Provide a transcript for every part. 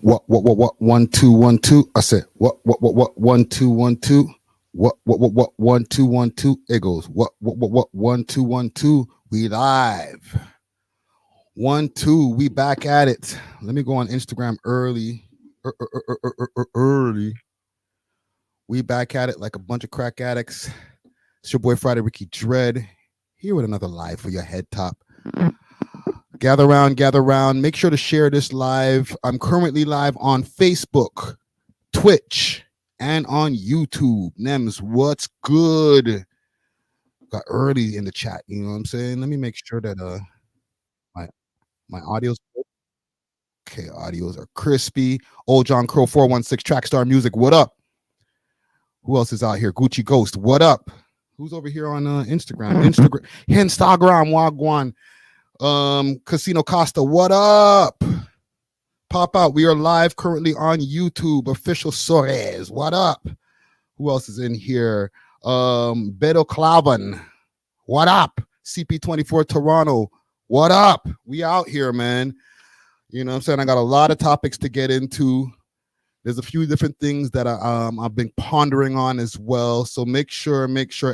What 1 2 1 2. I said what 1 2 1 2. What 1 2 1 2. It goes what 1 2 1 2. We live 1 2. We back at it. Let me go on Instagram early. Early. We back at it like a bunch of crack addicts. It's your boy Friday Ricky Dread here with another live for your head top. Gather around. Make sure to share this live. I'm currently live on Facebook, Twitch, and on YouTube. Nems, what's good? Got early in the chat, you know what I'm saying? Let me make sure that my audio's okay. Audios are crispy. Old John Crow 416 Trackstar Music. What up? Who else is out here? Gucci Ghost. What up? Who's over here on Instagram? Instagram Wagwan. Casino Costa, what up? Pop out. We are live currently on YouTube. Official Sores, what up? Who else is in here? Beto Clavan, what up? CP24 Toronto, what up? We out here, man. You know what I'm saying? I got a lot of topics to get into. There's a few different things that I've been pondering on as well. So make sure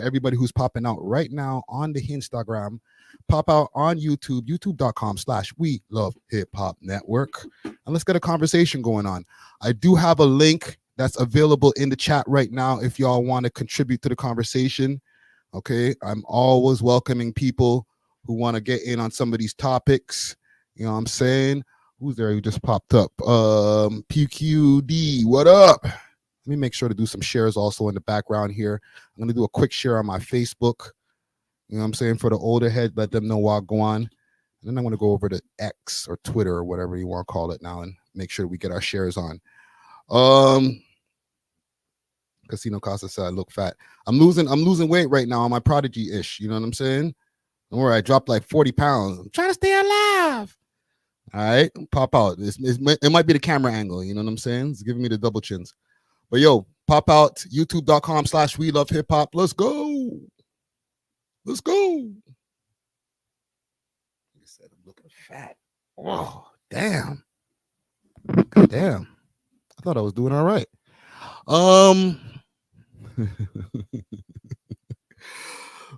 everybody who's popping out right now on the Instagram, pop out on YouTube, youtube.com/We Love Hip Hop Network. And let's get a conversation going on. I do have a link that's available in the chat right now if y'all want to contribute to the conversation. Okay, I'm always welcoming people who want to get in on some of these topics. You know what I'm saying? Who's there who just popped up? PQD, what up? Let me make sure to do some shares also in the background here. I'm going to do a quick share on my Facebook. You know what I'm saying? For the older head, let them know what go on. And then I'm going to go over to X or Twitter or whatever you want to call it now and make sure we get our shares on. Casino Casa said I look fat. I'm losing weight right now on my Prodigy-ish. You know what I'm saying? Don't worry, I dropped like 40 pounds. I'm trying to stay alive. All right, pop out. It might be the camera angle. You know what I'm saying? It's giving me the double chins. But yo, pop out. YouTube.com/We Love Hip Hop. Let's go. Let's go. He said I'm looking fat. Oh, damn. God damn. I thought I was doing all right.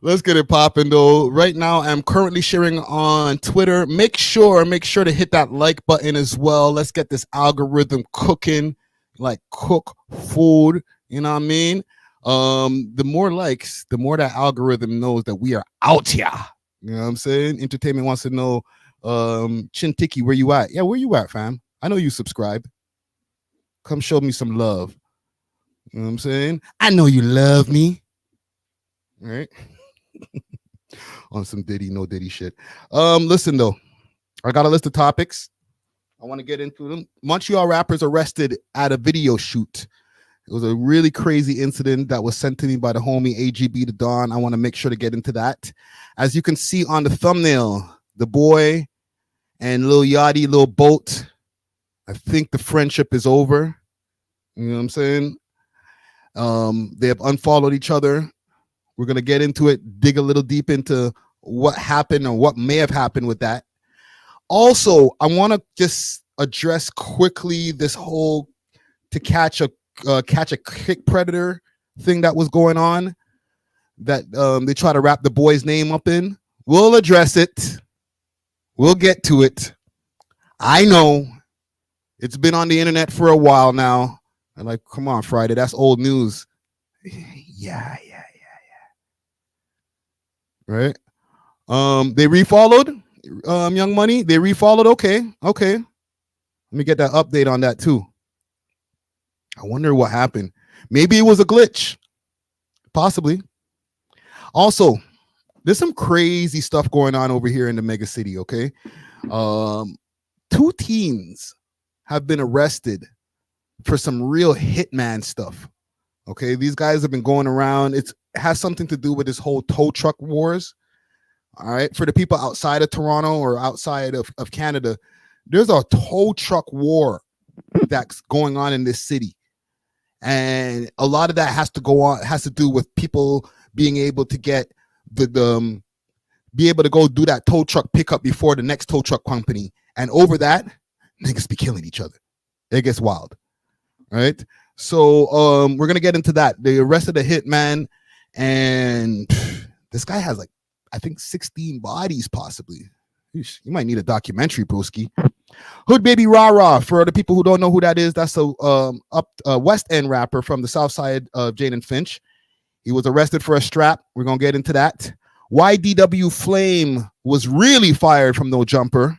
Let's get it popping though. Right now, I'm currently sharing on Twitter. Make sure to hit that like button as well. Let's get this algorithm cooking, like cook food. You know what I mean? The more likes, the more that algorithm knows that we are out here. You know what I'm saying? Entertainment wants to know, Chintiki, where you at? Yeah, where you at, fam? I know you subscribe. Come show me some love. You know what I'm saying? I know you love me. All right. On some Diddy, no Diddy shit. Listen though, I got a list of topics. I want to get into them. Montreal rappers arrested at a video shoot. It was a really crazy incident that was sent to me by the homie AGB the Don. I want to make sure to get into that. As you can see on the thumbnail, the boy and Lil Yachty, Lil Boat, I think the friendship is over. You know what I'm saying? They have unfollowed each other. We're going to get into it, dig a little deep into what happened or what may have happened with that. Also, I want to just address quickly this whole to catch a kick predator thing that was going on that they try to wrap the boy's name up in. We'll address it. We'll get to it. I know it's been on the internet for a while now. I'm like, come on, Friday, that's old news. Yeah. Right? They refollowed Young Money. They refollowed. Okay. Let me get that update on that too. I wonder what happened. Maybe it was a glitch. Possibly. Also, there's some crazy stuff going on over here in the mega city, okay? 2 teens have been arrested for some real hitman stuff. Okay, these guys have been going around. It has something to do with this whole tow truck wars. All right, for the people outside of Toronto or outside of Canada, there's a tow truck war that's going on in this city. And a lot of that has to do with people being able to get be able to go do that tow truck pickup before the next tow truck company. And over that, niggas be killing each other. It gets wild, right? So we're gonna get into that. They arrested a hitman, and this guy has like I think 16 bodies possibly. You might need a documentary, broski. Hood Baby Rah Rah. For the people who don't know who that is, that's a West End rapper from the South Side of Jane and Finch. He was arrested for a strap. We're gonna get into that. YDW Flame was really fired from No Jumper.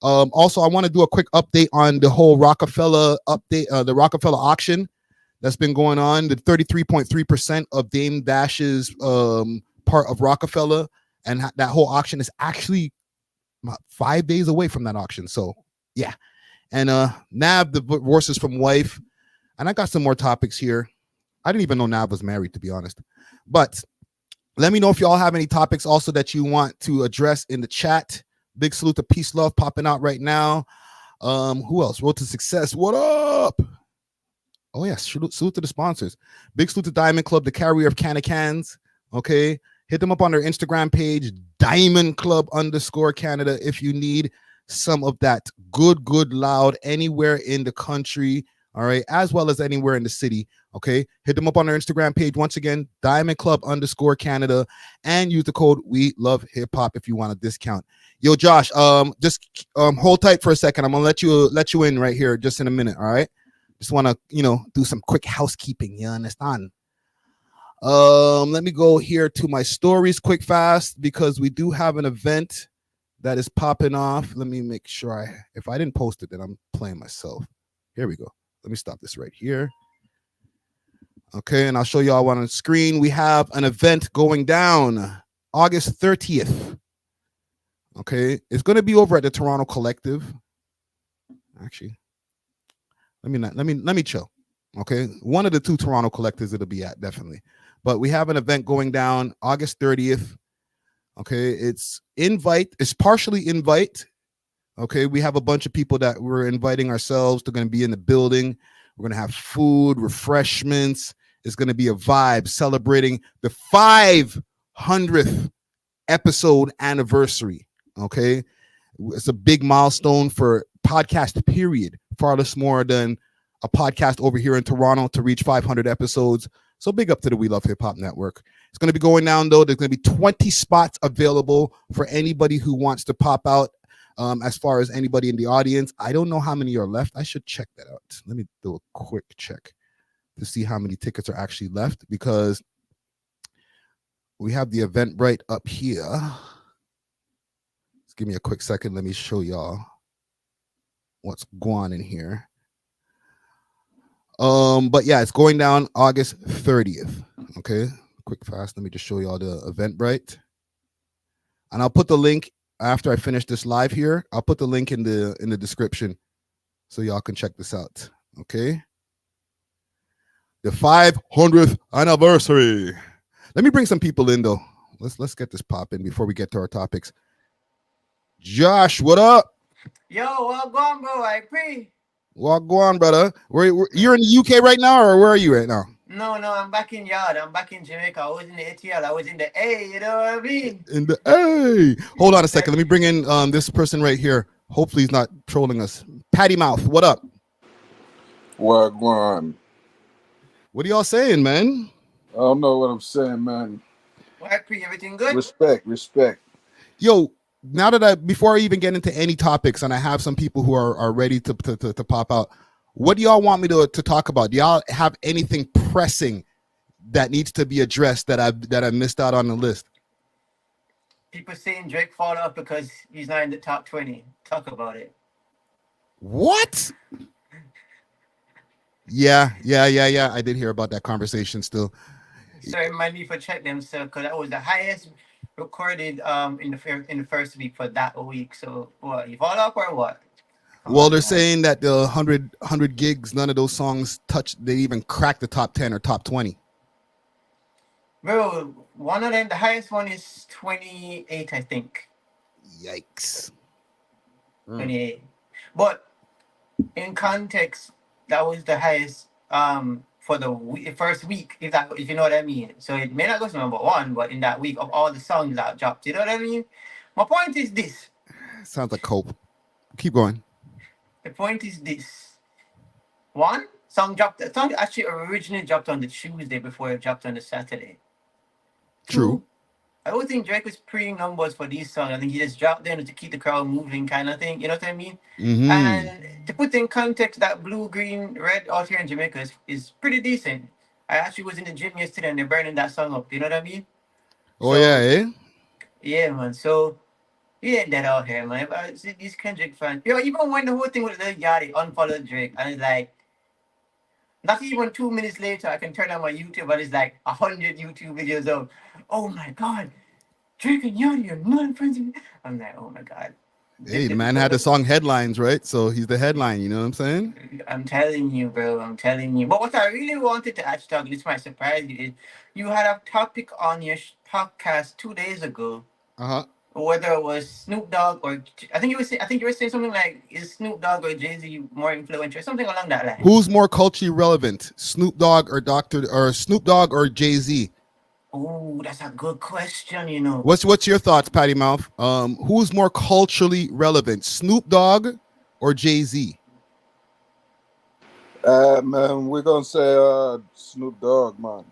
Also, I want to do a quick update on the whole Rockefeller update, the Rockefeller auction that's been going on. The 33.3% of Dame Dash's part of Rockefeller, and that whole auction is actually 5 days away from that auction. So yeah, and Nav divorces from wife, and I got some more topics here. I didn't even know Nav was married, to be honest. But let me know if y'all have any topics also that you want to address in the chat. Big salute to Peace Love popping out right now. Who else? Road to Success. What up? Oh yes, salute to the sponsors. Big salute to Diamond Club, the carrier of cans. Okay, hit them up on their Instagram page, Diamond Club _Canada, if you need some of that good loud anywhere in the country. All right, as well as anywhere in the city. Okay, hit them up on their Instagram page. Once again, Diamond Club _Canada, and use the code We Love Hip Hop if you want a discount. Yo, Josh, just hold tight for a second. I'm gonna let you in right here just in a minute. All right, just want to do some quick housekeeping. You understand? Let me go here to my stories quick fast because we do have an event that is popping off. Let me make sure if I didn't post it, then I'm playing myself. Here we go. Let me stop this right here. Okay, and I'll show y'all on the screen. We have an event going down August 30th. Okay, it's going to be over at the Toronto Collective. Actually, let me chill. Okay, one of the two Toronto Collectives it'll be at, definitely. But we have an event going down August 30th. Okay, it's partially invite. Okay, we have a bunch of people that we're inviting ourselves. They're going to be in the building. We're going to have food, refreshments. It's going to be a vibe celebrating the 500th episode anniversary. Okay, it's a big milestone for podcast period. Far less more than a podcast over here in Toronto to reach 500 episodes. So big up to the We Love Hip Hop Network. It's going to be going down though. There's going to be 20 spots available for anybody who wants to pop out. As far as anybody in the audience, I don't know how many are left. I should check that out. Let me do a quick check to see how many tickets are actually left because we have the Eventbrite up here. Just give me a quick second. Let me show y'all what's going on in here. But yeah, it's going down August 30th. Okay, quick fast. Let me just show y'all the Eventbrite, and I'll put the link after I finish this live here. I'll put the link in the description so y'all can check this out. Okay, the 500th anniversary. Let me bring some people in though. Let's get this popping before we get to our topics. Josh, what up? Yo, what going, bro? I pray. What go on, brother? You're in the UK right now, or where are you right now? No, I'm back in yard. I'm back in Jamaica. I was in the ATL. I was in the A. You know what I mean? In the A. Hold on a second. Let me bring in this person right here. Hopefully he's not trolling us. Patty Mouth, what up? What going on? What are y'all saying, man? I don't know what I'm saying, man. I pray everything good. Respect. Yo, now that before I even get into any topics, and I have some people who are ready to pop out, what do y'all want me to talk about? Do y'all have anything pressing that needs to be addressed that I missed out on the list? People saying Drake fall off because he's not in the top 20. Talk about it. What? Yeah. I did hear about that conversation still. So remind me for check them, sir, because that was the highest recorded in the first week for that week. So what? You fall off or what? Well, they're saying that the 100 gigs, none of those songs they even cracked the top 10 or top 20. Bro, one of them, the highest one is 28, I think. Yikes. 28. But in context, that was the highest for the first week, if you know what I mean. So it may not go to number one, but in that week of all the songs that dropped, you know what I mean? My point is this. Sounds like hope. Keep going. The point is this. One song dropped. The song actually originally dropped on the Tuesday before it dropped on the Saturday. True. Two, I don't think Drake was pre numbers for these songs. I think he just dropped them to keep the crowd moving, kind of thing. You know what I mean? Mm-hmm. And to put in context, that blue, green, red out here in Jamaica is pretty decent. I actually was in the gym yesterday and they're burning that song up. You know what I mean? Oh yeah, So eh? yeah, man. So we ain't that out here, man. But see, these Kendrick fans, yo, even when the whole thing with the Yachty unfollowed Drake, and it's like not even 2 minutes later, I can turn on my YouTube and it's like 100 YouTube videos of, oh my god, Drake and Yachty are not friends. I'm like, oh my god. Hey, the man had the song headlines, right? So he's the headline. You know what I'm saying? I'm telling you, bro. I'm telling you. But what I really wanted to actually talk, this might surprise you, is you had a topic on your podcast 2 days ago, Uh-huh. whether it was Snoop Dogg or I think you were saying something like, is Snoop Dogg or Jay Z more influential, something along that line. Who's more culturally relevant, Snoop Dogg or Snoop Dogg or Jay-Z? Oh, that's a good question. You know, What's your thoughts, Patty Mouth? Who's more culturally relevant, Snoop Dogg or Jay-Z? Man, we're gonna say Snoop Dogg, man.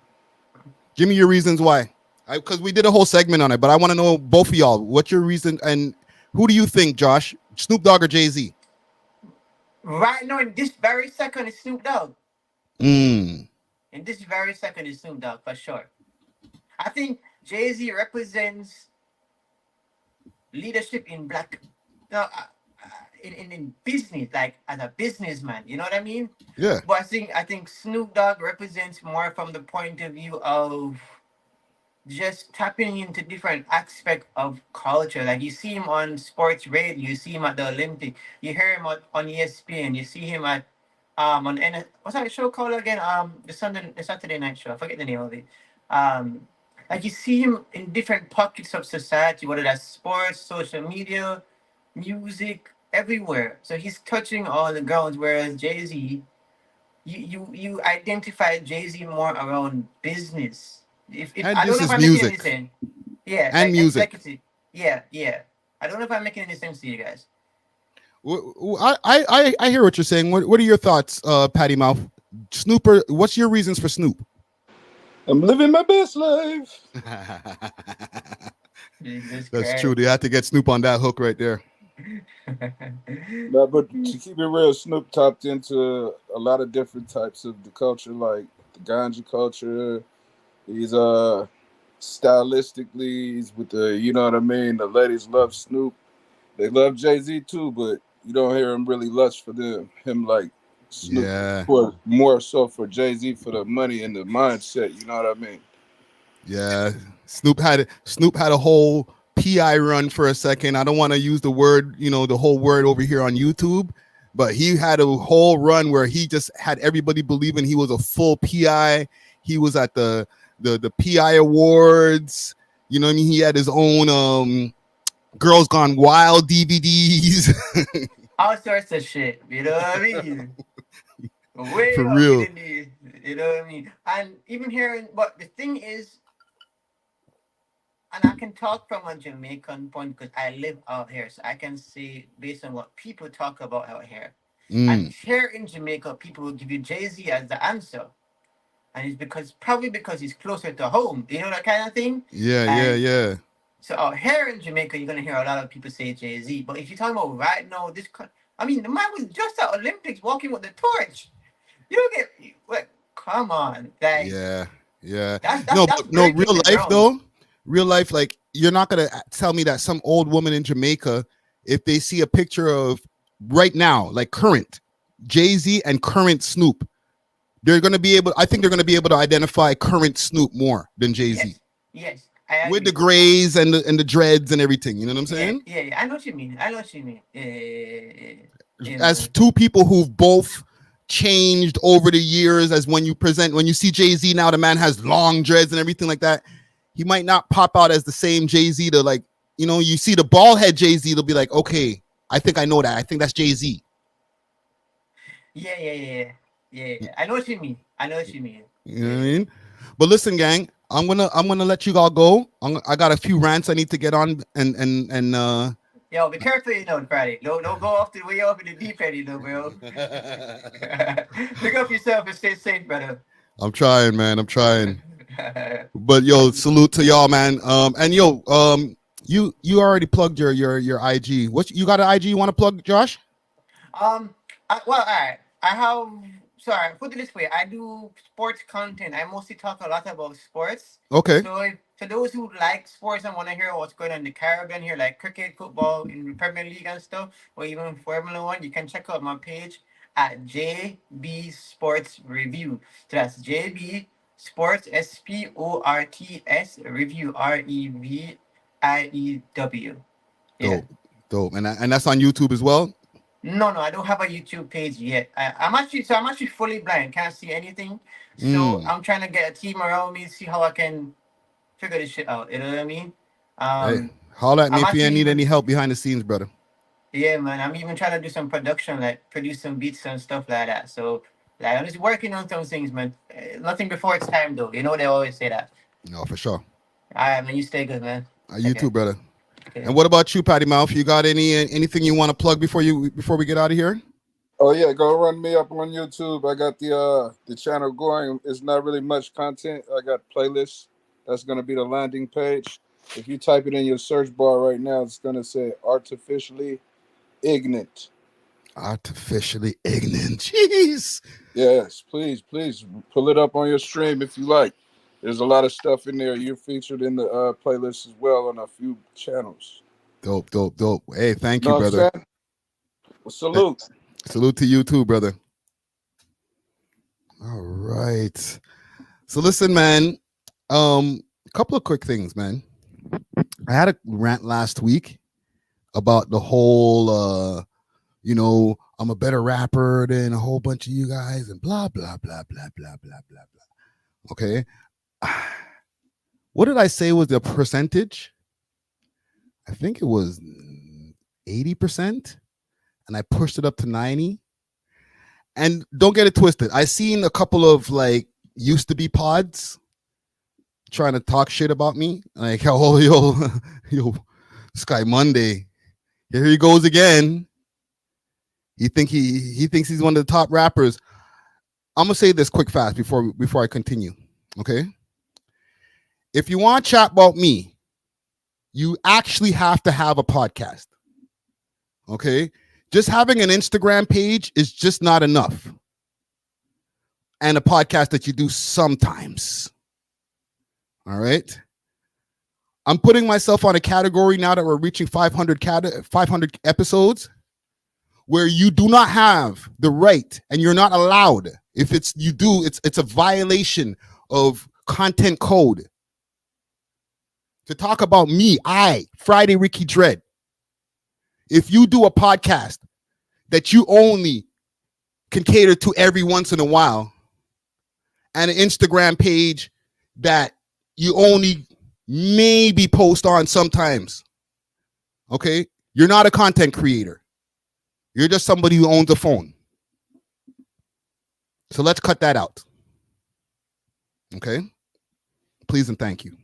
Give me your reasons why. Because we did a whole segment on it, but I want to know both of y'all. What's your reason, and who do you think, Josh? Snoop Dogg or Jay-Z? right now in this very second is Snoop Dogg. Mm. In this very second is Snoop Dogg for sure. I think Jay Z represents leadership in black, no, in business, like as a businessman. You know what I mean? Yeah. But I think Snoop Dogg represents more from the point of view of just tapping into different aspect of culture. Like you see him on sports radio, you see him at the Olympic, you hear him on ESPN, you see him at on what's that show called again? The Saturday night show. I forget the name of it. Um like you see him in different pockets of society, whether that's sports, social media, music, everywhere. So he's touching all the grounds, whereas Jay Z, you identify Jay Z more around business. If And I don't this know if is I'm making any music. sense. Yeah, And like music. executive. Yeah, yeah. I don't know if I'm making any sense to you guys. I hear what you're saying. What are your thoughts, Patty Mouth? Snooper, what's your reasons for Snoop? I'm living my best life. Jesus That's Christ. true. They had to get Snoop on that hook right there. No, but to keep it real, Snoop tapped into a lot of different types of the culture, like the ganja culture. He's stylistically, he's with the, you know what I mean. The ladies love Snoop. They love Jay-Z too, but you don't hear him really lust for him like Snoop. Yeah. For more so for Jay-Z for the money and the mindset. You know what I mean? Yeah. Snoop had a whole PI run for a second. I don't want to use the word, the whole word over here on YouTube, but he had a whole run where he just had everybody believing he was a full PI. He was at the PI awards. You know what I mean? He had his own Girls Gone Wild DVDs. All sorts of shit. You know what I mean? Way For up real. in the, you know what I mean? And even hearing, but the thing is, and I can talk from a Jamaican point because I live out here, so I can say based on what people talk about out here. And here in Jamaica, people will give you Jay Z as the answer, and it's probably because he's closer to home. You know that kind of thing. Yeah. So out here in Jamaica, you're gonna hear a lot of people say Jay Z. But if you're talking about right now, I mean, the man was just at Olympics walking with the torch. You don't get what? Come on, like Yeah. that's No, that's but no, breaking real the life ground. though. Real life, like you're not gonna tell me that some old woman in Jamaica, if they see a picture of right now, like current Jay-Z and current Snoop, they're gonna be able. I think they're gonna be able to identify current Snoop more than Jay-Z. Yes, I agree. With the grays and the dreads and everything. You know what I'm saying? Yeah. I know what you mean. Yeah, As two people who've both changed over the years, as when you see Jay-Z now, the man has long dreads and everything like that. He might not pop out as the same Jay-Z to like, you see the bald head Jay-Z, they'll be like, okay, I think I know that. I think that's Jay-Z. Yeah. I know what you mean. You know what I mean? But listen, gang, I'm gonna let you all go. I got a few rants I need to get on and Yo, be careful, Friday. Don't go off the way off in the deep end, bro. Pick up yourself and stay safe, brother. I'm trying, man. I'm trying. But yo, salute to y'all, man. And yo, you already plugged your IG. What you got an IG you want to plug, Josh? All right. I have. Sorry, put it this way. I do sports content. I mostly talk a lot about sports. Okay. So, for those who like sports and want to hear what's going on in the Caribbean here, like cricket, football, in the Premier League and stuff, or even Formula One, you can check out my page at JB Sports Review. So that's JB Sports SPORTS Review REVIEW. Yeah. Dope. And that's on YouTube as well. No, I don't have a YouTube page yet. I'm actually fully blind, can't see anything. So I'm trying to get a team around me, see how I can figure this shit out. You know what I mean? Hey, holla at me if you need any help behind the scenes, brother. Yeah, man. I'm even trying to do some production, like produce some beats and stuff like that. So, like, I'm just working on some things, man. Nothing before it's time, though. You know they always say that. No, for sure. All right, man. You stay good, man. You too, brother. Okay. And what about you, Patty Mouth? You got anything you want to plug before we get out of here? Oh yeah, go run me up on YouTube. I got the channel going. It's not really much content. I got playlists. That's gonna be the landing page. If you type it in your search bar right now, it's gonna say artificially ignorant. Artificially ignorant. Jeez. Yes, please pull it up on your stream if you like. There's a lot of stuff in there. You're featured in the playlist as well on a few channels. Dope. Hey, thank you, brother. Well, salute. Salute to you too, brother. All right. So listen, man. A couple of quick things, man. I had a rant last week about the whole I'm a better rapper than a whole bunch of you guys and blah blah blah blah blah blah blah blah. Okay. What did I say was the percentage? I think it was 80%, and I pushed it up to 90%. And don't get it twisted. I seen a couple of like used to be pods trying to talk shit about me. Like, oh yo, Sky Monday. Here he goes again. He thinks he's one of the top rappers. I'm gonna say this quick fast before I continue. Okay. If you want to chat about me, you actually have to have a podcast. Okay. Just having an Instagram page is just not enough. And a podcast that you do sometimes. All right. I'm putting myself on a category now that we're reaching 500 episodes where you do not have the right and you're not allowed. If it's a violation of content code to talk about me, Friday Ricky Dread. If you do a podcast that you only can cater to every once in a while and an Instagram page that you only maybe post on sometimes, okay, you're not a content creator. You're just somebody who owns a phone. So let's cut that out. Okay? Please and thank you.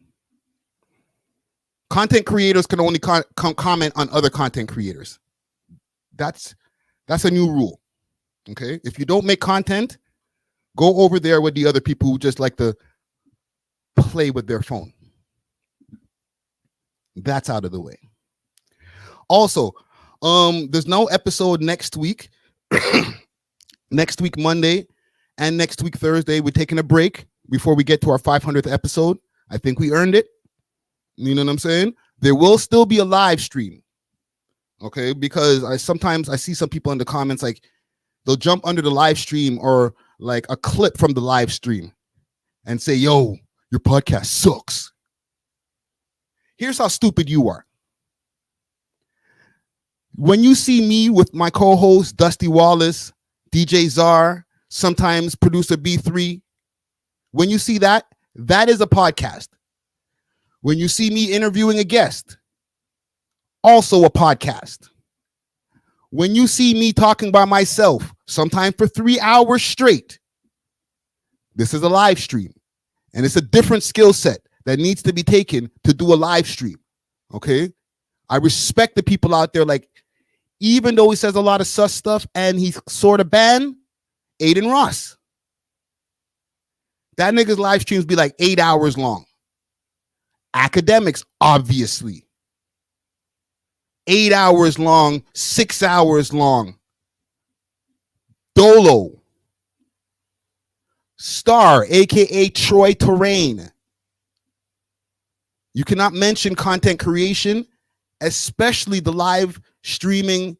Content creators can only comment on other content creators. That's a new rule. Okay? If you don't make content, go over there with the other people who just like to play with their phone. That's out of the way. Also, there's no episode next week. Next week, Monday, and next week, Thursday. We're taking a break before we get to our 500th episode. I think we earned it. You know what I'm saying? There will still be a live stream. Okay? Because I sometimes see some people in the comments, like, they'll jump under the live stream or like a clip from the live stream and say, yo, your podcast sucks. Here's how stupid you are. When you see me with my co-host, Dusty Wallace, DJ Czar, sometimes producer B3, when you see that, that is a podcast. When you see me interviewing a guest, also a podcast. When you see me talking by myself, sometimes for 3 hours straight, this is a live stream. And it's a different skill set that needs to be taken to do a live stream. Okay? I respect the people out there. Like, even though he says a lot of sus stuff and he's sort of banned, Aiden Ross. That nigga's live streams be like 8 hours long. Academics, obviously. 8 hours long, 6 hours long. Dolo. Star, aka Troy Terrain. You cannot mention content creation, especially the live streaming,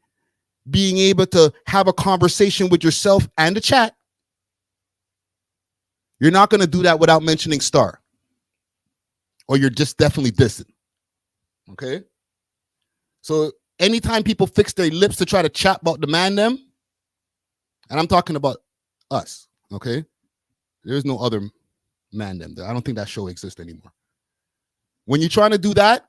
being able to have a conversation with yourself and the chat. You're not going to do that without mentioning Star. Or you're just definitely dissing. Okay? So anytime people fix their lips to try to chat about the man them, and I'm talking about us, okay? There's no other man them. I don't think that show exists anymore. When you're trying to do that,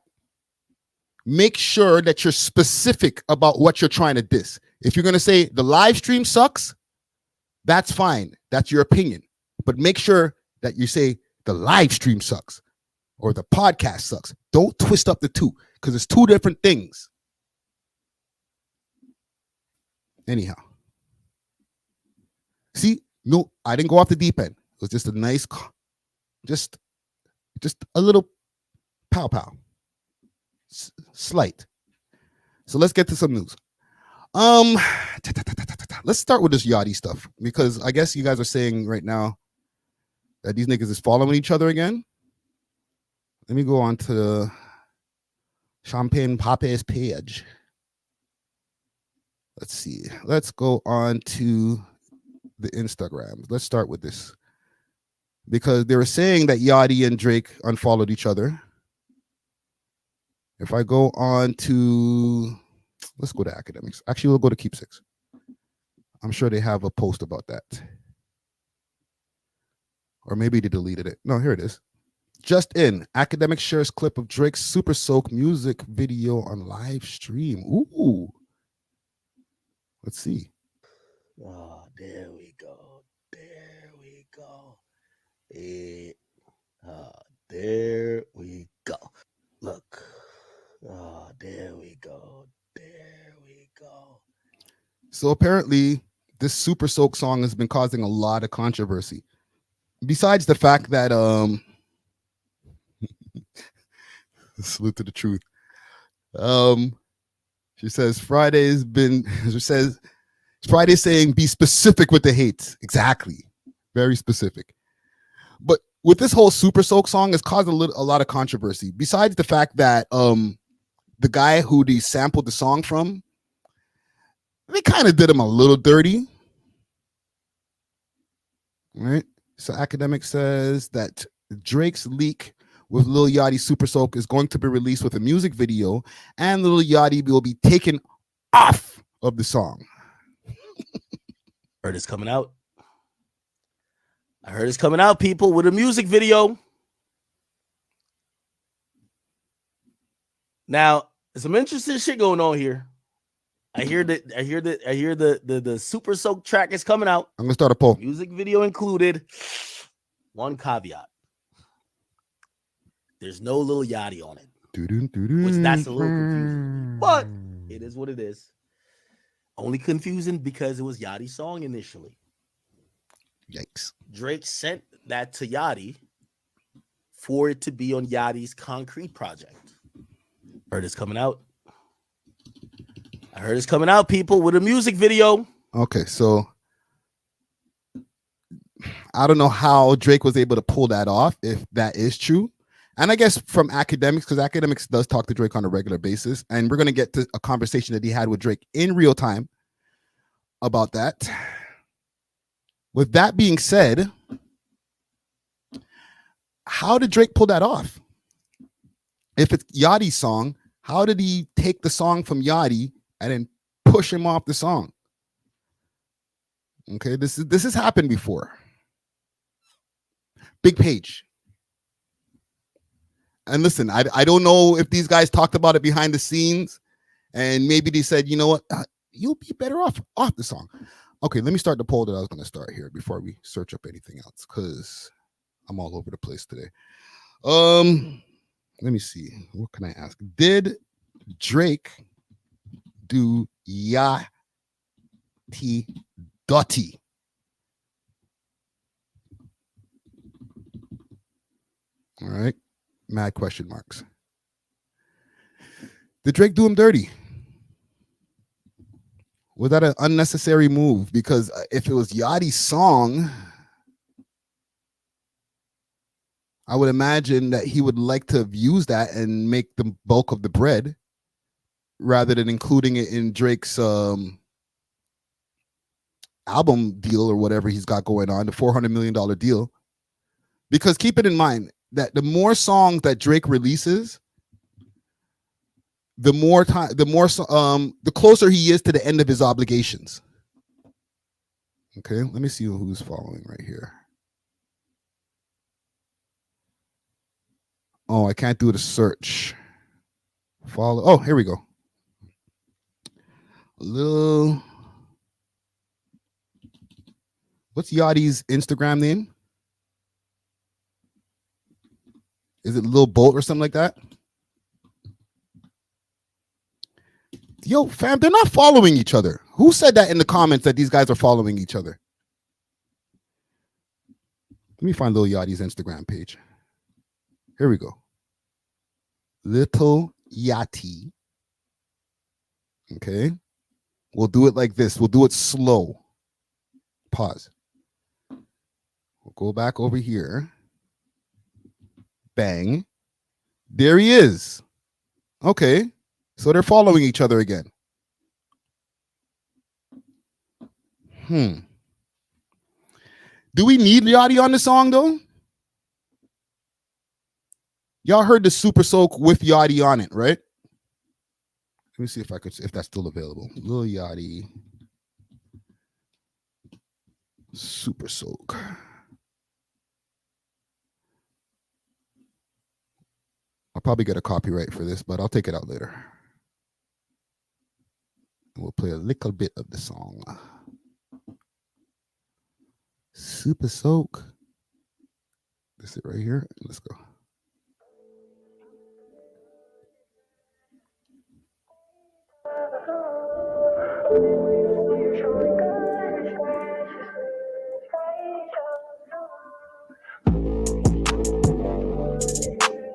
make sure that you're specific about what you're trying to diss. If you're going to say the live stream sucks, that's fine. That's your opinion. But make sure that you say the live stream sucks or the podcast sucks. Don't twist up the two because it's two different things. Anyhow. See, no, I didn't go off the deep end. It was just a nice, just a little pow. Slight. So let's get to some news. Let's start with this Yachty stuff because I guess you guys are saying right now that these niggas is following each other again. Let me go on to the Champagne Pape's page. Let's see. Let's go on to the Instagrams. Let's start with this because they were saying that Yachty and Drake unfollowed each other. If I go on to, let's go to academics. Actually, we'll go to Keepsakes. I'm sure they have a post about that. Or maybe they deleted it. No, here it is. Just in, academic shares clip of Drake's Super Soak music video on live stream. Ooh. Let's see. Oh, there we go. There we go. There we go. Look. Oh, there we go. There we go. So apparently, this Super Soak song has been causing a lot of controversy. Besides the fact that salute to the truth. She says Friday's saying be specific with the hate. Exactly. Very specific. But with this whole Super Soak song, it's caused a lot of controversy. Besides the fact that the guy who they sampled the song from, they kind of did him a little dirty. Right? So academic says that Drake's leak with Lil Yachty Super Soak is going to be released with a music video, and Lil Yachty will be taken off of the song. Heard it's coming out. I heard it's coming out, people, with a music video. Now, there's some interesting shit going on here. I hear the Super Soak track is coming out. I'm gonna start a poll. Music video included. One caveat. There's no Lil Yachty on it. Which that's a little confusing. But it is what it is. Only confusing because it was Yachty's song initially. Yikes. Drake sent that to Yachty for it to be on Yachty's Concrete project. Heard it's coming out. I heard it's coming out, people, with a music video. Okay, so I don't know how Drake was able to pull that off, if that is true. And I guess from academics, because academics does talk to Drake on a regular basis, and we're going to get to a conversation that he had with Drake in real time about that. With that being said, how did Drake pull that off? If it's Yachty's song, how did he take the song from Yachty and then push him off the song? Okay, this has happened before. Big Page. And listen, I don't know if these guys talked about it behind the scenes, and maybe they said, you know what, you'll be better off the song. Okay, let me start the poll that I was going to start here before we search up anything else, because I'm all over the place today. Let me see. What can I ask? Did Drake do Yachty Dotty? All right. Mad question marks. Did Drake do him dirty? Was that an unnecessary move? Because if it was Yachty's song, I would imagine that he would like to have used that and make the bulk of the bread rather than including it in Drake's album deal or whatever he's got going on, the $400 million deal. Because keep it in mind that the more songs that Drake releases, the more time, the closer he is to the end of his obligations. Okay, let me see who's following right here. Oh, I can't do the search. Follow. Oh, here we go. What's Yachty's Instagram name? Is it Lil Bolt or something like that? Yo, fam, they're not following each other. Who said that in the comments that these guys are following each other? Let me find Lil Yachty's Instagram page. Here we go. Little Yachty. Okay. We'll do it like this. We'll do it slow. Pause. We'll go back over here. Bang. There he is. Okay. So they're following each other again. Do we need Yachty on the song though? Y'all heard the Super Soak with Yachty on it, right? Let me see if that's still available. Lil Yachty Super Soak. I'll probably get a copyright for this, but I'll take it out later. We'll play a little bit of the song. Super Soak. This is it right here. Let's go.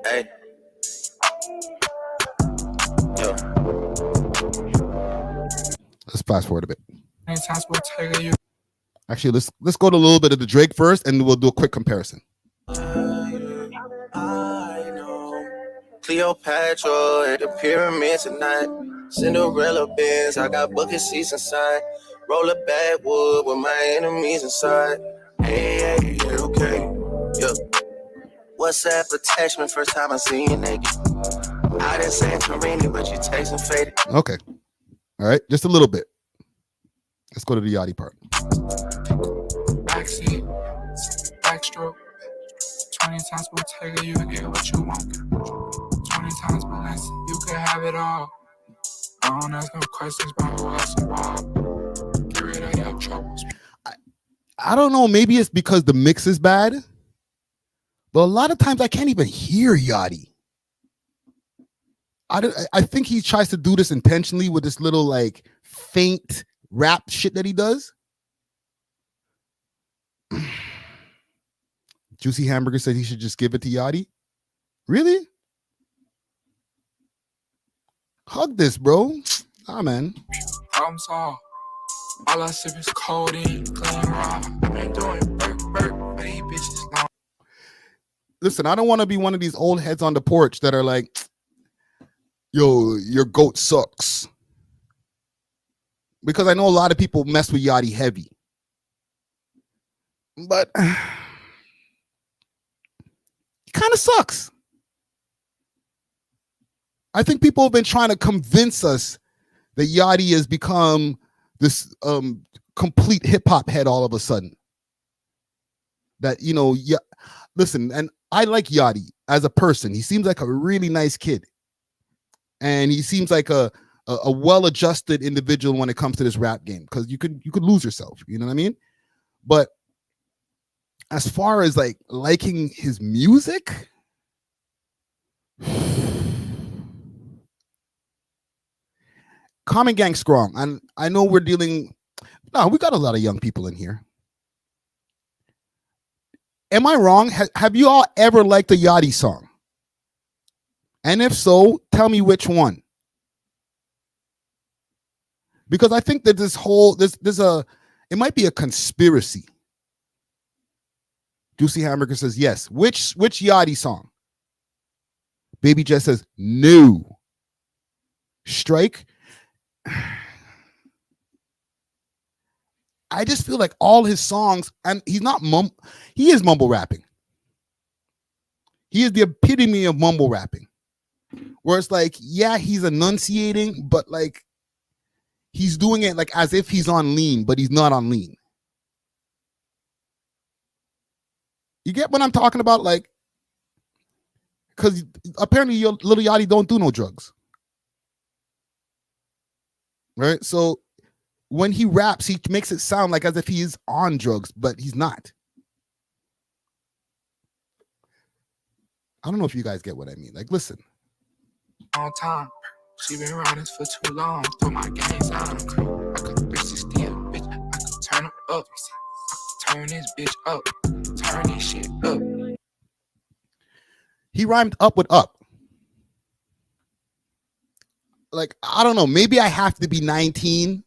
Hey. Yo. Let's fast forward a bit. Actually, let's go to a little bit of the Drake first, and we'll do a quick comparison. I know Cleopatra at the pyramid tonight. Cinderella bands, I got bucket seats inside. Roll a backwood with my enemies inside. Hey, hey, yeah, okay. Yeah. WhatsApp attachment, first time I seen you naked. I didn't say Torini, but you texting faded. Okay. All right, just a little bit. Let's go to the Yachty part. Backseat, backstroke. 20 times Bottega, you get what you want. 20 times Balance, you can have it all. I don't ask no questions about who else involved. Get rid of your troubles. I don't know. Maybe it's because the mix is bad, but a lot of times I can't even hear Yachty. I think he tries to do this intentionally with this little like faint rap shit that he does. Juicy Hamburger said he should just give it to Yachty. Really? Hug this, bro. Ah, man. Problem solved. All I sip is codeine, clean raw. I ain't doing burp, but these bitches long. Listen, I don't want to be one of these old heads on the porch that are like, yo, your goat sucks. Because I know a lot of people mess with Yachty heavy. But it kind of sucks. I think people have been trying to convince us that Yachty has become this complete hip hop head all of a sudden. That, you know, yeah, listen, and I like Yachty as a person. He seems like a really nice kid. And he seems like a well-adjusted individual when it comes to this rap game, because you could lose yourself, you know what I mean? But as far as like liking his music, Common Gang strong. And I know we're dealing. No, we got a lot of young people in here. Am I wrong? Have you all ever liked a Yachty song? And if so, tell me which one. Because I think that it might be a conspiracy. Juicy Hamburger says yes. Which Yachty song? Baby Jess says no. Strike. I just feel like all his songs, and he is mumble rapping. He is the epitome of mumble rapping. Where it's like, yeah, he's enunciating, but like he's doing it like as if he's on lean, but he's not on lean. You get what I'm talking about? Like, because apparently your little Yachty don't do no drugs. Right? So when he raps, he makes it sound like as if he is on drugs, but he's not. I don't know if you guys get what I mean. Like, listen. All time. She been riding for too long. Throw my games on. I could 360 a bitch. I could turn her up. Turn this bitch up. Turn this shit up. He rhymed up with up. Like, I don't know. Maybe I have to be 19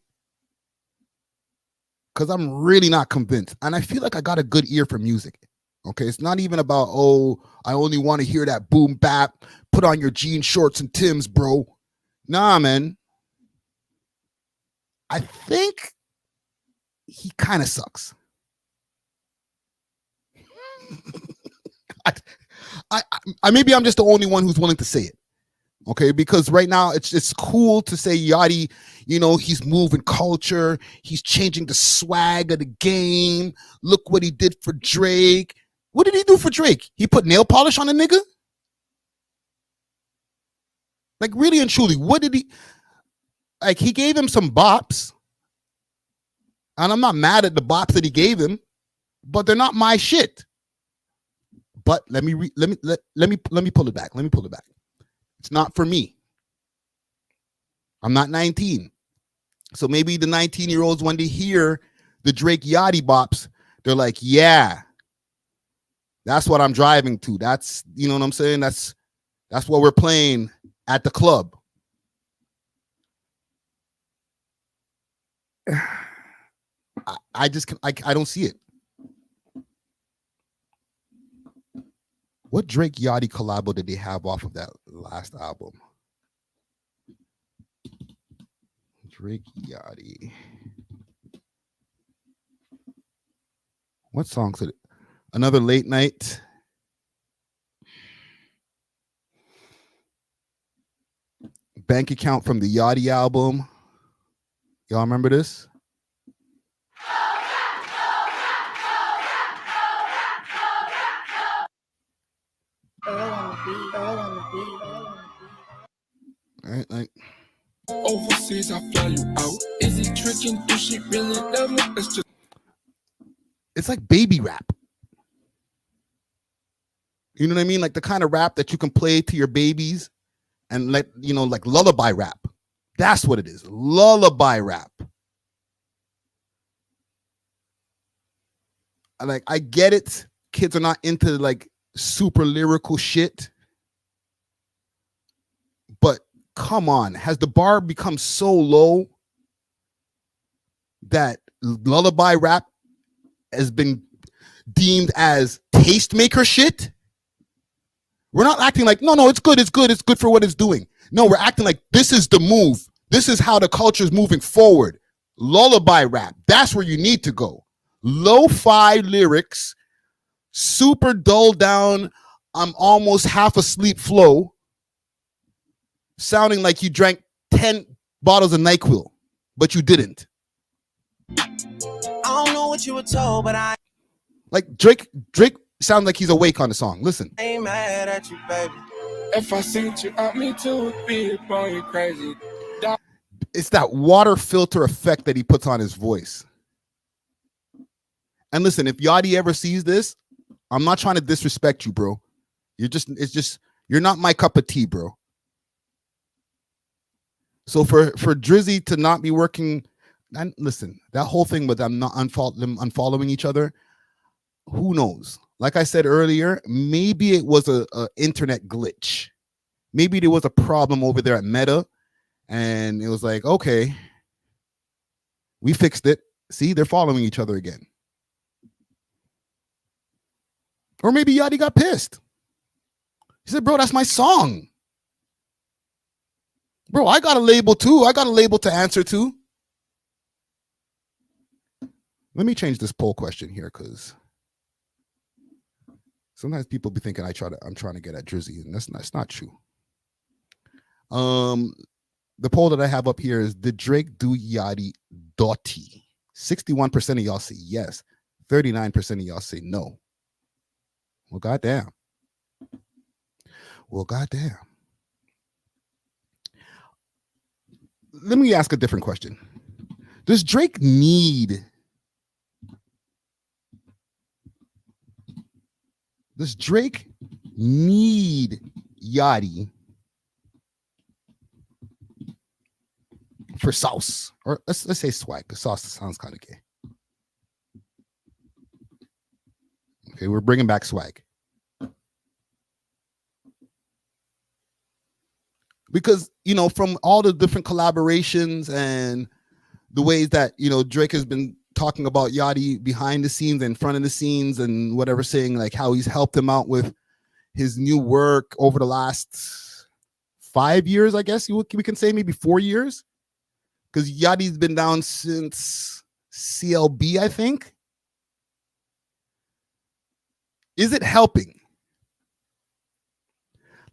because I'm really not convinced. And I feel like I got a good ear for music. Okay, it's not even about, oh, I only want to hear that boom bap. Put on your jean shorts and Timbs, bro. Nah, man. I think he kind of sucks. I maybe I'm just the only one who's willing to say it. Okay, because right now it's cool to say Yachty, you know, he's moving culture, he's changing the swag of the game. Look what he did for Drake. What did he do for Drake? He put nail polish on a nigga? Like, really and truly, what did he... Like, he gave him some bops. And I'm not mad at the bops that he gave him, but they're not my shit. But let me pull it back. Let me pull it back. It's not for me. I'm not 19. So maybe the 19-year-olds, when they hear the Drake Yachty bops, they're like, yeah, that's what I'm driving to. That's, you know what I'm saying? That's what we're playing at the club. I don't see it. What Drake Yachty collabo did they have off of that last album? Drake Yachty. What songs did it? Another Late Night. Bank Account from the Yachty album. Y'all remember this? All right, like overseas, I fly you out. Is he tricking? Do she really love me? It's like baby rap. You know what I mean? Like the kind of rap that you can play to your babies and let, you know, like lullaby rap. That's what it is. Lullaby rap. Like, I get it. Kids are not into like super lyrical shit. But come on, has the bar become so low that lullaby rap has been deemed as tastemaker shit? We're not acting like, no, it's good for what it's doing. No, we're acting like this is the move. This is how the culture is moving forward. Lullaby rap, that's where you need to go. Lo-fi lyrics, super dull down, I'm almost half asleep flow, sounding like you drank 10 bottles of NyQuil, but you didn't. I don't know what you were told, but I like Drake sounds like he's awake on the song. Listen. ain't mad at you, baby. If I seen you out, me too, be boy crazy. It's that water filter effect that he puts on his voice. And listen, if Yachty ever sees this, I'm not trying to disrespect you, bro. You're not my cup of tea, bro. So for Drizzy to not be working, and listen, that whole thing with them not unfollowing each other, who knows? Like I said earlier, maybe it was a internet glitch. Maybe there was a problem over there at Meta, and it was like, okay, we fixed it. See, they're following each other again. Or maybe Yachty got pissed. He said, bro, that's my song. Bro, I got a label too. I got a label to answer to. Let me change this poll question here, because sometimes people be thinking I'm trying to get at Drizzy, and that's not true. The poll that I have up here is, did Drake do Yachty Dotty? 61% of y'all say yes. 39% of y'all say no. Well, goddamn. Let me ask a different question. Does Drake need Yachty for sauce? Or let's say swag, because sauce sounds kind of gay. Okay, we're bringing back swag. Because, from all the different collaborations and the ways that, Drake has been talking about Yachty behind the scenes and in front of the scenes and whatever, saying like how he's helped him out with his new work over the last 5 years, I guess we can say, maybe 4 years. Because Yachty's been down since CLB, I think. Is it helping?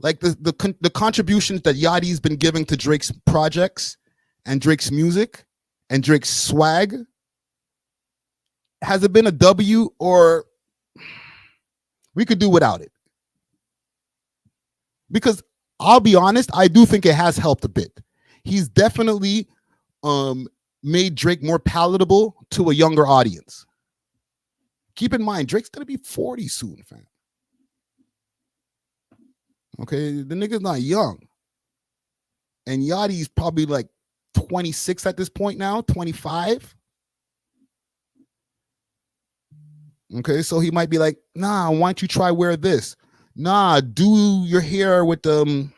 Like the contributions that Yachty's been giving to Drake's projects and Drake's music and Drake's swag, has it been a W, or we could do without it? Because I'll be honest, I do think it has helped a bit. He's definitely made Drake more palatable to a younger audience. Keep in mind, Drake's gonna be 40 soon, fam. Okay, the nigga's not young. And Yachty's probably like 26 at this point now, 25. Okay, so he might be like, nah, why don't you try wear this? Nah, do your hair with the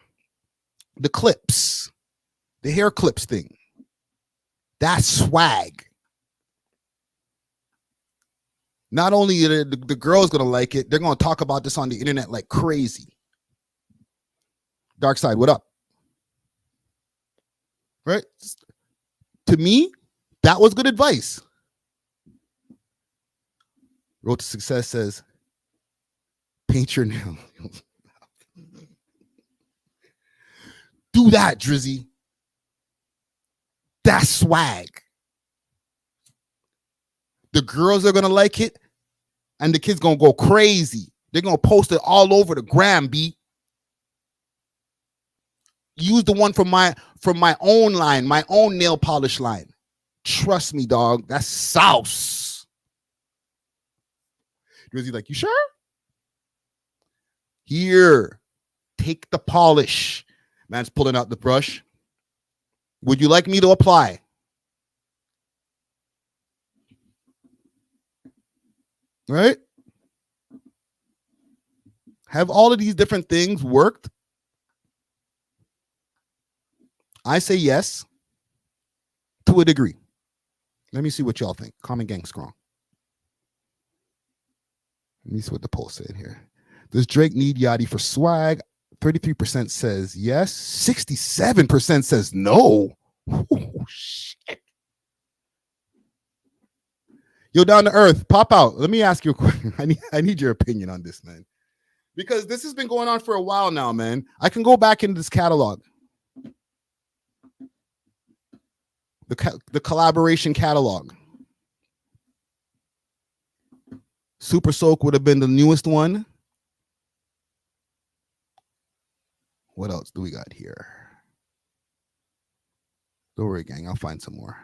clips, the hair clips thing. That's swag. Not only are the girls gonna like it, they're gonna talk about this on the internet like crazy. Dark Side, what up? Right? To me, that was good advice. Road to Success says, paint your nails. Do that, Drizzy. That's swag. The girls are going to like it, and the kids going to go crazy. They're going to post it all over the gram, B. Use the one from my own line, my own nail polish line. Trust me, dog. That's sauce. Drizzy like, you sure? Here, take the polish. Man's pulling out the brush. Would you like me to apply? Right? Have all of these different things worked? I say yes, to a degree. Let me see what y'all think. Common Gang Strong. Let me see what the poll said here. Does Drake need Yachty for swag? 33% says yes. 67% says no. Oh, shit. Yo, Down to Earth, pop out. Let me ask you a question. I need your opinion on this, man. Because this has been going on for a while now, man. I can go back into this catalog. The collaboration catalog. Super Soak would have been the newest one. What else do we got here? Don't worry, gang. I'll find some more.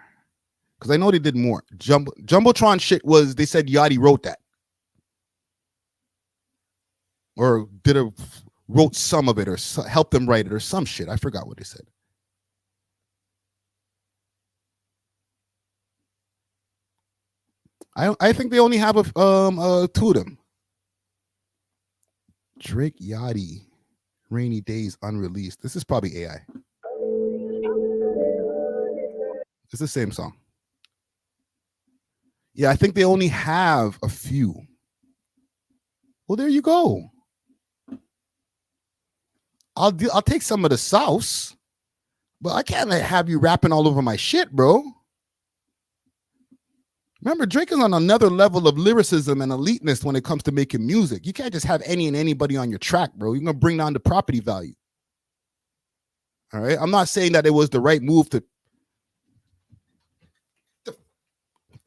Because I know they did more. Jumbotron shit was, they said Yachty wrote that. Or wrote some of it, or helped them write it, or some shit. I forgot what they said. I think they only have two of them. Drake, Yachty, Rainy Days unreleased. This is probably AI. It's the same song. Yeah, I think they only have a few. Well, there you go. I'll take some of the sauce, but I can't have you rapping all over my shit, bro. Remember, Drake is on another level of lyricism and eliteness when it comes to making music. You can't just have any and anybody on your track, bro. You're gonna bring down the property value. All right. I'm not saying that it was the right move to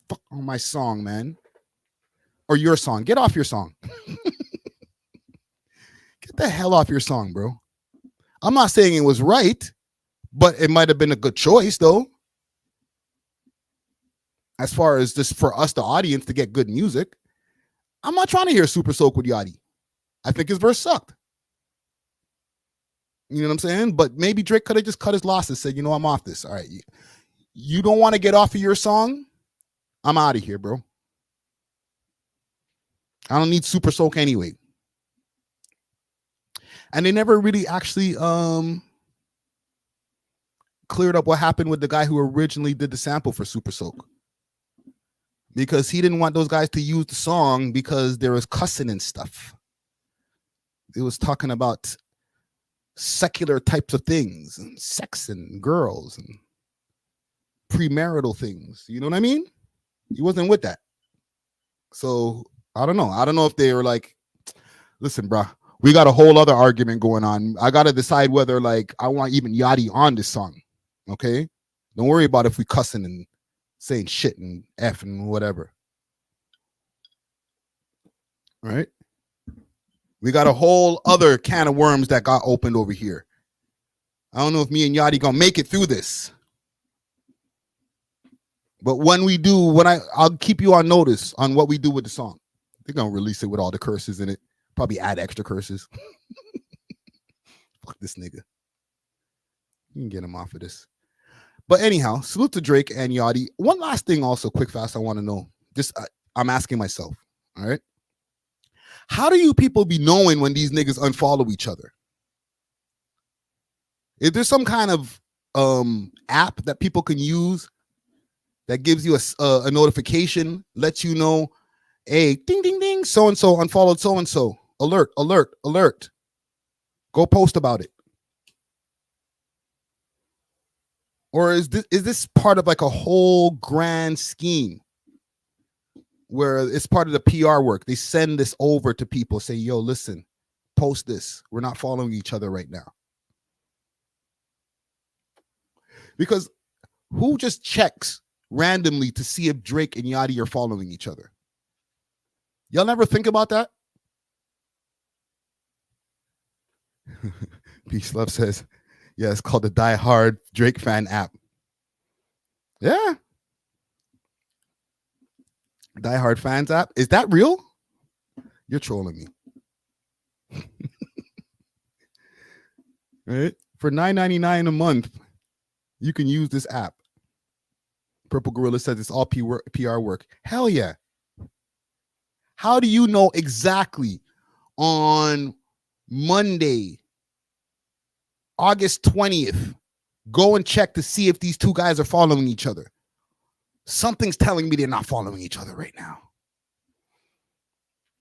fuck on my song, man. Or your song. Get off your song. Get the hell off your song, bro. I'm not saying it was right, but it might have been a good choice, though. As far as just for us, the audience, to get good music. I'm not trying to hear Super Soak with Yachty. I think his verse sucked. You know what I'm saying? But maybe Drake could have just cut his losses, said, you know, I'm off this. All right. You don't want to get off of your song? I'm out of here, bro. I don't need Super Soak anyway. And they never really actually cleared up what happened with the guy who originally did the sample for Super Soak. Because he didn't want those guys to use the song because there was cussing and stuff. It was talking about secular types of things and sex and girls and premarital things. You know what I mean? He wasn't with that. So I don't know. I don't know if they were like, listen, bro, we got a whole other argument going on. I got to decide whether like I want even Yachty on this song. Okay? Don't worry about if we cussing and saying shit and F and whatever. Right? We got a whole other can of worms that got opened over here. I don't know if me and Yachty gonna make it through this. But when we do, I'll keep you on notice on what we do with the song. They're gonna release it with all the curses in it. Probably add extra curses. Fuck this nigga. You can get him off of this. But anyhow, salute to Drake and Yachty. One last thing also, quick fast, I want to know. Just I'm asking myself, all right? How do you people be knowing when these niggas unfollow each other? Is there some kind of app that people can use that gives you a notification, lets you know, hey, ding, ding, ding, so-and-so unfollowed so-and-so. Alert, alert, alert. Go post about it. Or is this part of like a whole grand scheme where it's part of the PR work? They send this over to people, say, yo, listen, post this. We're not following each other right now. Because who just checks randomly to see if Drake and Yachty are following each other? Y'all never think about that? Peace Love says, yeah, it's called the Die Hard Drake fan app. Yeah. Die Hard fans app. Is that real? You're trolling me. Right? For $9.99 a month, you can use this app. Purple Gorilla says it's all PR work. Hell yeah. How do you know exactly on Monday, August 20th, go and check to see if these two guys are following each other? Something's telling me they're not following each other right now.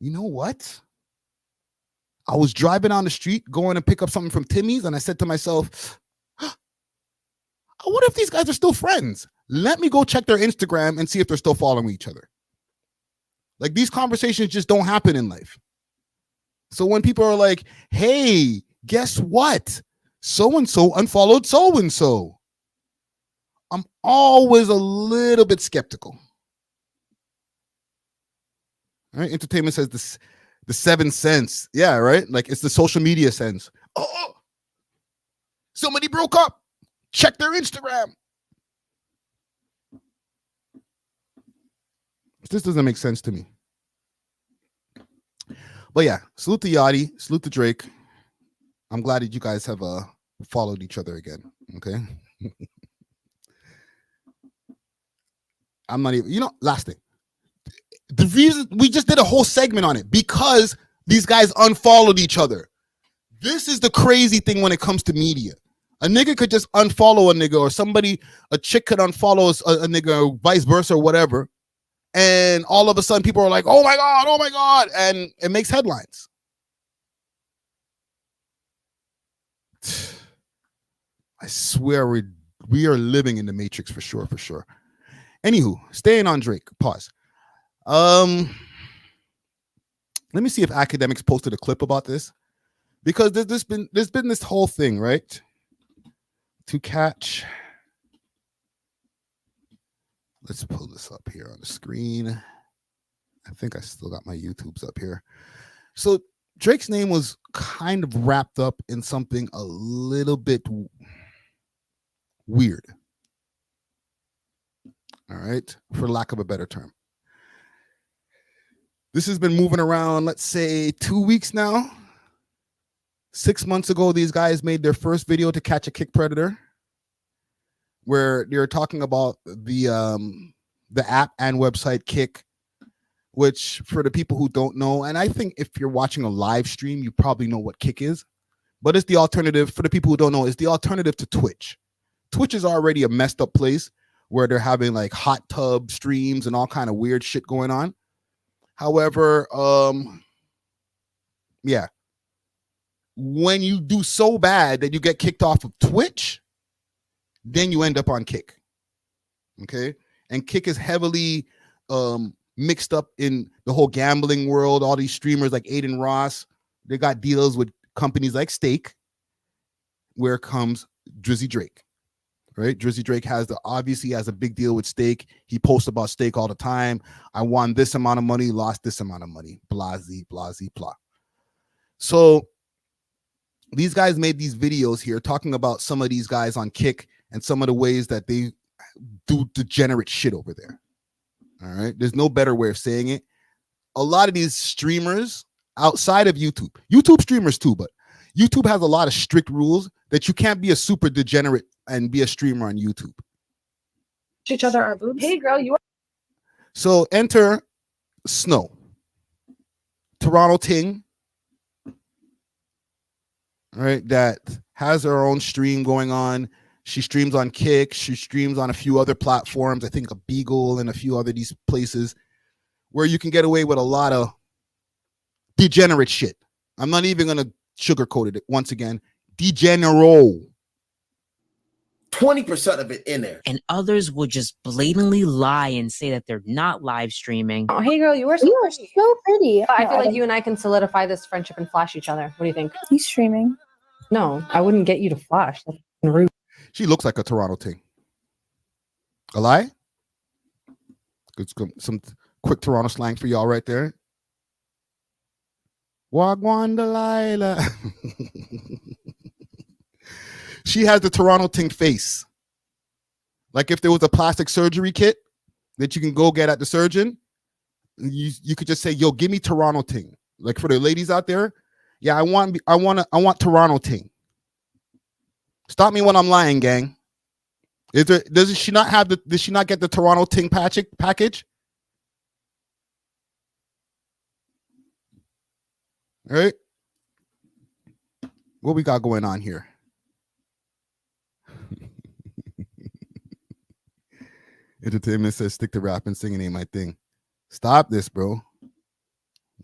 You know what? I was driving on the street going to pick up something from Timmy's, and I said to myself, I wonder if these guys are still friends. Let me go check their Instagram and see if they're still following each other. Like, these conversations just don't happen in life. So when people are like, hey, guess what? So-and-so unfollowed so-and-so. I'm always a little bit skeptical. All right, Entertainment says this, the 7 cents. Yeah, right? Like, it's the social media sense. Oh, somebody broke up. Check their Instagram. This doesn't make sense to me. But yeah, salute to Yachty, salute to Drake. I'm glad that you guys have followed each other again. Okay. I'm not even, last thing. The reason we just did a whole segment on it because these guys unfollowed each other. This is the crazy thing when it comes to media. A nigga could just unfollow a nigga, or a chick could unfollow a nigga, or vice versa, or whatever. And all of a sudden people are like, oh my God. And it makes headlines. I swear we are living in the Matrix for sure. Anywho, staying on Drake. Pause. Let me see if Academics posted a clip about this, because there's been this whole thing, right? To catch. Let's pull this up here on the screen. I think I still got my YouTubes up here. So Drake's name was kind of wrapped up in something a little bit weird. All right, for lack of a better term. This has been moving around, let's say 2 weeks now. 6 months ago, these guys made their first video to catch a kick predator, where they're talking about the app and website Kick, which for the people who don't know, and I think if you're watching a live stream, you probably know what Kick is, but it's the alternative, for the people who don't know, it's the alternative to Twitch. Twitch is already a messed up place where they're having like hot tub streams and all kind of weird shit going on. However, yeah, when you do so bad that you get kicked off of Twitch, then you end up on Kick. Okay, and Kick is heavily mixed up in the whole gambling world. All these streamers like Aiden Ross, they got deals with companies like Stake. Where comes Drizzy Drake? Right, Drizzy Drake obviously has a big deal with Stake. He posts about Stake all the time. I won this amount of money, lost this amount of money, blah. So these guys made these videos here talking about some of these guys on Kick and some of the ways that they do degenerate shit over there. All right, there's no better way of saying it. A lot of these streamers outside of YouTube streamers too, but YouTube has a lot of strict rules that you can't be a super degenerate and be a streamer on YouTube. Each other our boobs. Hey girl, you are. So enter Snow, Toronto Ting, right? That has her own stream going on. She streams on Kick. She streams on a few other platforms. I think a Beagle and a few other these places where you can get away with a lot of degenerate shit. I'm not even gonna sugarcoat it once again. Degenero. 20% of it in there. And others will just blatantly lie and say that they're not live streaming. Oh, hey girl, you are so You are pretty. so pretty. I feel like you and I can solidify this friendship and flash each other. What do you think? He's streaming. No, I wouldn't get you to flash. That's rude. She looks like a Toronto Ting. A lie? Some quick Toronto slang for y'all right there. Wagwan Delilah. She has the Toronto Ting face. Like if there was a plastic surgery kit that you can go get at the surgeon, you could just say, yo, give me Toronto Ting. Like for the ladies out there, yeah, I want Toronto Ting. Stop me when I'm lying, gang. Does she not get the Toronto Ting package? All right. What we got going on here? Entertainment says stick to rap and singing ain't my thing. Stop this, bro.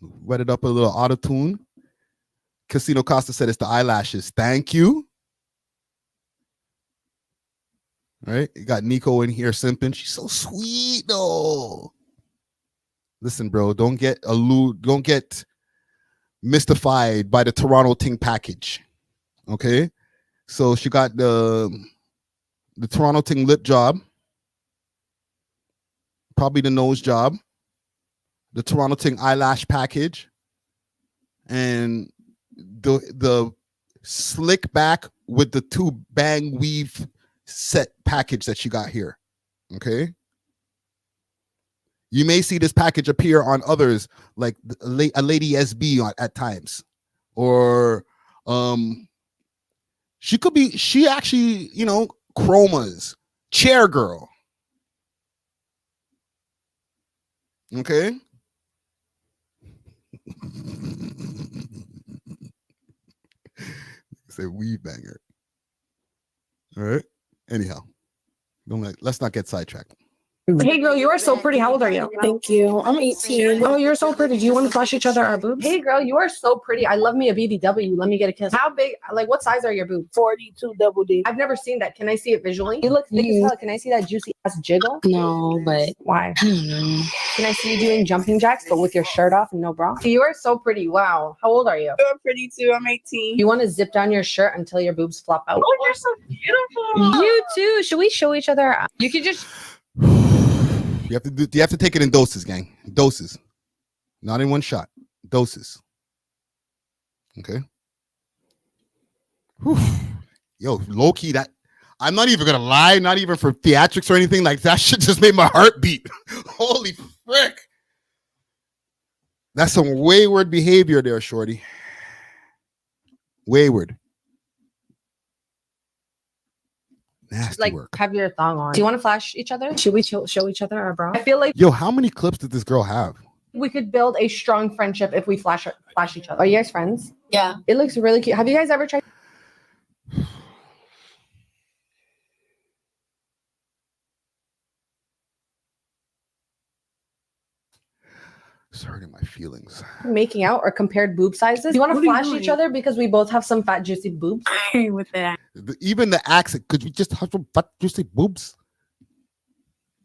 Wet it up a little auto-tune. Casino Costa said it's the eyelashes. Thank you. All right. You got Nico in here simping. She's so sweet though. Listen, bro, don't get mystified by the Toronto Ting package. Okay. So she got the Toronto Ting lip job. Probably the nose job, the Toronto Ting eyelash package, and the slick back with the two bang weave set package that she got here. Okay. You may see this package appear on others, like a Lady SB at times, or she actually, Chroma's Chair Girl. Okay, said weed banger. All right. Anyhow, let's not get sidetracked. Hey girl, you are so pretty. How old are you? Thank you. I'm 18. Oh, you're so pretty. Do you want to flash each other our boobs? Hey girl, you are so pretty. I love me a BBW. Let me get a kiss. How big? Like, what size are your boobs? 42 double D. I've never seen that. Can I see it visually? You look thick as hell. Can I see that juicy ass jiggle? No, but Why? I don't know. Can I see you doing jumping jacks, but with your shirt off and no bra? You are so pretty. Wow. How old are you? You're pretty too. I'm 18. You want to zip down your shirt until your boobs flop out? Oh, you're so beautiful. You too. Should we show each other? You could just. You have to take it in doses, gang. Doses. Not in one shot. Doses. Okay. Whew. Yo, low key, that I'm not even gonna lie, not even for theatrics or anything like that. Shit just made my heart beat. Holy frick. That's some wayward behavior there, shorty. Wayward. Nasty Like, work. have your thong on. Do you want to flash each other? Should we show each other our bra? I feel like Yo, how many clips did this girl have? we could build a strong friendship if we flash each other. Are you guys friends? Yeah. It looks really cute. Have you guys ever tried? It's hurting my feelings. Making out or compared boob sizes? Do you want to What are you flash doing? each other because we both have some fat juicy boobs? With that. Even the accent, could we just have some fat juicy boobs?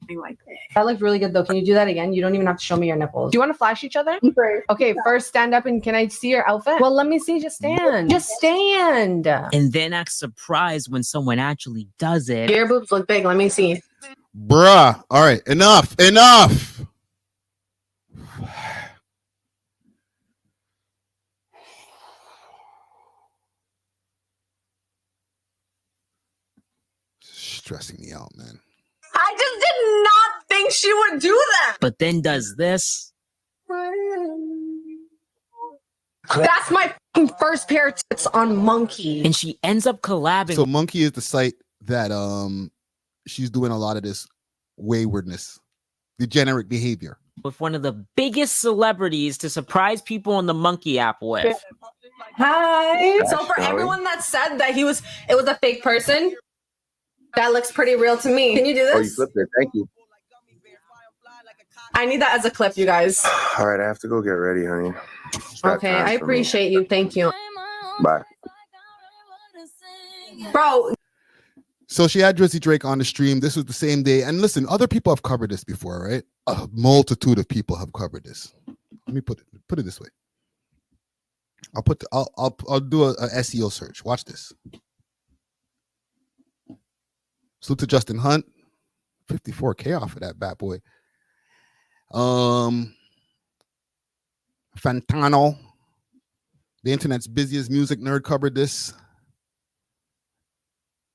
I like that. That looked really good though. Can you do that again? You don't even have to show me your nipples. Do you want to flash each other? Okay, first stand up and can I see your outfit? Well, let me see. Just stand. Just stand. And then act surprised when someone actually does it. Your boobs look big. Let me see. Bruh. All right, enough. Stressing me out, man. I just did not think she would do that. But then does this. That's my first pair of tits on Monkey. And she ends up collabing So Monkey is the site that she's doing a lot of this waywardness, degenerate behavior. with one of the biggest celebrities to surprise people on the Monkey app with. Hi. So for everyone that said that it was a fake person, that looks pretty real to me. Can you do this? Oh, you flipped it. Thank you. I need that as a clip, you guys. All right, I have to go get ready, honey. It's that Okay, time I for me. appreciate you. Thank you. Bye. Bro. So she had Drizzy Drake on the stream. This was the same day. And listen, other people have covered this before, right? A multitude of people have covered this. Let me put it this way. I'll do a SEO search. Watch this. Salute to Justin Hunt. 54K off of that bad boy. Fantano. The internet's busiest music nerd covered this.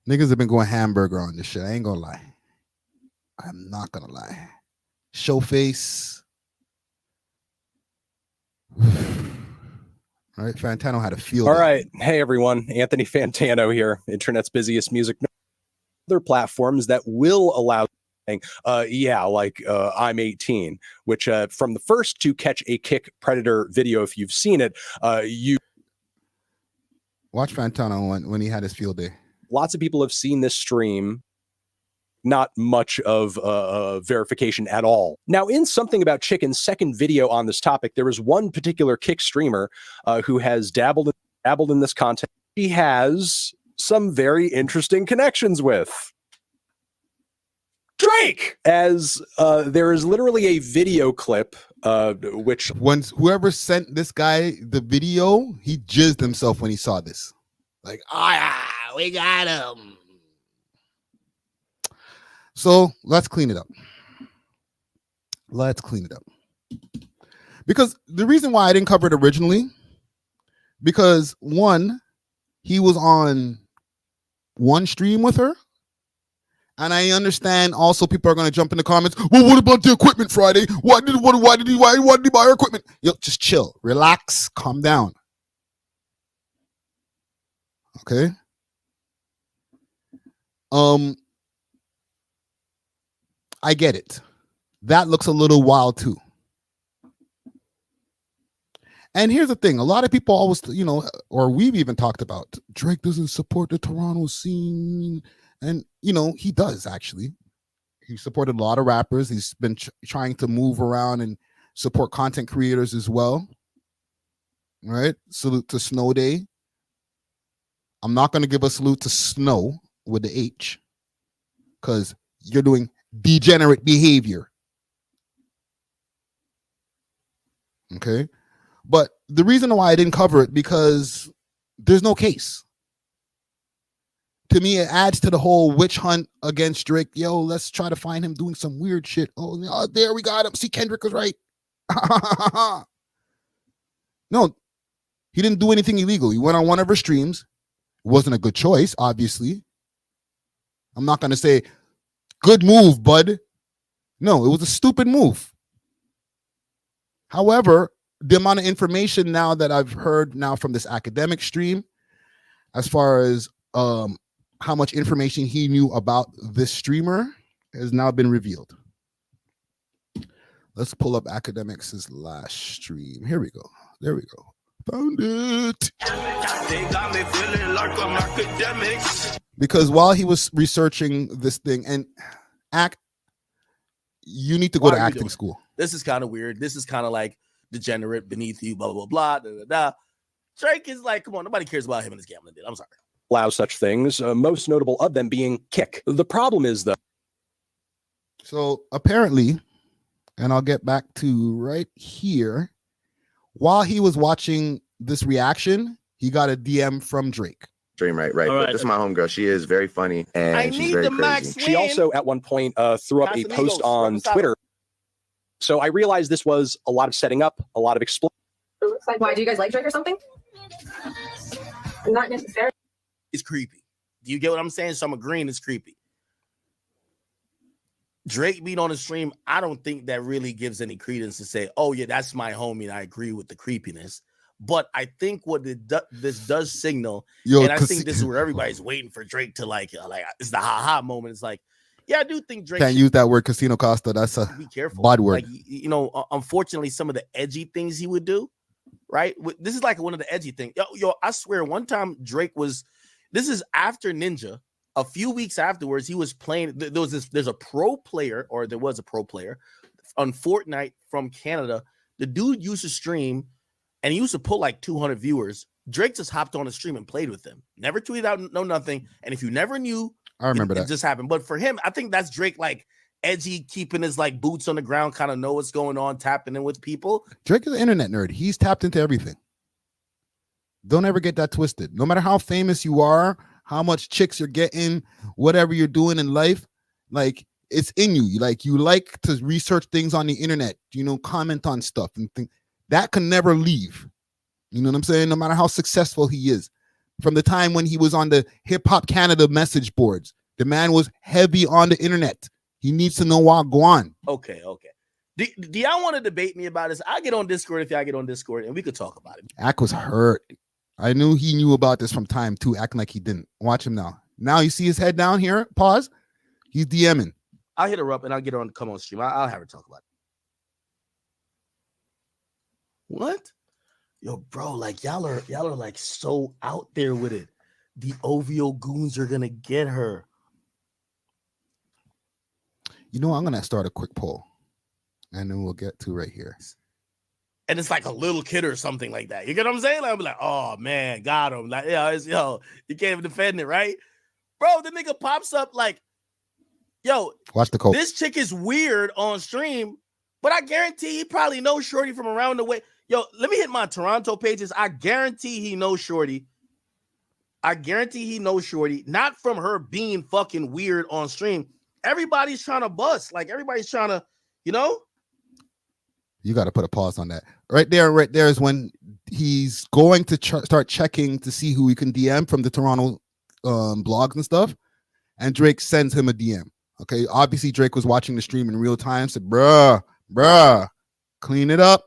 Niggas have been going hamburger on this shit. I ain't gonna lie. I'm not gonna lie. Showface. All right, Fantano had a field. All right. Hey, everyone. Anthony Fantano here, internet's busiest music nerd. Other platforms that will allow I'm 18, which from the first To Catch a Kick Predator video, if you've seen it, you watch Fantano when he had his field day. Lots of people have seen this stream. Not much of verification at all. Now, in Something About Chicken's second video on this topic, there was one particular Kick streamer who has dabbled in this content. He has some very interesting connections with Drake, as there is literally a video clip which once whoever sent this guy the video, he jizzed himself when he saw this. Like, we got him. So let's clean it up. Because the reason why I didn't cover it originally, because one, he was on one stream with her. And I understand also people are going to jump in the comments. Well, what about the equipment Friday? Why did he buy her equipment? Yo, just chill, relax, calm down. Okay. I get it. That looks a little wild too. And here's the thing: a lot of people always, or we've even talked about Drake doesn't support the Toronto scene, and he does actually. He supported a lot of rappers. He's been trying to move around and support content creators as well. Right? Salute to Snow Day. I'm not going to give a salute to Snow with the H because you're doing degenerate behavior. Okay? But the reason why I didn't cover it because there's no case. To me, it adds to the whole witch hunt against Drake. Yo, let's try to find him doing some weird shit. Oh, there we got him. See, Kendrick was right. No, he didn't do anything illegal. He went on one of her streams. It wasn't a good choice, obviously. I'm not going to say, good move, bud. No, it was a stupid move. However, the amount of information now that I've heard now from this academic stream, as far as how much information he knew about this streamer, has now been revealed. Let's pull up Academics' last stream. Here we go. There we go. Found it. They got me feeling like I'm academics. Because while he was researching this thing, and you need to go to acting school. This is kind of weird. This is kind of like degenerate beneath you, blah, blah, blah, da, da, da. Drake is like, come on, nobody cares about him and his gambling deal. I'm sorry. Allow such things, most notable of them being Kick. The problem is, though. So apparently, and I'll get back to right here, while he was watching this reaction, he got a DM from Drake. Dream, right. But this is my homegirl. She is very funny and she's very crazy. She also at one point threw up a post on Twitter. So I realized this was a lot of setting up, a lot of exploring. Why, do you guys like Drake or something? Not necessarily. It's creepy. Do you get what I'm saying? So I'm agreeing it's creepy. Drake being on the stream, I don't think that really gives any credence to say, oh, yeah, that's my homie, and I agree with the creepiness. But I think what this does signal, and I think this is where everybody's waiting for Drake to like it's the ha-ha moment. It's like, yeah, I do think Drake can't use that word Casino Costa. That's a be careful. bad word. Like, unfortunately, some of the edgy things he would do, right? This is like one of the edgy things. Yo, I swear, one time Drake was. This is after Ninja. A few weeks afterwards, he was playing. There's a pro player, or there was a pro player on Fortnite from Canada. The dude used to stream, and he used to pull like 200 viewers. Drake just hopped on the stream and played with them. Never tweeted out, no nothing. And if you never knew, I remember that it just happened. But for him, I think that's Drake, like edgy, keeping his like boots on the ground, kind of know what's going on, tapping in with people. Drake is an internet nerd. He's tapped into everything. Don't ever get that twisted. No matter how famous you are, how much chicks you're getting, whatever you're doing in life, like it's in you. You like to research things on the internet, comment on stuff and think that can never leave. You know what I'm saying? No matter how successful he is. From the time when he was on the Hip Hop Canada message boards, the man was heavy on the internet. He needs to know what go on. Okay. Do y'all want to debate me about this? I'll get on Discord if y'all get on Discord and we could talk about it. Ak was hurt. I knew he knew about this from time too, acting like he didn't. Watch him now. Now you see his head down here. Pause. He's DMing. I'll hit her up and I'll get her on to come on stream. I'll have her talk about it. What? Yo, bro, like y'all are like so out there with it. The OVO goons are gonna get her. I'm gonna start a quick poll, and then we'll get to right here. And it's like a little kid or something like that. You get what I'm saying? Like, I'll be like, oh man, got him. Like, you can't even defend it, right? Bro, the nigga pops up like, yo, watch the code. This chick is weird on stream, but I guarantee he probably knows Shorty from around the way. Yo, let me hit my Toronto pages. I guarantee he knows Shorty. Not from her being fucking weird on stream. Everybody's trying to bust. Like, everybody's trying to, You got to put a pause on that. Right there is when he's going to start checking to see who he can DM from the Toronto blogs and stuff. And Drake sends him a DM. Okay. Obviously, Drake was watching the stream in real time. Said, bruh, clean it up.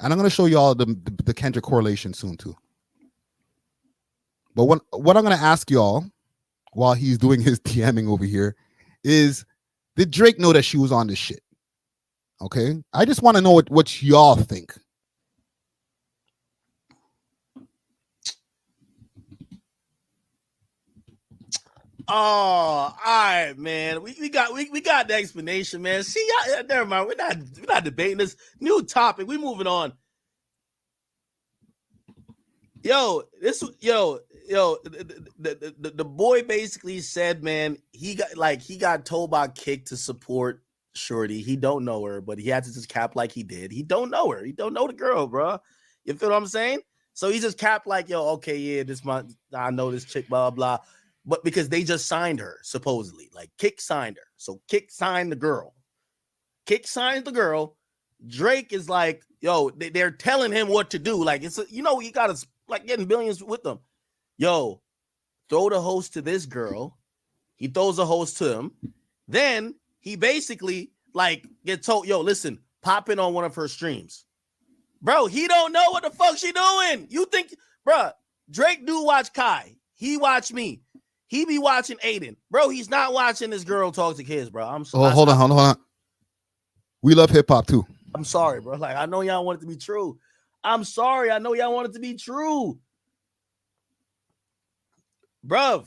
And I'm going to show you all the Kendrick correlation soon too. But what I'm going to ask y'all while he's doing his DMing over here is Did Drake know that she was on this shit? Okay, I just want to know what y'all think. Oh, all right, man. We got the explanation, man. See, never mind. We're not debating this new topic. We moving on. The boy basically said, man, he got told by Kick to support Shorty. He don't know her, but he had to just cap like he did. He don't know her. He don't know the girl, bro. You feel what I'm saying? So he just capped like, yo, okay, yeah, I know this chick, blah, blah. But because they just signed her, supposedly. Like, Kick signed her. So Kick signed the girl. Kick signs the girl. Drake is like, yo, they're telling him what to do. Like, you got to, like, getting billions with them. Yo, throw the host to this girl. He throws a host to him. Then he basically, like, gets told, yo, listen, pop in on one of her streams. Bro, he don't know what the fuck she doing. You think, bro, Drake do watch Kai. He watch me. He be watching Aiden. Bro, he's not watching this girl talk to kids, bro. Hold on. We love hip hop too. I'm sorry, bro. Like, I know y'all want it to be true. I'm sorry. I know y'all want it to be true. Bruv.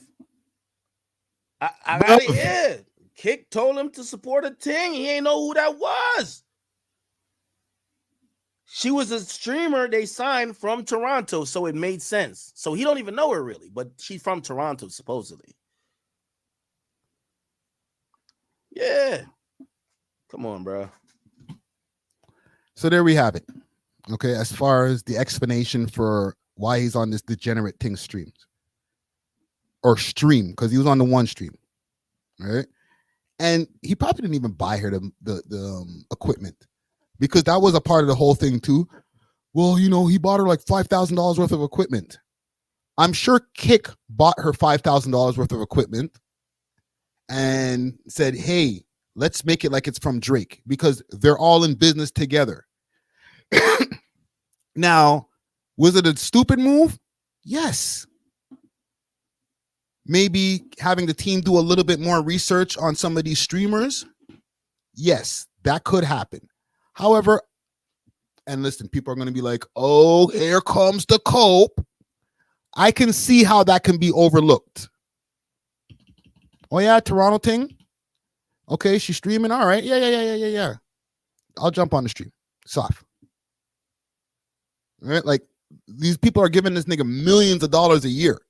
I got it here. Kick told him to support a thing. He ain't know who that was. She was a streamer they signed from Toronto, so it made sense. So he don't even know her really, but she's from Toronto, supposedly. Yeah. Come on, bro. So there we have it. Okay, as far as the explanation for why he's on this degenerate thing stream, because he was on the one stream, right? And he probably didn't even buy her the equipment, because that was a part of the whole thing too. Well, he bought her like $5,000 worth of equipment. I'm sure Kick bought her $5,000 worth of equipment and said, hey, let's make it like it's from Drake, because they're all in business together. Now, was it a stupid move? Yes. Maybe having the team do a little bit more research on some of these streamers? Yes, that could happen. However, and listen, people are going to be like, oh, here comes the cope. I can see how that can be overlooked. Oh, yeah, Toronto thing? Okay, she's streaming. All right. Yeah. I'll jump on the stream. Soft. Right? Like, these people are giving this nigga millions of dollars a year.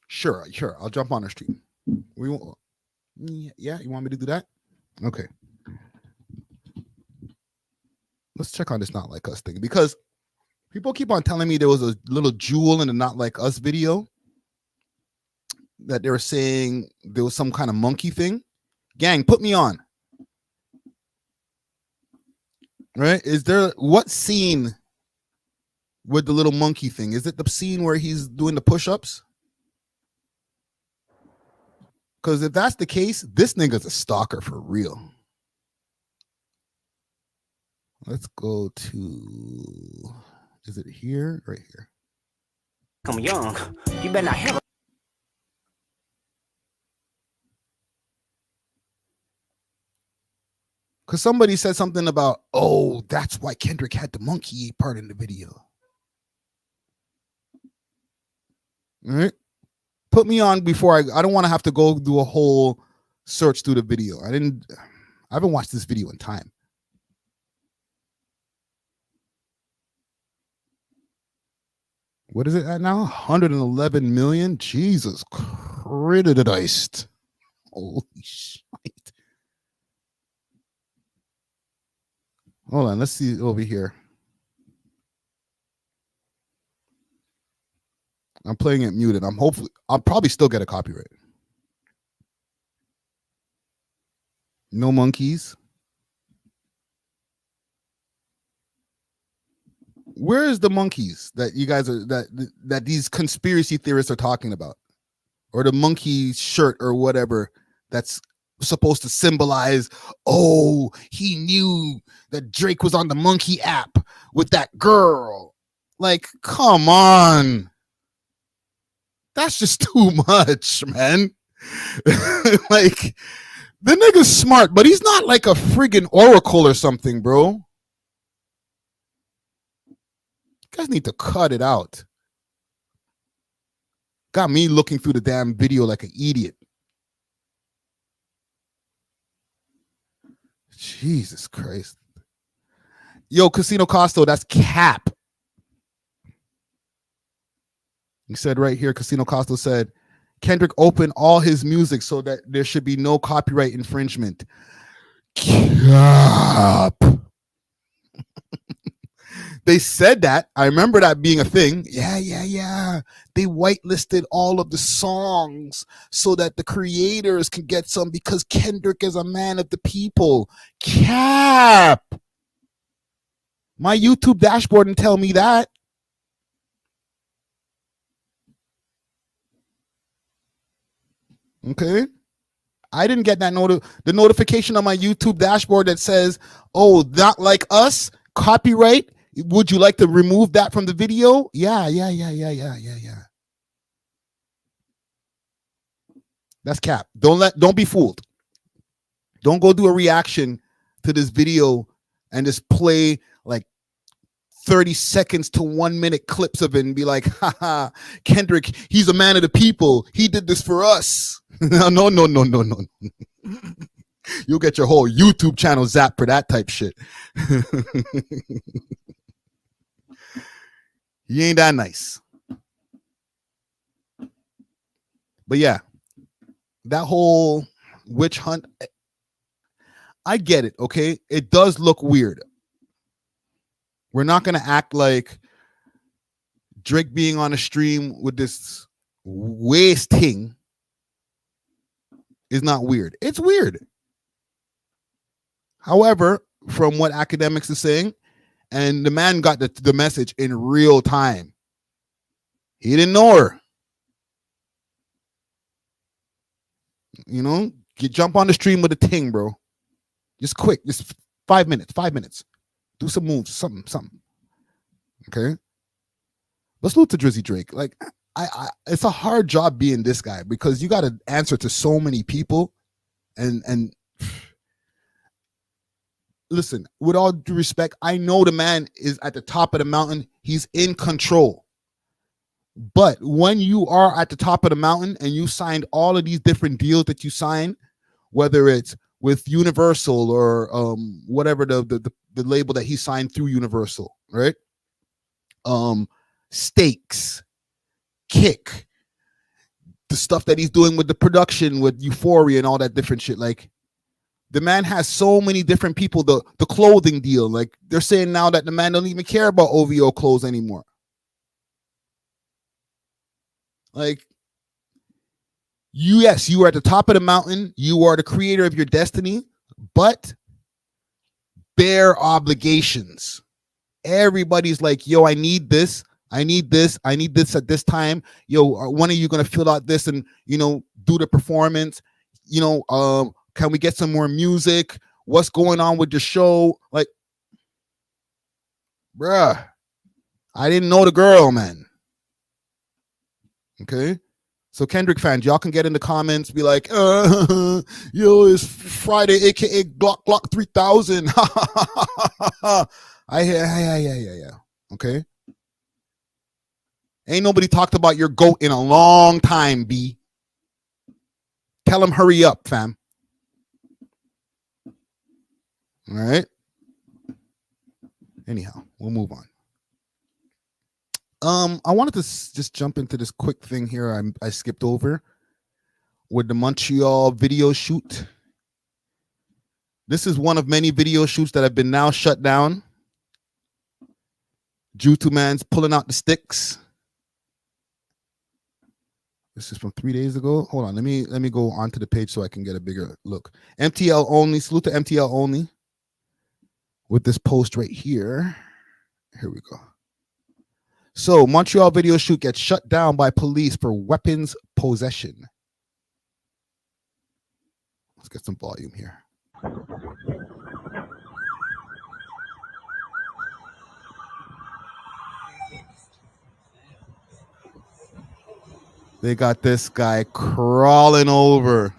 Sure. I'll jump on the stream. Yeah, you want me to do that? Okay. Let's check on this Not Like Us thing, because people keep on telling me there was a little jewel in the Not Like Us video that they were saying there was some kind of monkey thing. Gang, put me on. Right? Is there what scene with the little monkey thing? Is it the scene where he's doing the push-ups? Because if that's the case, this nigga's a stalker for real. Let's go to, is it here? Right here. I'm young. You better not have. Because somebody said something about, oh, that's why Kendrick had the monkey part in the video. All right. Put me on before I don't want to have to go do a whole search through the video. I haven't watched this video in time. What is it at now? 111 million? Jesus Christ. Holy shit. Hold on, let's see over here. I'm playing it muted. I'll probably still get a copyright. No monkeys. Where is the monkeys that you guys are that these conspiracy theorists are talking about? Or the monkey shirt or whatever that's supposed to symbolize, oh, he knew that Drake was on the monkey app with that girl. Like, come on. That's just too much, man. Like, the nigga's smart, but he's not like a friggin' oracle or something, bro. You guys need to cut it out. Got me looking through the damn video like an idiot. Jesus Christ. Yo, Casino Costo, that's cap. He said right here, Casino Costo said, Kendrick opened all his music so that there should be no copyright infringement. Cap. They said that. I remember that being a thing. Yeah. They whitelisted all of the songs so that the creators can get some because Kendrick is a man of the people. Cap. My YouTube dashboard didn't tell me that. Okay. I didn't get that the notification on my YouTube dashboard that says, oh, not like us, copyright. Would you like to remove that from the video? Yeah. That's cap. Don't be fooled. Don't go do a reaction to this video and just play like 30 seconds to 1 minute clips of it and be like, haha, Kendrick, he's a man of the people. He did this for us. No. You'll get your whole YouTube channel zapped for that type shit. He ain't that nice. But yeah, that whole witch hunt, I get it, okay? It does look weird. We're not going to act like Drake being on a stream with this waist thing is not weird. It's weird. However, from what academics are saying, and the man got the message in real time. He didn't know her. You know, jump on the stream with a ting, bro. Just quick, just 5 minutes. Do some moves, something. Okay. Let's look to Drizzy Drake. Like, I it's a hard job being this guy because you got to answer to so many people, and listen, with all due respect, I know the man is at the top of the mountain. He's in control. But when you are at the top of the mountain and you signed all of these different deals that you signed, whether it's with Universal or whatever the label that he signed through Universal, right? Stakes, Kick, the stuff that he's doing with the production with Euphoria and all that different shit. Like, the man has so many different people. The clothing deal, like they're saying now that the man don't even care about OVO clothes anymore. Like, yes, you are at the top of the mountain. You are the creator of your destiny, but bear obligations. Everybody's like, yo, I need this at this time. Yo, when are you gonna fill out this and, you know, do the performance? You know, can we get some more music? What's going on with the show? Like, bruh, I didn't know the girl, man. Okay. So Kendrick fans, y'all can get in the comments, be like, yo, it's Friday, aka Glock 3000. Yeah. Okay. Ain't nobody talked about your GOAT in a long time, B. Tell him hurry up, fam. All right. Anyhow, we'll move on. I wanted to just jump into this quick thing here I skipped over with the Montreal video shoot. This is one of many video shoots that have been now shut down due to man's pulling out the sticks. This is from 3 days ago. Hold on, let me go onto the page so I can get a bigger look. MTL only, salute to MTL only with this post right here. Here we go. So, Montreal video shoot gets shut down by police for weapons possession. Let's get some volume here. They got this guy crawling over.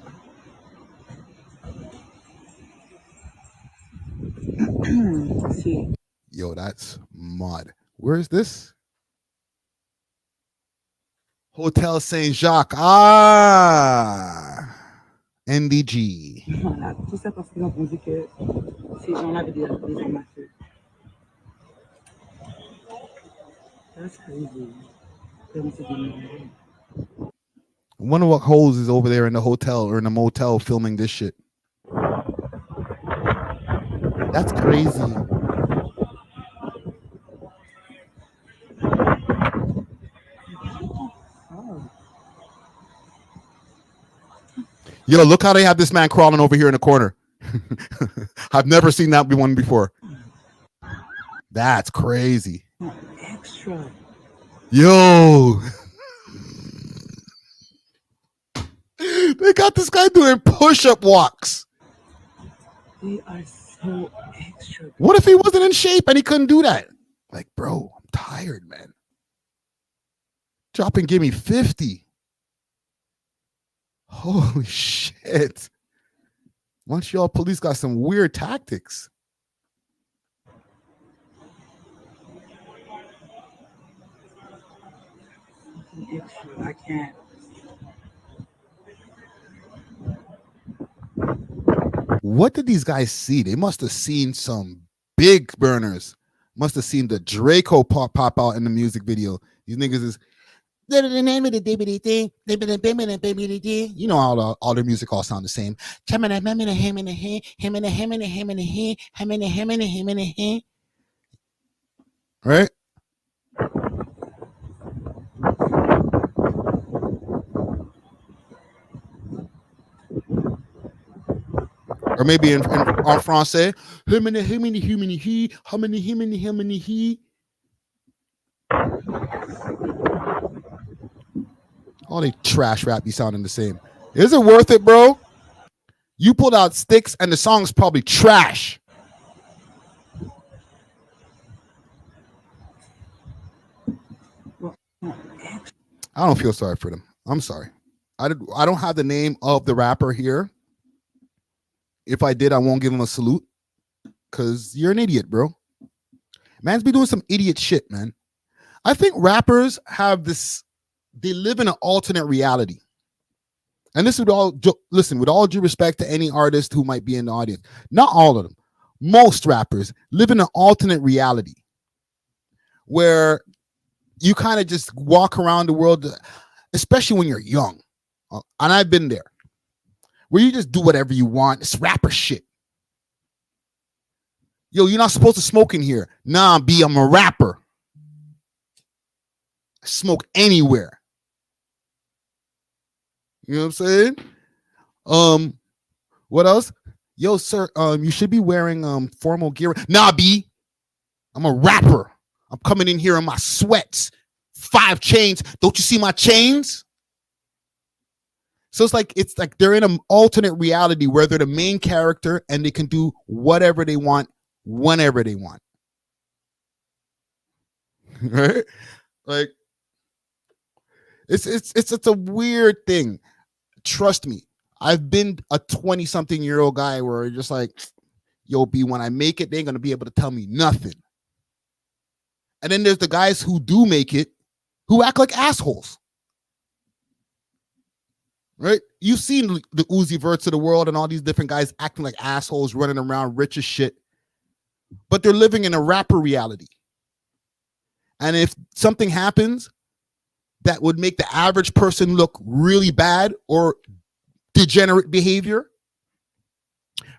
Yo, that's mud. Where is this? Hotel Saint Jacques. Ah, NDG. That's crazy. I wonder what hoes is over there in the hotel or in the motel filming this shit. That's crazy. Yo, look how they have this man crawling over here in the corner. I've never seen that one before. That's crazy. Extra. Yo. They got this guy doing push-up walks. They are so extra. What if he wasn't in shape and he couldn't do that? Like, bro, I'm tired, man. Drop and give me 50. Holy shit. Montreal police got some weird tactics. I can't. What did these guys see? They must have seen some big burners. Must have seen the Draco pop out in the music video. These niggas is, you know, all the music all sound the same. Right? Or maybe in français, he. All they trash rap be sounding the same. Is it worth it, bro? You pulled out sticks and the song's probably trash. I don't feel sorry for them. I'm sorry. I don't have the name of the rapper here. If I did, I won't give him a salute because you're an idiot, bro. Man's be doing some idiot shit, man. I think rappers have this, they live in an alternate reality. And this would listen, with all due respect to any artist who might be in the audience, not all of them, most rappers live in an alternate reality where you kind of just walk around the world, especially when you're young. And I've been there. Where you just do whatever you want. It's rapper shit. Yo, you're not supposed to smoke in here. Nah, B, I'm a rapper. I smoke anywhere. You know what I'm saying? What else? Yo, sir, you should be wearing formal gear. Nah, B, I'm a rapper. I'm coming in here in my sweats. 5 chains. Don't you see my chains? So it's like they're in an alternate reality where they're the main character and they can do whatever they want, whenever they want. Right? Like it's a weird thing. Trust me, I've been a 20-something-year-old guy where just like, yo, B, when I make it, they ain't gonna be able to tell me nothing. And then there's the guys who do make it, who act like assholes. Right? You've seen the Uzi Verts of the world and all these different guys acting like assholes, running around rich as shit. But they're living in a rapper reality. And if something happens that would make the average person look really bad or degenerate behavior,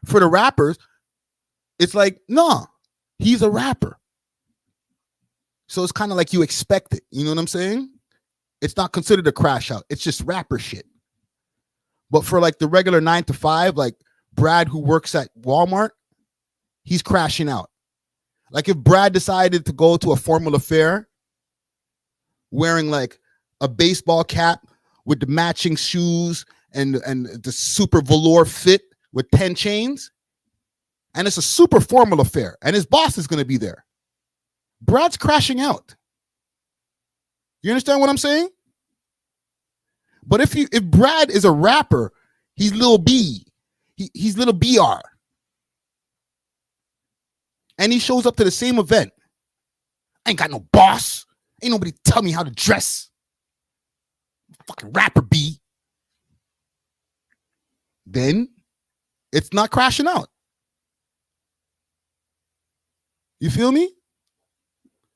for the rappers, it's like, nah, he's a rapper. So it's kind of like you expect it. You know what I'm saying? It's not considered a crash out. It's just rapper shit. But for like the regular 9 to 5, like Brad who works at Walmart, he's crashing out. Like if Brad decided to go to a formal affair wearing like a baseball cap with the matching shoes and the super velour fit with 10 chains, and it's a super formal affair and his boss is going to be there, Brad's crashing out. You understand what I'm saying? But if Brad is a rapper, he's Lil B. He's Little BR. And he shows up to the same event. I ain't got no boss. Ain't nobody tell me how to dress. Fucking rapper B. Then it's not crashing out. You feel me?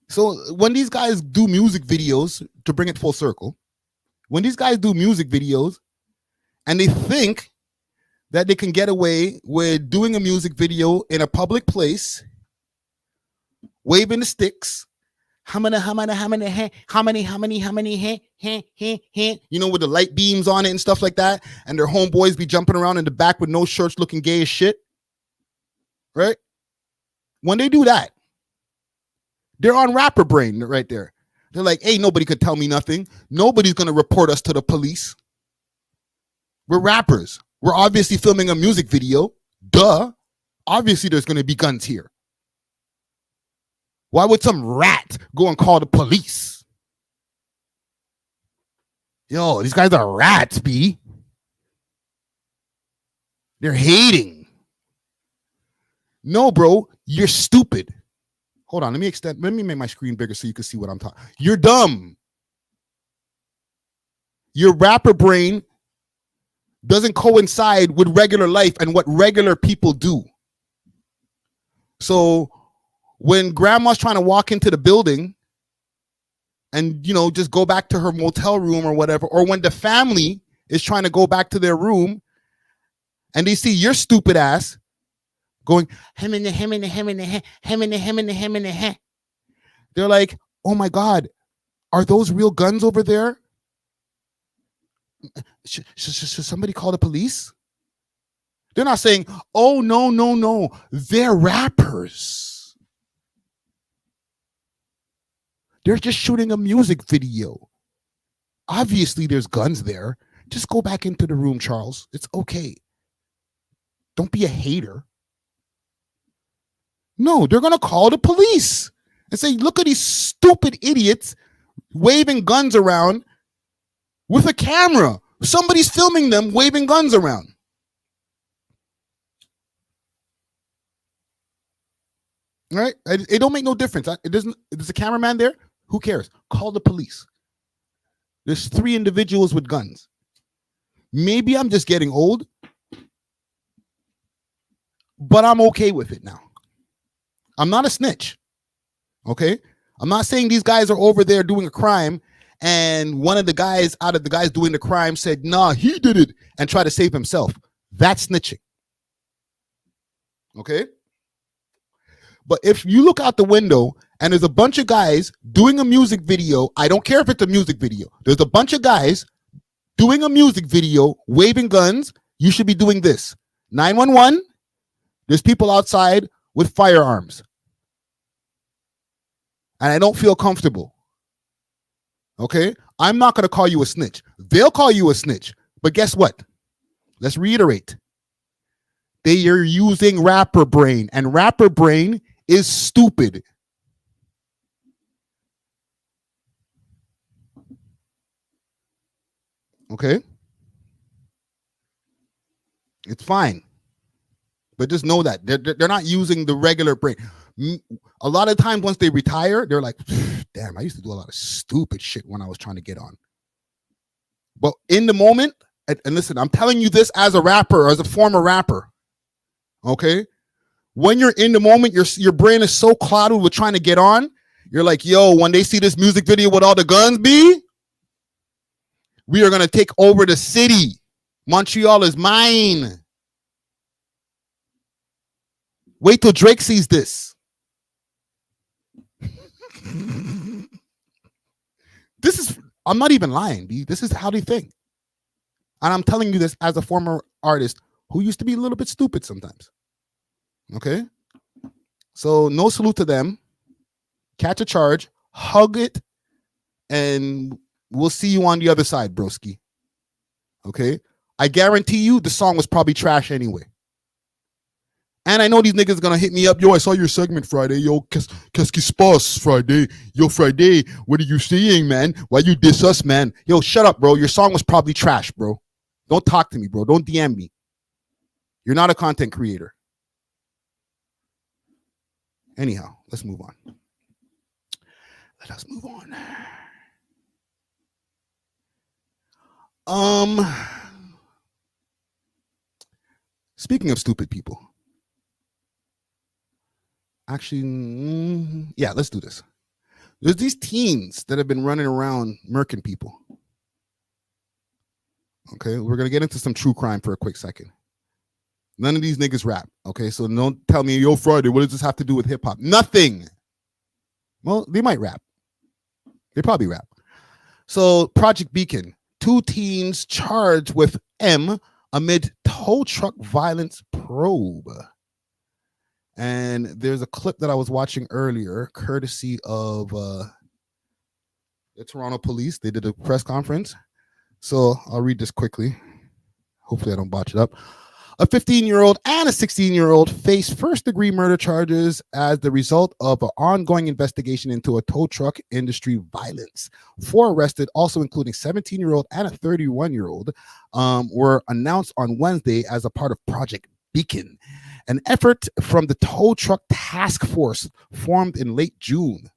So when these guys do music videos, to bring it full circle, when these guys do music videos and they think that they can get away with doing a music video in a public place, waving the sticks, you know, with the light beams on it and stuff like that, and their homeboys be jumping around in the back with no shirts looking gay as shit, right? When they do that, they're on rapper brain right there. They're like, hey, nobody could tell me nothing. Nobody's going to report us to the police. We're rappers. We're obviously filming a music video. Duh. Obviously, there's going to be guns here. Why would some rat go and call the police? Yo, these guys are rats, B. They're hating. No, bro, you're stupid. Hold on, let me make my screen bigger so you can see what I'm talking. You're dumb. Your rapper brain doesn't coincide with regular life and what regular people do. So when grandma's trying to walk into the building and, you know, just go back to her motel room or whatever, or when the family is trying to go back to their room and they see your stupid ass going, they're like, oh my God, are those real guns over there? Should somebody call the police? They're not saying, oh, no. They're rappers. They're just shooting a music video. Obviously, there's guns there. Just go back into the room, Charles. It's okay. Don't be a hater. No, they're going to call the police and say, look at these stupid idiots waving guns around with a camera. Somebody's filming them waving guns around. Right? It don't make no difference. There's a cameraman there. Who cares? Call the police. There's 3 individuals with guns. Maybe I'm just getting old, but I'm okay with it now. I'm not a snitch. Okay? I'm not saying these guys are over there doing a crime and one of the guys out of the guys doing the crime said, nah, he did it, and try to save himself. That's snitching. Okay? But if you look out the window and there's a bunch of guys doing a music video, I don't care if it's a music video. There's a bunch of guys doing a music video, waving guns. You should be doing this. 911, there's people outside with firearms. And I don't feel comfortable. Okay? I'm not going to call you a snitch. They'll call you a snitch. But guess what? Let's reiterate. They are using rapper brain, and rapper brain is stupid. Okay? It's fine. But just know that they're not using the regular brain. A lot of times once they retire, they're like, damn, I used to do a lot of stupid shit when I was trying to get on. But in the moment, and listen, I'm telling you this as a rapper, as a former rapper. Okay? When you're in the moment, your brain is so clouded with trying to get on. You're like, yo, when they see this music video with all the guns, B, we are going to take over the city. Montreal is mine. Wait till Drake sees this. I'm not even lying, B. This is how they think. And I'm telling you this as a former artist who used to be a little bit stupid sometimes. Okay? So no salute to them. Catch a charge, hug it, and we'll see you on the other side, broski. Okay? I guarantee you the song was probably trash anyway. And I know these niggas gonna hit me up. Yo, I saw your segment Friday. Yo, qu'est-ce qui se passe Friday? Yo, Friday, what are you seeing, man? Why you diss us, man? Yo, shut up, bro. Your song was probably trash, bro. Don't talk to me, bro. Don't DM me. You're not a content creator. Anyhow, let's move on. Let us move on. Speaking of stupid people. Actually, yeah, let's do this. There's these teens that have been running around murking people. Okay, we're gonna get into some true crime for a quick second. None of these niggas rap. Okay, so don't tell me, yo, Friday, what does this have to do with hip hop? Nothing. Well, they might rap. They probably rap. So, Project Beacon, 2 teens charged with M amid tow truck violence probe. And there's a clip that I was watching earlier, courtesy of the Toronto police. They did a press conference. So I'll read this quickly. Hopefully I don't botch it up. A 15-year-old and a 16-year-old face first-degree murder charges as the result of an ongoing investigation into a tow truck industry violence. 4 arrested, also including 17-year-old and a 31-year-old, were announced on Wednesday as a part of Project Beacon, an effort from the tow truck task force formed in late June.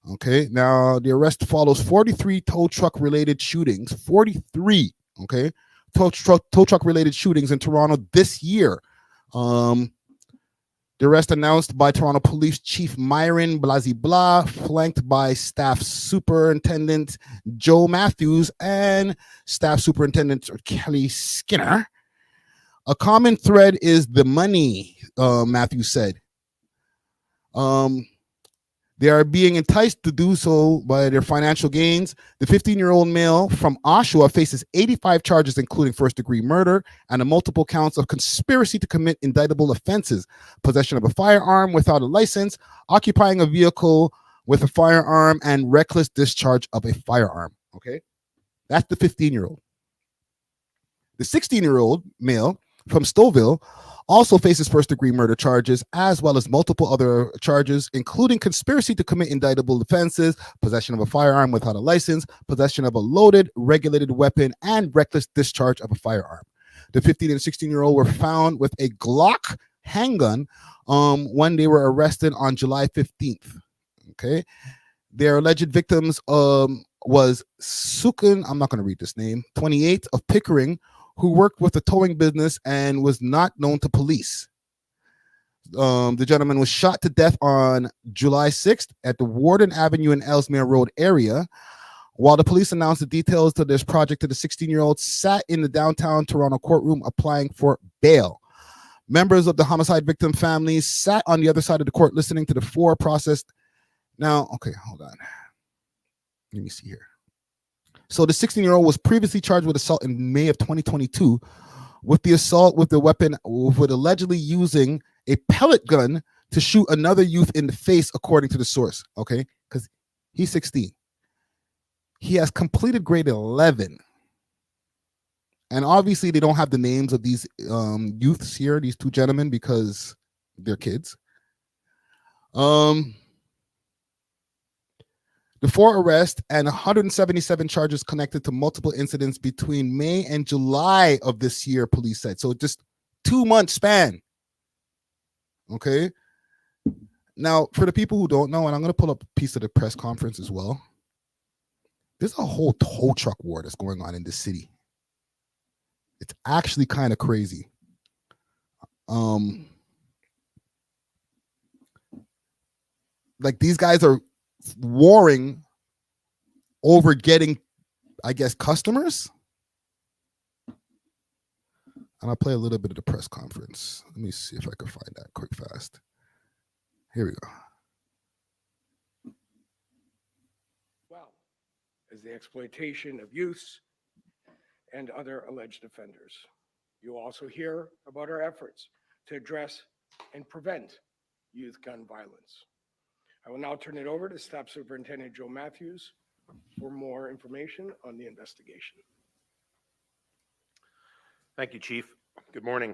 Okay, now the arrest follows 43 tow truck related shootings, 43, okay, tow truck related shootings in Toronto this year. The arrest announced by Toronto Police Chief Myron Blasey-Blah, flanked by Staff Superintendent Joe Matthews and Staff Superintendent Kelly Skinner. A common thread is the money, Matthews said. They are being enticed to do so by their financial gains. The 15-year-old male from Oshawa faces 85 charges, including first-degree murder and multiple counts of conspiracy to commit indictable offenses, possession of a firearm without a license, occupying a vehicle with a firearm, and reckless discharge of a firearm. Okay, that's the 15-year-old. The 16-year-old male from Stouffville also faces first-degree murder charges, as well as multiple other charges, including conspiracy to commit indictable offenses, possession of a firearm without a license, possession of a loaded, regulated weapon, and reckless discharge of a firearm. The 15 and 16-year-old were found with a Glock handgun when they were arrested on July 15th. Okay, their alleged victims was Sukun, I'm not going to read this name, 28 of Pickering, who worked with the towing business and was not known to police. The gentleman was shot to death on July 6th at the Warden Avenue and Ellesmere Road area. While the police announced the details to this project, the 16-year-old sat in the downtown Toronto courtroom applying for bail. Members of the homicide victim families sat on the other side of the court listening to the 4 processed. Now, okay, hold on. Let me see here. So the 16-year-old was previously charged with assault in May of 2022 with the assault with the weapon, with allegedly using a pellet gun to shoot another youth in the face, according to the source, okay? Because he's 16. He has completed grade 11. And obviously they don't have the names of these youths here, these 2 gentlemen, because they're kids. The 4 arrests and 177 charges connected to multiple incidents between May and July of this year, police said. So just 2-month span. Okay. Now, for the people who don't know, and I'm going to pull up a piece of the press conference as well. There's a whole tow truck war that's going on in this city. It's actually kind of crazy. Like these guys are warring over getting, I guess, customers. And I'll play a little bit of the press conference. Let me see if I can find that quick fast. Here we go. Well, as the exploitation of youths and other alleged offenders. You also hear about our efforts to address and prevent youth gun violence. I will now turn it over to Staff Superintendent Joe Matthews for more information on the investigation. Thank you, Chief. Good morning.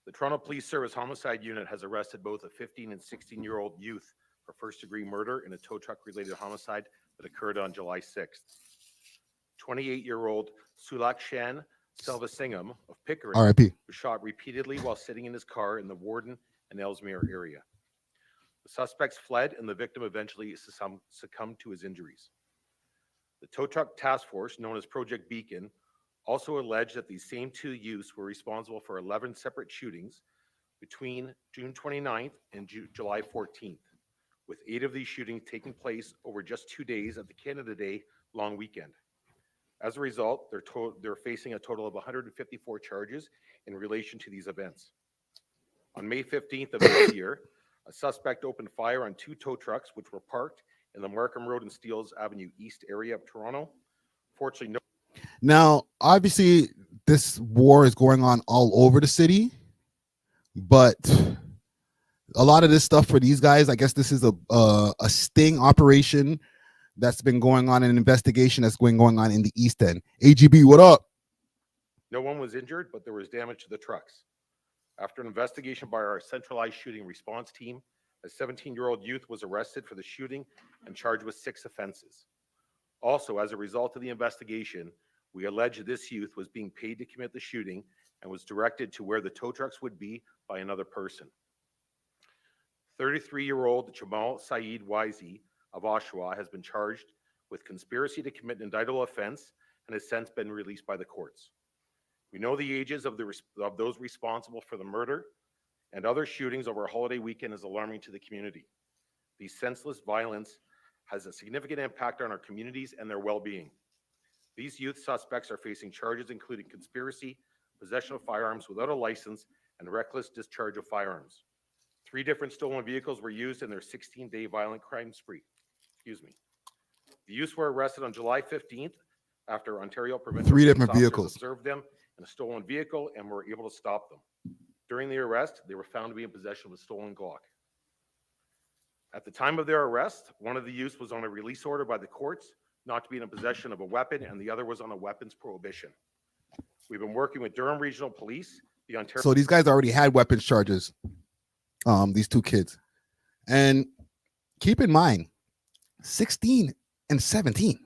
The Toronto Police Service Homicide Unit has arrested both a 15 and 16-year-old youth for first-degree murder in a tow truck-related homicide that occurred on July 6th. 28-year-old Sulak Shan Selvasingham of Pickering R.I.P. was shot repeatedly while sitting in his car in the Warden and Ellesmere area. The suspects fled, and the victim eventually succumbed to his injuries. The tow truck task force, known as Project Beacon, also alleged that these same two youths were responsible for 11 separate shootings between June 29th and July 14th, with 8 of these shootings taking place over just 2 days at the Canada Day long weekend. As a result, they're facing a total of 154 charges in relation to these events. On May 15th of this year, a suspect opened fire on 2 tow trucks which were parked in the Markham Road and Steeles Avenue East area of Toronto. Fortunately, no. Now, obviously, this war is going on all over the city, but a lot of this stuff for these guys, I guess this is a sting operation that's been going on, an investigation that's going on in the East End. AGB, what up? No one was injured, but there was damage to the trucks. After an investigation by our centralized shooting response team, a 17-year-old youth was arrested for the shooting and charged with 6 offenses. Also, as a result of the investigation, we allege this youth was being paid to commit the shooting and was directed to where the tow trucks would be by another person. 33-year-old Jamal Saeed Wizy of Oshawa has been charged with conspiracy to commit an indictable offense and has since been released by the courts. We know the ages of those responsible for the murder and other shootings over a holiday weekend is alarming to the community. These senseless violence has a significant impact on our communities and their well-being. These youth suspects are facing charges including conspiracy, possession of firearms without a license, and reckless discharge of firearms. 3 different stolen vehicles were used in their 16-day violent crime spree. The youths were arrested on July 15th after Ontario Provincial 3 different Police officers vehicles observed them in a stolen vehicle and were able to stop them. During the arrest, they were found to be in possession of a stolen Glock. At the time of their arrest, one of the youths was on a release order by the courts not to be in possession of a weapon, and the other was on a weapons prohibition. We've been working with Durham Regional Police, the Ontario. So these guys already had weapons charges, these 2 kids. And keep in mind, 16 and 17.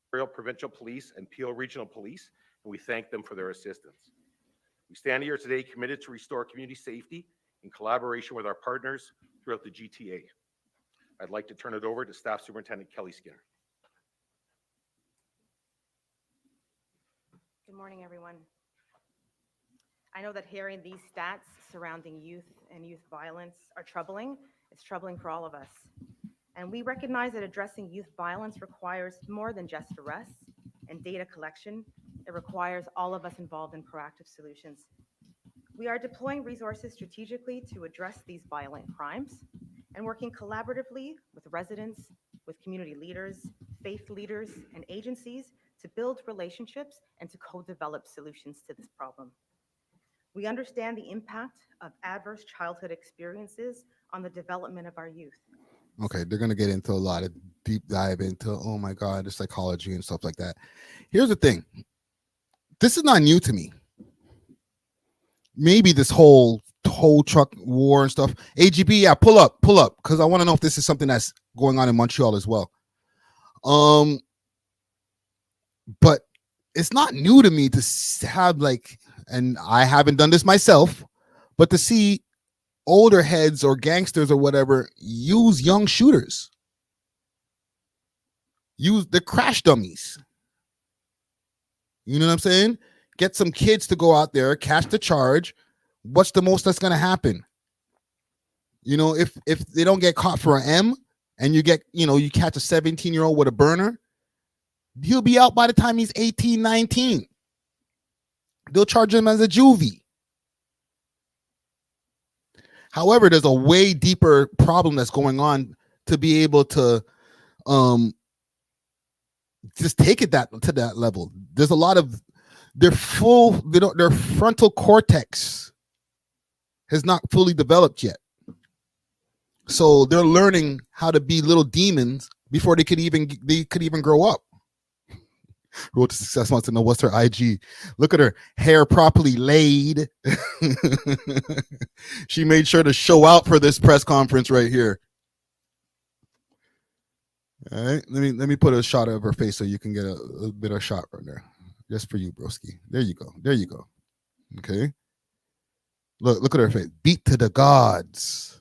Ontario Provincial Police and Peel Regional Police, and we thank them for their assistance. We stand here today committed to restore community safety in collaboration with our partners throughout the GTA. I'd like to turn it over to Staff Superintendent Kelly Skinner. Good morning, everyone. I know that hearing these stats surrounding youth and youth violence are troubling. It's troubling for all of us. And we recognize that addressing youth violence requires more than just arrests and data collection. It requires all of us involved in proactive solutions. We are deploying resources strategically to address these violent crimes and working collaboratively with residents, with community leaders, faith leaders, and agencies to build relationships and to co-develop solutions to this problem. We understand the impact of adverse childhood experiences on the development of our youth. Okay, they're going to get into a lot of deep dive into, oh my God, the psychology and stuff like that. Here's the thing. This is not new to me. Maybe this whole tow truck war and stuff. AGB, yeah, pull up, because I want to know if this is something that's going on in Montreal as well. But it's not new to me to have like, and I haven't done this myself, but to see older heads or gangsters or whatever use young shooters, use the crash dummies. You know what I'm saying? Get some kids to go out there, catch the charge. What's the most that's going to happen? You know, if they don't get caught for an M and you get, you know, you catch a 17-year-old with a burner, he'll be out by the time he's 18, 19. They'll charge him as a juvie. However, there's a way deeper problem that's going on to be able to just take it to that level. There's a lot of their frontal cortex has not fully developed yet. So they're learning how to be little demons before they could even grow up. Road to Success wants to know what's her IG. Look at her hair properly laid. She made sure to show out for this press conference right here. All right, let me put a shot of her face so you can get a bit of shot right there, just for you, broski. There you go. There you go. Okay. Look at her face. Beat to the gods.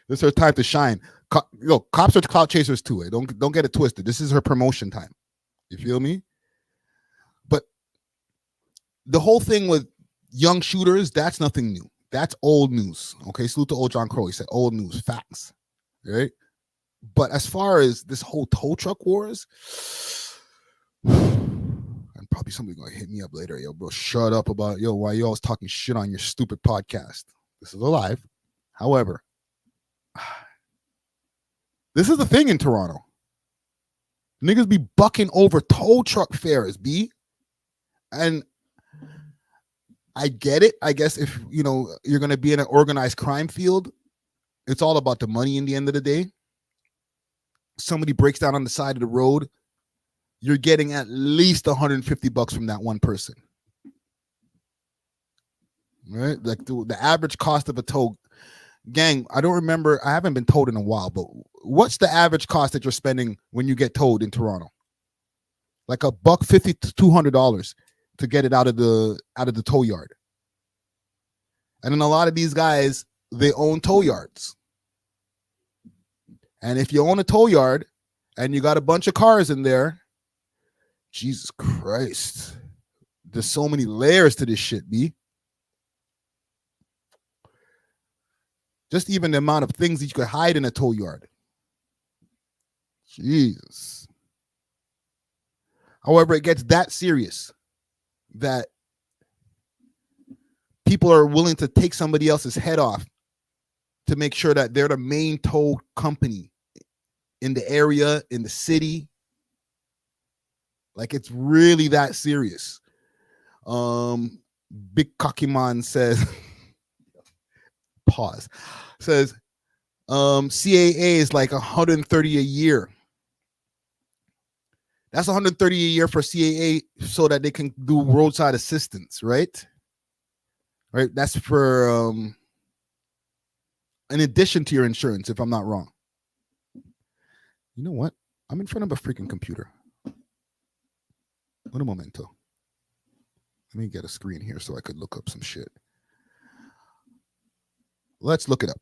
This is her time to shine. Cops are clout chasers too. Don't get it twisted. This is her promotion time. You feel me? But the whole thing with young shooters, that's nothing new. That's old news. Okay, salute to old John Crow. He said old news, facts. Right? But as far as this whole tow truck wars, and probably somebody gonna hit me up later. Yo, bro, shut up about why you always talking shit on your stupid podcast. This is alive. However, this is the thing in Toronto. Niggas be bucking over tow truck fares, B. And I get it. I guess if you're gonna be in an organized crime field, it's all about the money in the end of the day. Somebody breaks down on the side of the road, you're getting at least $150 from that one person. Right? Like the average cost of a tow. Gang, I don't remember. I haven't been towed in a while, but what's the average cost that you're spending when you get towed in Toronto? Like $150 to $200 to get it out of the tow yard. And then a lot of these guys, they own tow yards. And if you own a tow yard and you got a bunch of cars in there, Jesus Christ, there's so many layers to this shit, B. Just even the amount of things that you could hide in a tow yard. Jesus. However, it gets that serious that people are willing to take somebody else's head off to make sure that they're the main tow company in the area, in the city. Like, it's really that serious. Big Cocky Man says, pause, says, CAA is like 130 a year. That's 130 a year for CAA so that they can do roadside assistance, right? Right. That's for in addition to your insurance, if I'm not wrong. You know what? I'm in front of a freaking computer. Un momento. Let me get a screen here so I could look up some shit. Let's look it up.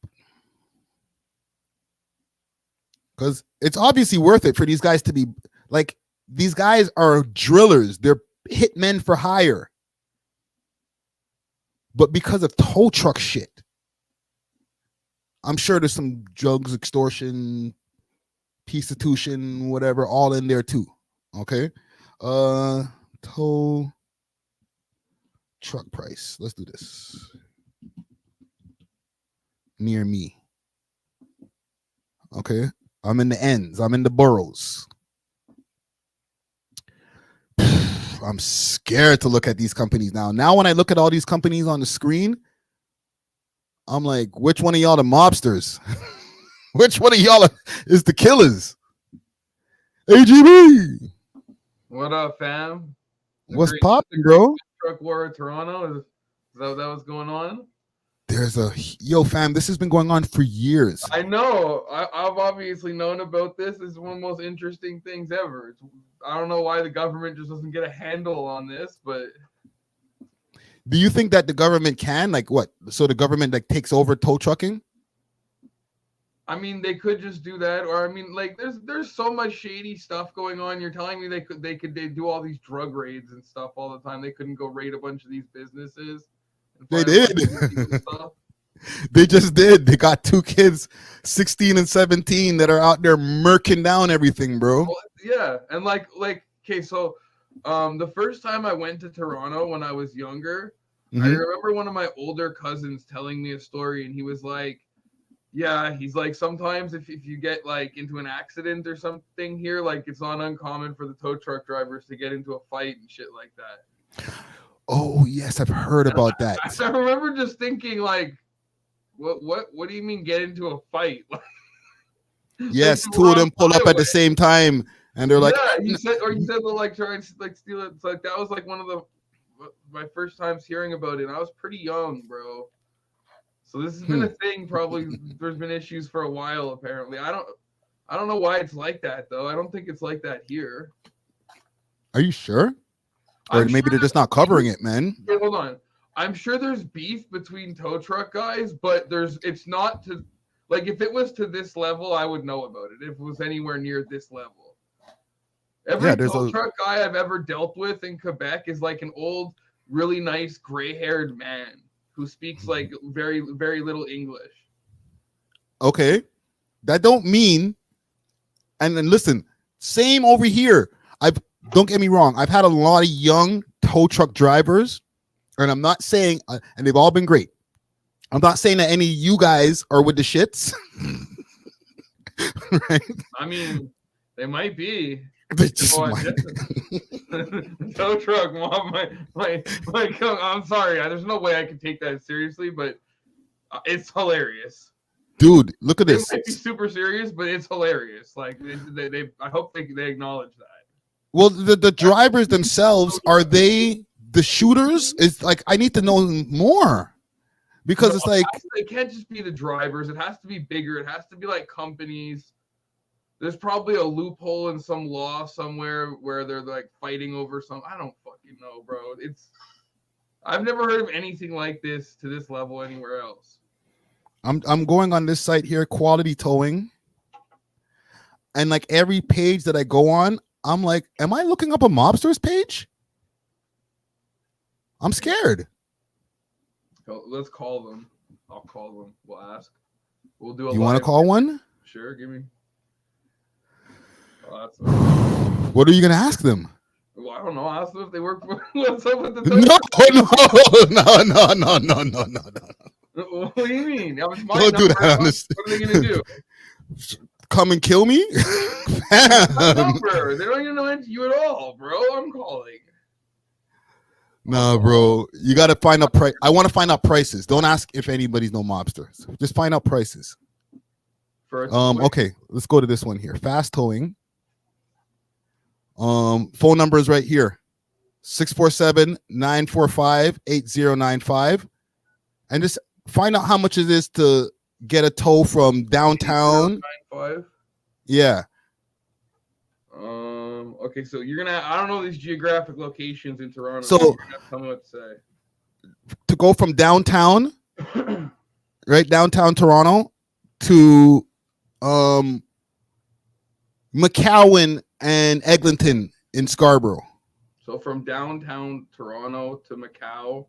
Because it's obviously worth it for these guys to be like, these guys are drillers. They're hitmen for hire. But because of tow truck shit, I'm sure there's some drugs, extortion, prostitution, whatever, all in there too. Okay. Tow truck price. Let's do this. Near me. Okay. I'm in the ends. I'm in the boroughs. I'm scared to look at these companies now. Now, when I look at all these companies on the screen, I'm like, which one of y'all the mobsters? Which one of y'all is the killers? AGB. What up, fam? What's popping, bro? Truck war in Toronto. Is that what's going on? There's fam, this has been going on for years. I know. I've obviously known about this. This is one of the most interesting things ever. I don't know why the government just doesn't get a handle on this, but do you think that the government can, like, what? So the government like takes over tow trucking? I mean, they could just do that, or I mean, like, there's so much shady stuff going on. You're telling me they do all these drug raids and stuff all the time. They couldn't go raid a bunch of these businesses. They did. They just did. They got 2 kids, 16 and 17, that are out there murking down everything, bro. Well, yeah, and like, okay, so the first time I went to Toronto when I was younger, I remember one of my older cousins telling me a story, and he was like, yeah, he's like, sometimes if you get like into an accident or something here, like, it's not uncommon for the tow truck drivers to get into a fight and shit like that. Oh yes, I've heard about that. I remember just thinking, like, what do you mean get into a fight? Yes, 2 of them pull up at the same time and they're like, yeah, you said they'll like try and like steal it. It's like that was like one of my first times hearing about it. And I was pretty young, bro. So this has been a thing. Probably there's been issues for a while. Apparently, I don't know why it's like that though. I don't think it's like that here. are you sure? Or maybe they're just not covering it, man. Wait, hold on. I'm sure there's beef between tow truck guys, but it's not to like if it was to this level, I would know about it. If it was anywhere near this level. Every tow truck guy I've ever dealt with in Quebec is like an old, really nice gray-haired man who speaks like very, very little English. Okay. That don't mean, and then listen, same over here. Don't get me wrong. I've had a lot of young tow truck drivers, and I'm not saying, and they've all been great. I'm not saying that any of you guys are with the shits. Right? I mean, they might be. They just tow truck mom, I'm sorry. There's no way I can take that seriously, but it's hilarious. Dude, look at this. It might be super serious, but it's hilarious. Like they I hope they acknowledge that. Well, the drivers themselves, are they the shooters? It's like I need to know more because it's like it can't just be the drivers. It has to be bigger. It has to be like companies. There's probably a loophole in some law somewhere where they're like fighting over some. I don't fucking know, bro. I've never heard of anything like this to this level anywhere else. I'm going on this site here, Quality Towing, and like every page that I go on, I'm like, am I looking up a mobster's page? I'm scared. Let's call them. I'll call them. We'll ask. We'll do a. You want to call one? Sure, give me. Oh, what are you gonna ask them? Well, I don't know. Ask them if they work for. What's up with the? No. What do you mean? Don't do that. What are they gonna do? Come and kill me? Number. They don't even know you at all, bro. I'm calling. No, bro. You got to find out price. I want to find out prices. Don't ask if anybody's no mobsters. Just find out prices. Okay, let's go to this one here. Fast Towing. Phone number is right here. 647-945-8095. And just find out how much it is to get a tow from downtown. 5. Yeah. Okay, so you're gonna. I don't know these geographic locations in Toronto. So you're gonna have to tell me what to say. To go from downtown, right downtown Toronto, to McCowan and Eglinton in Scarborough. So from downtown Toronto to McCowan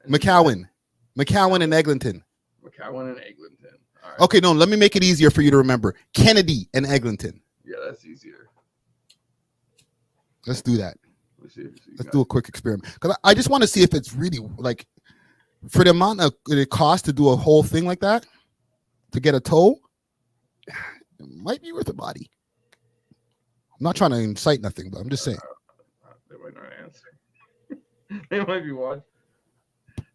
and Eglinton. McCowan and Eglinton. All right. Okay, no, let me make it easier for you to remember. Kennedy and Eglinton. Yeah, that's easier. Let's do that. Let's do a quick experiment because I just want to see if it's really like for the amount of it costs to do a whole thing like that to get a tow. It might be worth a body. I'm not trying to incite nothing, but I'm just saying. They might not answer. They might be watching.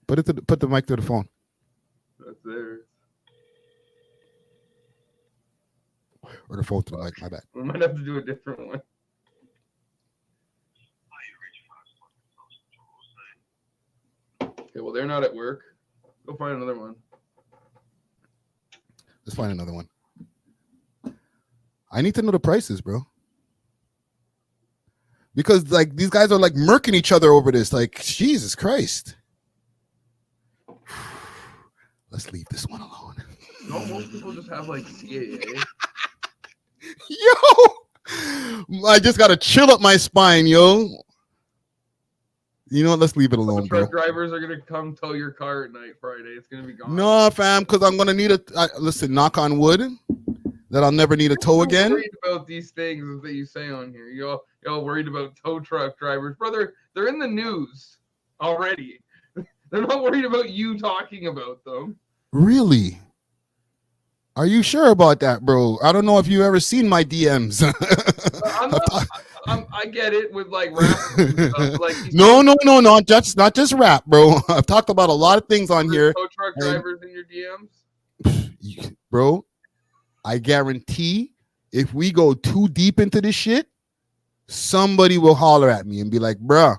Put the mic to the phone. That's theirs. Or the phone to the mic. My bad. We might have to do a different one. Okay, well, they're not at work. Go find another one. Let's find another one. I need to know the prices, bro. Because like these guys are like murking each other over this. Like, Jesus Christ. Let's leave this one alone. No, most people just have like CAA. Yo, I just gotta chill up my spine, yo. You know what? Let's leave it alone, bro. Truck drivers are gonna come tow your car at night Friday. It's gonna be gone. No, fam, because I'm gonna need listen, knock on wood, that I'll never need a tow again. Worried about these things that you say on here. Y'all worried about tow truck drivers, brother? They're in the news already. They're not worried about you talking about them. Really? Are you sure about that, bro? I don't know if you ever seen my DMs. I get it with like rap and stuff. Like no, not just rap, bro. I've talked about a lot of things on here. Tow truck drivers in your DMs, bro. I guarantee if we go too deep into this shit, somebody will holler at me and be like, bruh,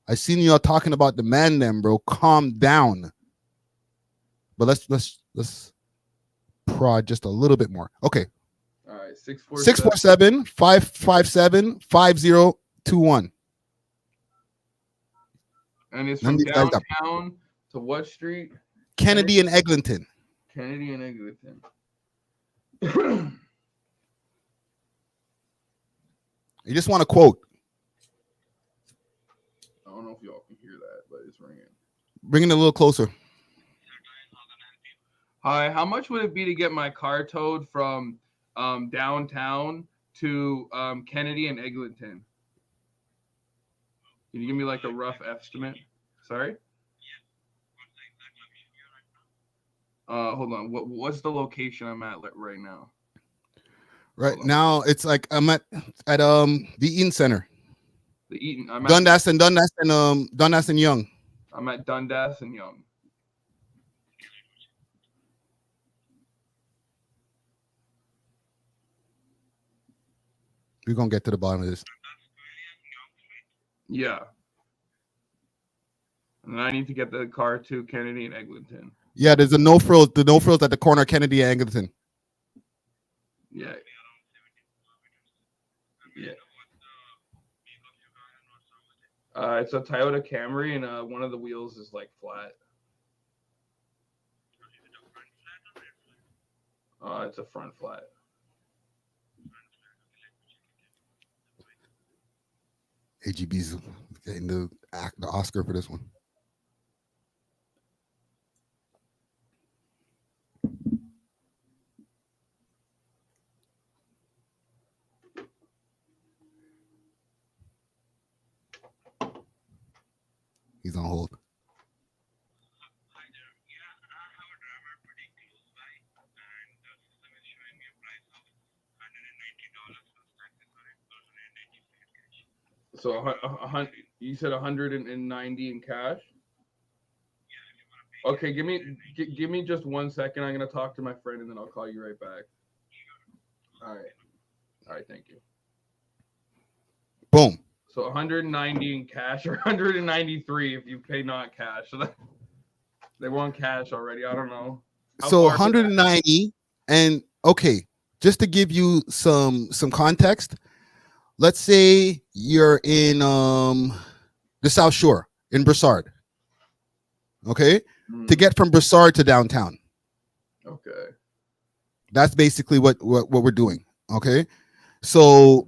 I seen y'all talking about the man them, bro. Calm down. But let's prod just a little bit more. Okay. All right, 647-557-5021. And it's from downtown to what street? Kennedy and Eglinton. Kennedy and Eglinton. You just want to quote. I don't know if y'all can hear that, but it's ringing. Bring it a little closer. Hi, how much would it be to get my car towed from downtown to Kennedy and Eglinton? Can you give me like a rough estimate? Sorry? Hold on. What's the location I'm at right now? Right now, it's like I'm at the Eaton Center. The Eaton. Dundas and Young. I'm at Dundas and Young. We're gonna get to the bottom of this. Yeah. And I need to get the car to Kennedy and Eglinton. Yeah, there's a no frills. The no frills at the corner of Kennedy and Eglinton. Yeah. Yeah. It's a Toyota Camry, and one of the wheels is like flat. It's a front flat. AGB's getting the Oscar for this one. He's on hold. So you said 190 in cash? Okay, give me just 1 second. I'm gonna talk to my friend and then I'll call you right back. All right, thank you. Boom. So 190 in cash or 193 if you pay not cash. So they want cash already. I don't know. So 190, and okay, just to give you some context, let's say you're in the South Shore in Brossard. Okay? To get from Brossard to downtown. Okay. That's basically what we're doing. Okay? So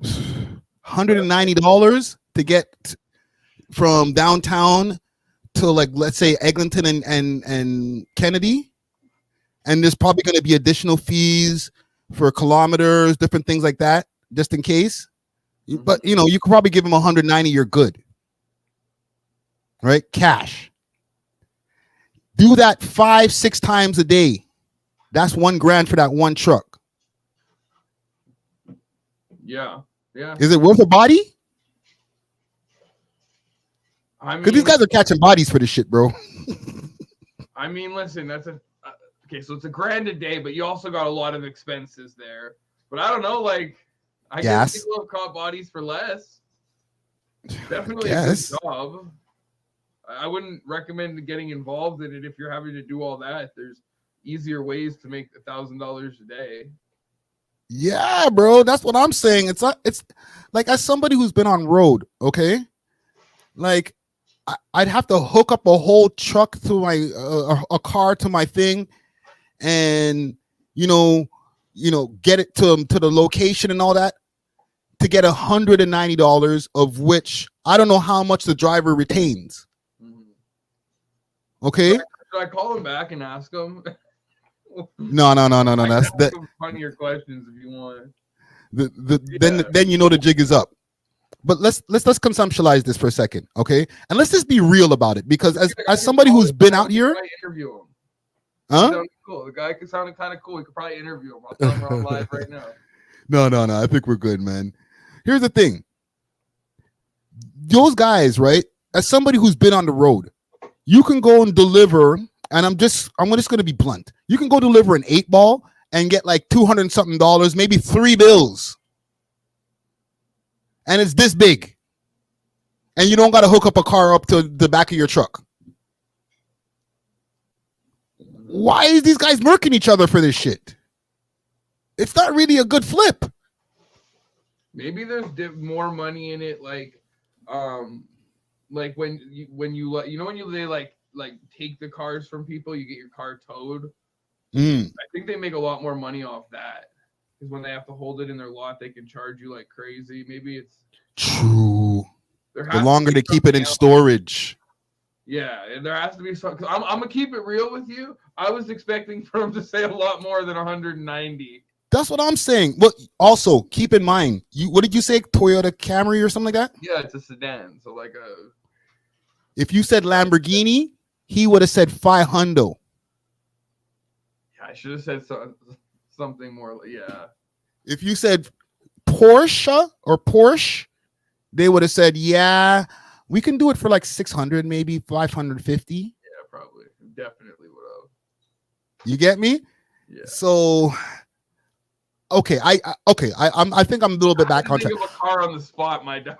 $190 to get from downtown to, like, let's say Eglinton and Kennedy, and there's probably going to be additional fees for kilometers, different things like that, just in case. But you could probably give them 190. You're good, right? Cash. Do that 5-6 times a day. That's $1,000 for that one truck. Yeah. Is it worth a body? I mean, because these guys are catching bodies for this shit, bro. I mean, listen, that's okay. So it's $1,000 a day, but you also got a lot of expenses there. But I don't know, like, I guess people have caught bodies for less. Definitely a good job. I wouldn't recommend getting involved in it if you're having to do all that. There's easier ways to make $1,000 a day. Yeah, bro, that's what I'm saying. It's like, as somebody who's been on road, okay, like I'd have to hook up a whole truck to my a car to my thing, and get it to the location and all that, to get $190, of which I don't know how much the driver retains. Okay. Should I call him back and ask him? No. That's that. Funnier questions if you want. Then the jig is up. But let's conceptualize this for a second, okay? And let's just be real about it, because as somebody who's been out here, interview him. Huh? Cool. The guy sounded kind of cool. We could probably interview him. I'll tell him we're on live right now. No. I think we're good, man. Here's the thing. Those guys, right? As somebody who's been on the road, you can go and deliver, and I'm just going to be blunt. You can go deliver an 8-ball and get like $200 something, maybe 3 bills. and it's this big, and you don't got to hook up a car up to the back of your truck. Why is these guys murking each other for this shit? It's not really a good flip. Maybe there's more money in it, like when they take the cars from people, you get your car towed. I think they make a lot more money off that, because when they have to hold it in their lot, they can charge you like crazy. Maybe it's true. The longer they keep it in storage. Yeah, and there has to be some. Cause I'm gonna keep it real with you. I was expecting for them to say a lot more than 190. That's what I'm saying. Well, also keep in mind, what did you say? Toyota Camry or something like that? Yeah, it's a sedan, so like a. If you said Lamborghini, he would have said 500. Yeah, I should have said something more. Yeah. If you said Porsche, they would have said, yeah, we can do it for like 600, maybe 550. Yeah, probably. Definitely would have. You get me? Yeah. So, okay, I think I'm a little bit back on track. Think of a car on the spot, my dog.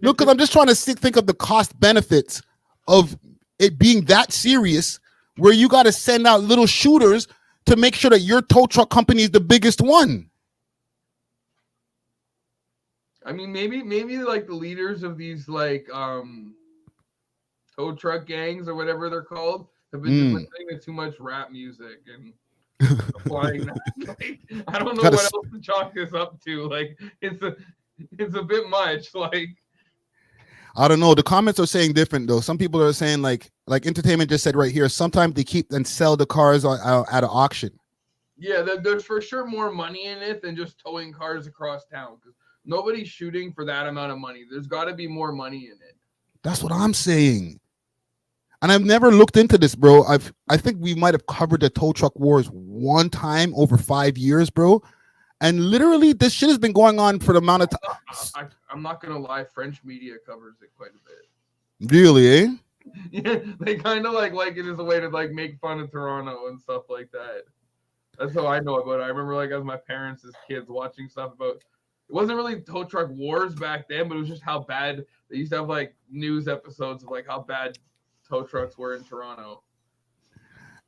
No, because I'm just trying to think of the cost benefits of it being that serious, where you got to send out little shooters to make sure that your tow truck company is the biggest one. I mean, maybe like the leaders of these like tow truck gangs or whatever they're called have been listening to too much rap music and applying that. Like, I don't know what else to chalk this up to. Like, it's a bit much. Like, I don't know. The comments are saying different though. Some people are saying like Entertainment just said right here, sometimes they keep and sell the cars at an auction. Yeah, there's for sure more money in it than just towing cars across town, because nobody's shooting for that amount of money. There's got to be more money in it. That's what I'm saying. And I've never looked into this, bro. I think we might have covered the tow truck wars one time over 5 years, bro. And literally, this shit has been going on for the amount of time. I'm not gonna lie, French media covers it quite a bit. Really, eh? Yeah, they kind of like it as a way to like make fun of Toronto and stuff like that. That's how I know about it. I remember like as my parents as kids watching stuff about. It wasn't really tow truck wars back then, but it was just how bad they used to have like news episodes of like how bad tow trucks were in Toronto.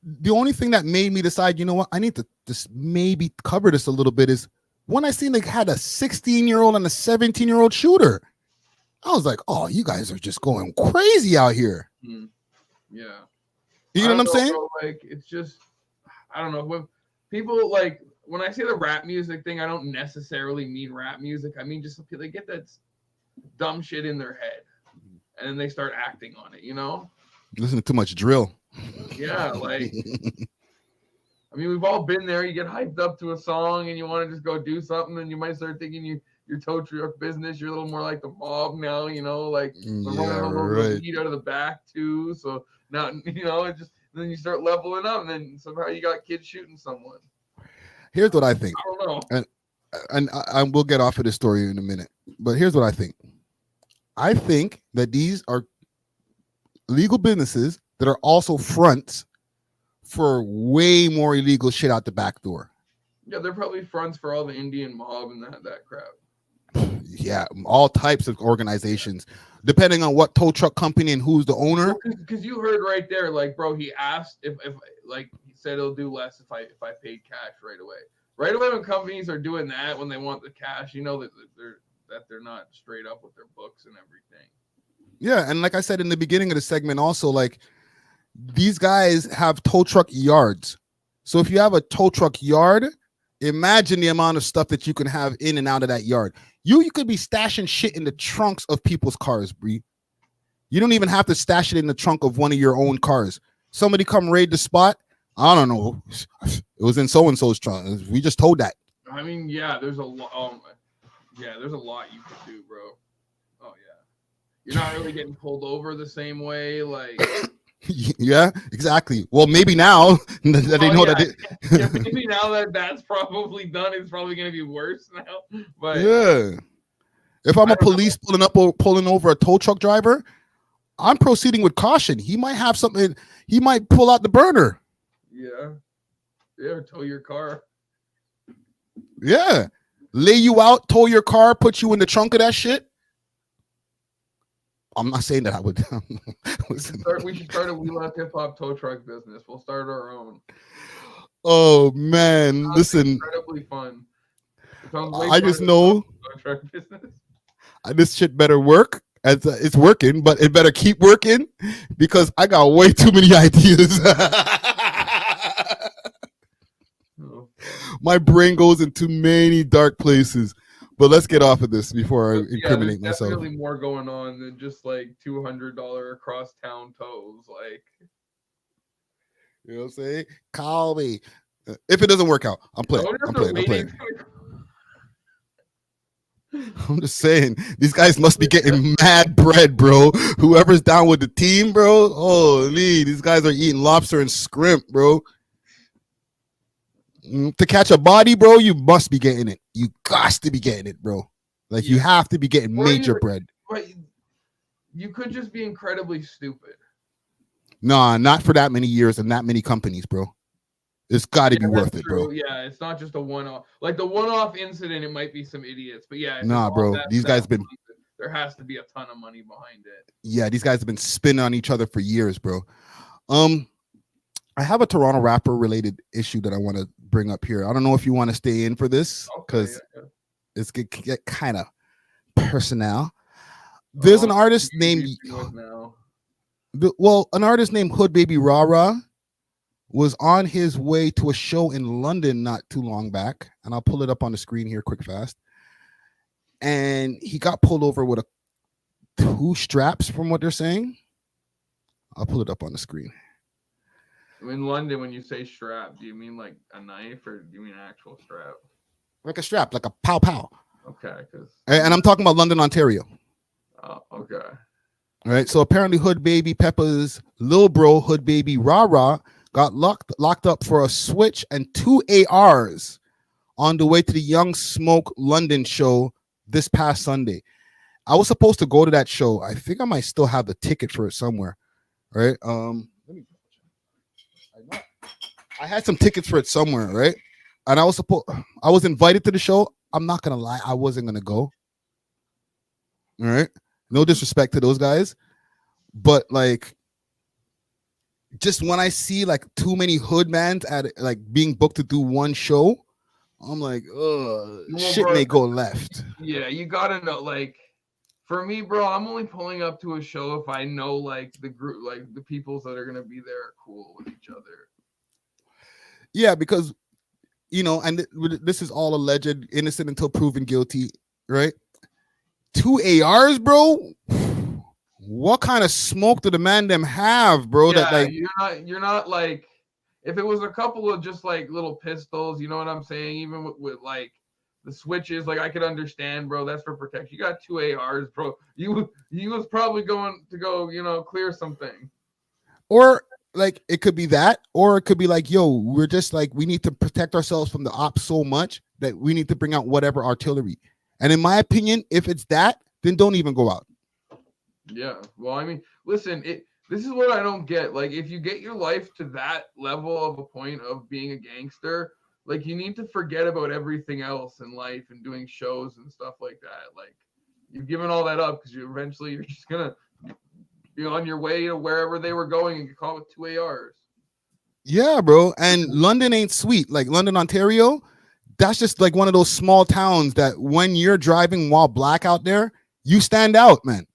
The only thing that made me decide, you know what, I need to just maybe cover this a little bit is when I seen they had a 16-year-old and a 17-year-old shooter. I was like, oh, you guys are just going crazy out here. Yeah. You know what I'm saying? Bro, like, it's just, I don't know. When people like, when I say the rap music thing, I don't necessarily mean rap music. I mean, just they get that dumb shit in their head and then they start acting on it, you know? Listen to too much drill. Yeah, like, I mean, we've all been there. You get hyped up to a song and you want to just go do something, and you might start thinking your tow truck business, you're a little more like the mob now, you know, like right. heat out of the back too. So now, you know, it just, then you start leveling up, and then somehow you got kids shooting someone. Here's what I think. I don't know. And I will get off of this story in a minute, but here's what I think. I think that these are legal businesses that are also fronts for way more illegal shit out the back door. Yeah, they're probably fronts for all the Indian mob and that crap. Yeah, all types of organizations, depending on what tow truck company and who's the owner. Because you heard right there, like, bro, he asked if like he said he'll do less if I paid cash right away. Right away, when companies are doing that, when they want the cash, you know that they're not straight up with their books and everything. Yeah, and like I said in the beginning of the segment, also like these guys have tow truck yards. So if you have a tow truck yard, imagine the amount of stuff that you can have in and out of that yard. You could be stashing shit in the trunks of people's cars, Bree. You don't even have to stash it in the trunk of one of your own cars. Somebody come raid the spot. I don't know. It was in so-and-so's trunk. We just told that. I mean, yeah, there's a lot. There's a lot you could do, bro. Oh yeah, you're not really getting pulled over the same way, like. Yeah, exactly. Well, maybe now that they know that. Yeah, maybe now that that's probably done, it's probably going to be worse now. But yeah, if I'm a police pulling over a tow truck driver, I'm proceeding with caution. He might have something. He might pull out the burner. Yeah, or tow your car. Yeah, lay you out, tow your car, put you in the trunk of that shit. I'm not saying that I would. We should start a We Love Hip Hop tow truck business. We'll start our own. Oh man, listen. Incredibly fun. I just know tow truck business. This shit better work. It's working, but it better keep working because I got way too many ideas. My brain goes into many dark places. But let's get off of this before I incriminate there's myself. definitely more going on than just like $200 across town tows. Like, you know what I'm saying? Call me if it doesn't work out. I'm playing. I'm just saying, these guys must be getting mad bread, bro. Whoever's down with the team, bro. Holy, these guys are eating lobster and scrimp, bro. To catch a body, bro, you must be getting it. You got to be getting it, bro. Like you have to be getting major bread. But you could just be incredibly stupid. Nah, not for that many years and that many companies, bro. It's got to be worth it, bro. Yeah, it's not just a one-off. Like the one-off incident, it might be some idiots, but yeah. Nah, bro. These guys been. There has to be a ton of money behind it. Yeah, these guys have been spinning on each other for years, bro. I have a Toronto rapper related issue that I want to bring up here. I don't know if you want to stay in for this because it's get kind of personnel. There's an artist named an artist named Hood Baby Rah Rah was on his way to a show in London not too long back, and I'll pull it up on the screen here quick fast. And he got pulled over with 2 straps from what they're saying. I'll pull it up on the screen. In London, when you say strap, do you mean like a knife or do you mean an actual strap? Like a strap, like a pow pow. Okay, and I'm talking about London, Ontario. Oh, okay. All right. So apparently, Hood Baby Peppa's lil bro, Hood Baby Rah Rah, got locked up for a switch and 2 ARs on the way to the Young Smoke London show this past Sunday. I was supposed to go to that show. I think I might still have the ticket for it somewhere. Right. I had some tickets for it somewhere, right? And I was invited to the show. I'm not gonna lie, I wasn't gonna go. All right. No disrespect to those guys. But like just when I see like too many hood mans at like being booked to do one show, I'm like, shit may go left. Yeah, you gotta know, like for me, bro, I'm only pulling up to a show if I know like the group, like the peoples that are gonna be there are cool with each other. Yeah, because and this is all alleged, innocent until proven guilty, right? 2 ARs, bro. What kind of smoke do the man them have, bro? Yeah, that like you're not like if it was a couple of just like little pistols, you know what I'm saying? Even with like the switches, like I could understand, bro. That's for protection. You got 2 ARs, bro. You was probably going to go, clear something. Or like it could be that, or it could be like, yo, we're just like we need to protect ourselves from the ops so much that we need to bring out whatever artillery. And in my opinion, if it's that, then don't even go out. Yeah. Well, I mean, listen, this is what I don't get. Like, if you get your life to that level of a point of being a gangster, like you need to forget about everything else in life and doing shows and stuff like that. Like, you've given all that up because you're just gonna be on your way to wherever they were going and get caught with 2 ARs. Yeah, bro. And London ain't sweet. Like London, Ontario, that's just like one of those small towns that when you're driving while black out there, you stand out, man.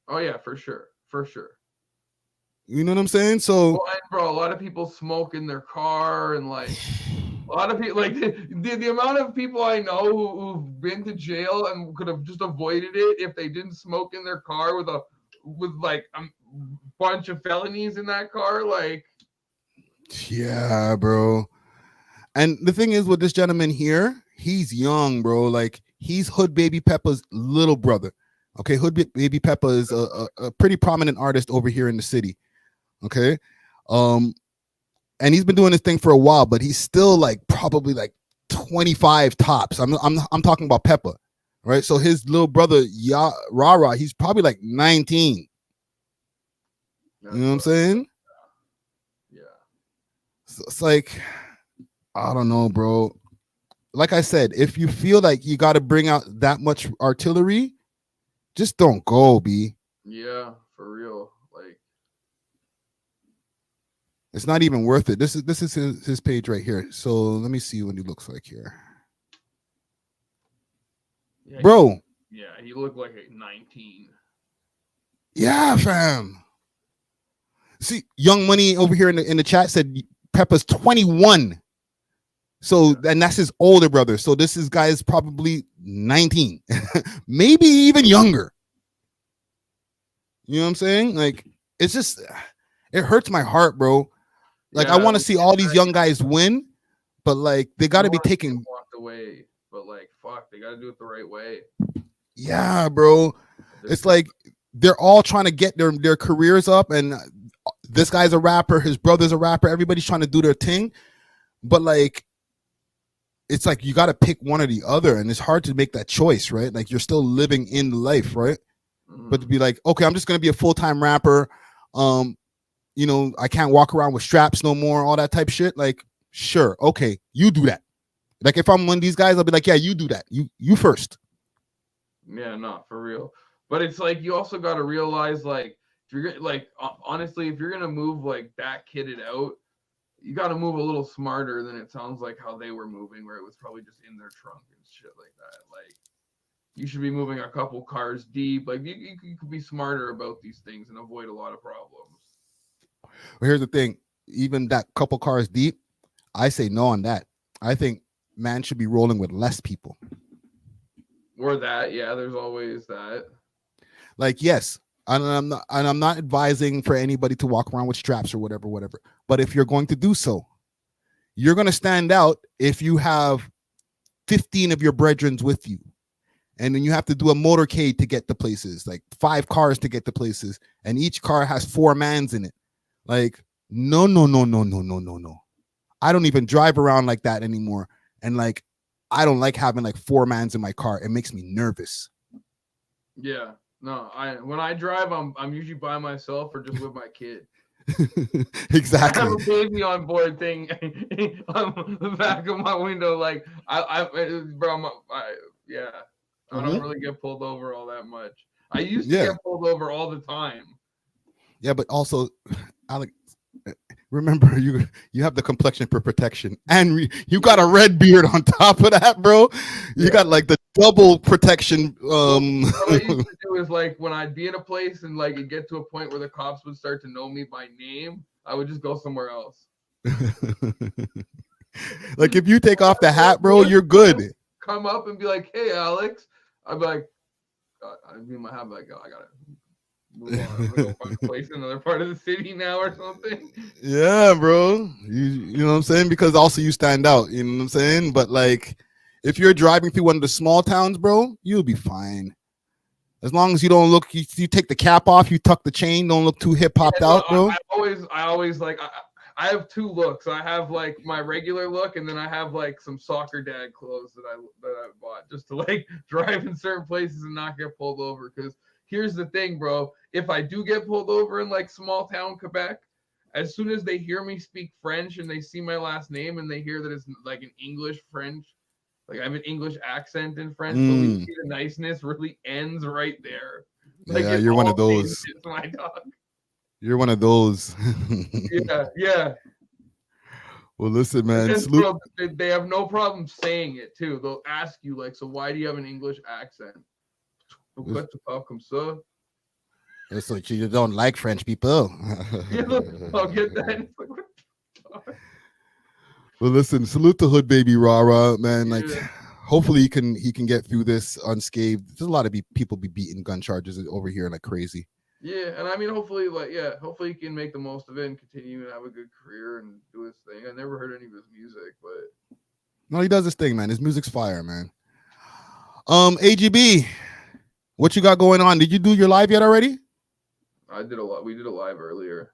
Oh yeah, for sure. For sure. You know what I'm saying? So, bro, a lot of people smoke in their car, and like a lot of people, like the amount of people I know who've been to jail and could have just avoided it if they didn't smoke in their car with like a bunch of felonies in that car, like. Yeah, bro. And the thing is with this gentleman here, he's young, bro. Like he's Hood Baby Peppa's little brother. Okay, Hood Baby Peppa is a pretty prominent artist over here in the city. Okay, and he's been doing this thing for a while, but he's still like probably like 25 tops. I'm talking about Peppa, right? So his little brother Rah Rah, he's probably like 19. You know what I'm saying? Yeah. So it's like, I don't know, bro. like I said, if you feel like you got to bring out that much artillery, just don't go, B. Yeah, for real. Like, it's not even worth it. This is his page right here. So let me see what he looks like here. yeah, Bro. He looked like 19. Yeah, fam. See, Young Money over here in the chat said Peppa's 21. So, and that's his older brother. So this guy is probably 19, maybe even younger. You know what I'm saying? Like, it's just, it hurts my heart, bro. Like, Yeah, I want to see all these young guys win, but like, they got to be taking. Walked away, but like, fuck, they got to do it the right way. Yeah, bro. It's like they're all trying to get their careers up, and this guy's a rapper, his brother's a rapper. Everybody's trying to do their thing, but like, it's like you got to pick one or the other, and it's hard to make that choice, right? Like, you're still living in life, right? But to be like, okay, I'm just gonna be a full-time rapper. You know, I can't walk around with straps no more, all that type shit. Like, sure, okay, you do that. Like, if I'm one of these guys, I'll be like, yeah, you do that. You first. Yeah, no, for real. But it's like you also got to realize, like, if you're like, honestly, if you're gonna move like that kitted out, you got to move a little smarter than it sounds like how they were moving, where it was probably just in their trunk and shit like that. Like, you should be moving a couple cars deep. Like, you could be smarter about these things and avoid a lot of problems. Well, here's the thing. Even that couple cars deep, I say no on that. I think man should be rolling with less people. Or that, yeah, there's always that. Like, yes, and I'm not advising for anybody to walk around with straps or whatever. But if you're going to do so, you're going to stand out if you have 15 of your brethrens with you. And then you have to do a motorcade to get to places, like 5 cars to get to places. And each car has 4 mans in it. Like, no. I don't even drive around like that anymore. And like, I don't like having like 4 mans in my car. It makes me nervous. Yeah. No, when I drive, I'm usually by myself or just with my kid. Exactly. I have a baby on board thing on the back of my window. Like I don't really get pulled over all that much. I used to get pulled over all the time. Yeah, but also, Alec, remember you have the complexion for protection, and you got a red beard on top of that, bro. You got like the double protection. What I used to do is, like, when I'd be in a place and like it'd get to a point where the cops would start to know me by name, I would just go somewhere else. Like, if you take off the hat, bro, you're good. Come up and be like, "Hey, Alex," I'd be like, I'd be in my hat, like, oh, I gotta move on. I'm gonna go find a place in another part of the city now or something. Yeah, bro. You know what I'm saying? Because also you stand out. You know what I'm saying? But like, if you're driving through one of the small towns, bro, you'll be fine. As long as you don't look, you take the cap off, you tuck the chain, don't look too hip hopped out, bro. I always like. I have 2 looks. I have like my regular look, and then I have like some soccer dad clothes that I bought just to like drive in certain places and not get pulled over. Because here's the thing, bro. If I do get pulled over in like small town Quebec, as soon as they hear me speak French and they see my last name and they hear that it's like an English French, like I have an English accent in French, but we see the niceness really ends right there. Like, yeah, you're one of those. It's my dog. You're one of those. Yeah. Well, listen, man. Bro, they have no problem saying it too. They'll ask you like, "So why do you have an English accent?" It's like you don't like French people. I'll get that. Well, listen. Salute to Hood Baby Rah Rah, man. Like, hopefully he can get through this unscathed. There's a lot of people be beating gun charges over here like crazy. Yeah, and I mean, hopefully he can make the most of it and continue and have a good career and do his thing. I never heard any of his music, but no, he does his thing, man. His music's fire, man. AGB, what you got going on? Did you do your live yet already? I did a lot. We did a live earlier.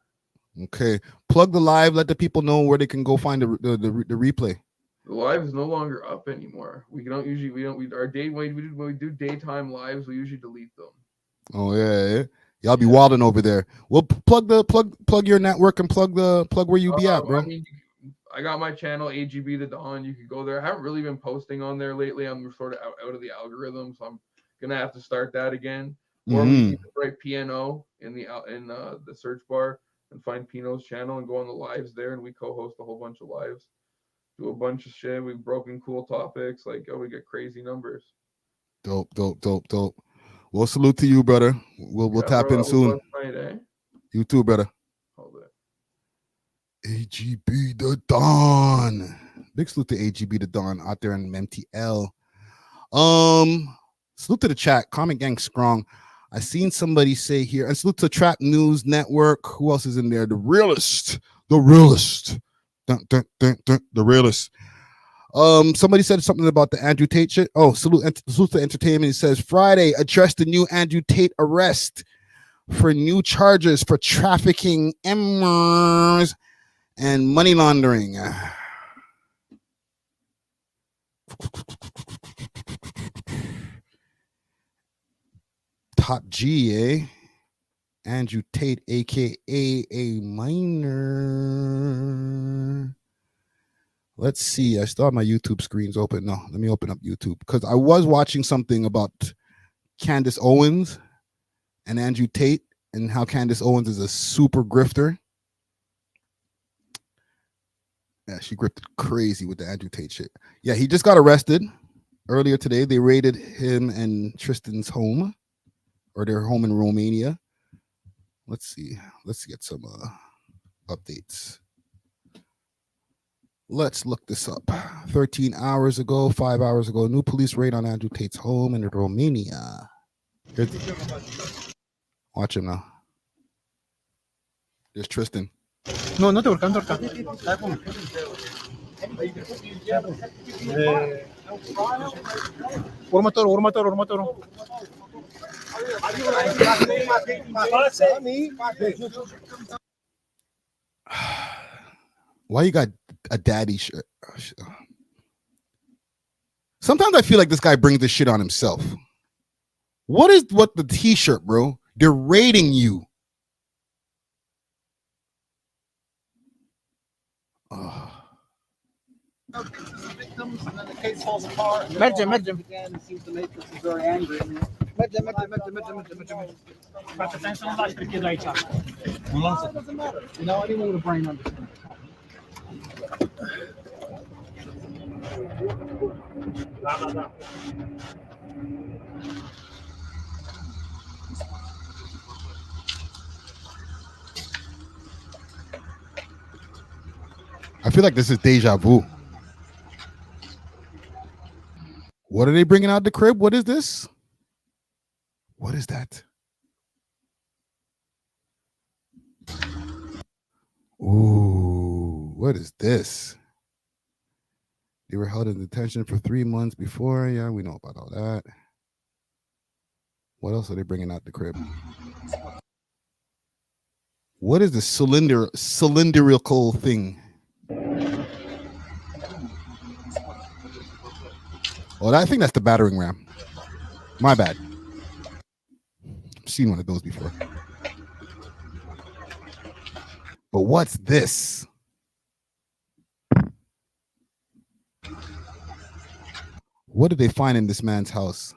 Okay, plug the live. Let the people know where they can go find the replay. The live is no longer up anymore. When we do daytime lives, we usually delete them. Oh yeah. Y'all be wilding over there. Well, plug your network and plug where you be at, bro. I mean, I got my channel AGB the Dawn. You could go there. I haven't really been posting on there lately. I'm sort of out of the algorithm, so I'm gonna have to start that again. Or you can write PNO in the search bar and find Pino's channel and go on the lives there, and we co-host a whole bunch of lives, do a bunch of shit. We've broken cool topics, like we get crazy numbers. Dope. Well, salute to you, brother. We'll tap in soon. Night, eh? You too, brother. Hold it. AGB the Don. Big salute to AGB the Don out there in MTL. Salute to the chat. Comment gang strong. I seen somebody say here, and salute to Trap News Network. Who else is in there? The realist. Dun, dun, dun, dun, the realist. Somebody said something about the Andrew Tate shit. Oh, salute to entertainment. It says Friday addressed the new Andrew Tate arrest for new charges for trafficking M's and money laundering. Top G, eh? Andrew Tate, aka a minor. Let's see. I still have my YouTube screens open. No, let me open up YouTube because I was watching something about Candace Owens and Andrew Tate and how Candace Owens is a super grifter. Yeah, she grifted crazy with the Andrew Tate shit. Yeah, he just got arrested earlier today. They raided him and Tristan's home, or their home in Romania. Let's see. Let's get some updates. Let's look this up. 13 hours ago, 5 hours ago, new police raid on Andrew Tate's home in Romania. Watch him now. There's Tristan. No, no te urca, no te urca. Următorul. Why you got a daddy shirt? Sometimes I feel like this guy brings this shit on himself. What the t-shirt, bro? They're raiding you. Victims, and then the case falls apart. Merge. Again, it seems the Matrix is very angry. Merge. Frate, stai să nu lași pe kid aici. Nu lasă. Doesn't matter. You know, anyone with a brain understands. Da. I feel like this is deja vu. What are they bringing out the crib? What is this? What is that? Ooh, what is this? They were held in detention for 3 months before. Yeah, we know about all that. What else are they bringing out the crib? What is the cylindrical thing? Oh, I think that's the battering ram. My bad. I've seen one of those before. But what's this? What did they find in this man's house?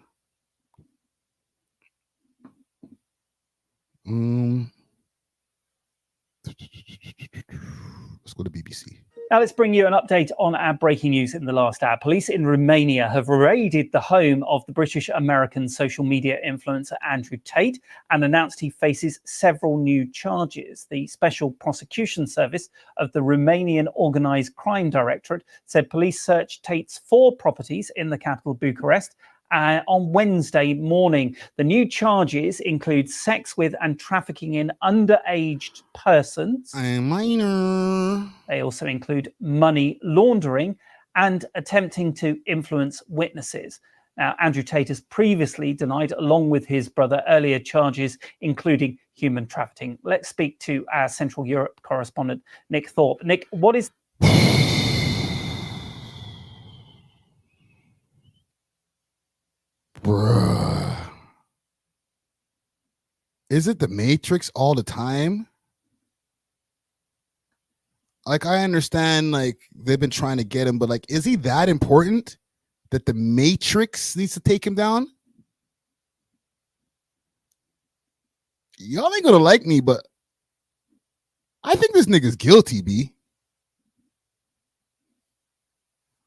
Let's go to BBC. Now let's bring you an update on our breaking news in the last hour. Police in Romania have raided the home of the British-American social media influencer Andrew Tate and announced he faces several new charges. The Special Prosecution Service of the Romanian Organised Crime Directorate said police searched Tate's 4 properties in the capital Bucharest on Wednesday morning. The new charges include sex with and trafficking in underage persons. A minor. They also include money laundering and attempting to influence witnesses. Now, Andrew Tate has previously denied, along with his brother, earlier charges, including human trafficking. Let's speak to our Central Europe correspondent, Nick Thorpe. Nick, what is... Bruh. Is it the Matrix all the time? like I understand like they've been trying to get him, but like, is he that important that the Matrix needs to take him down? Y'all ain't gonna like me, but I think this nigga's guilty, B.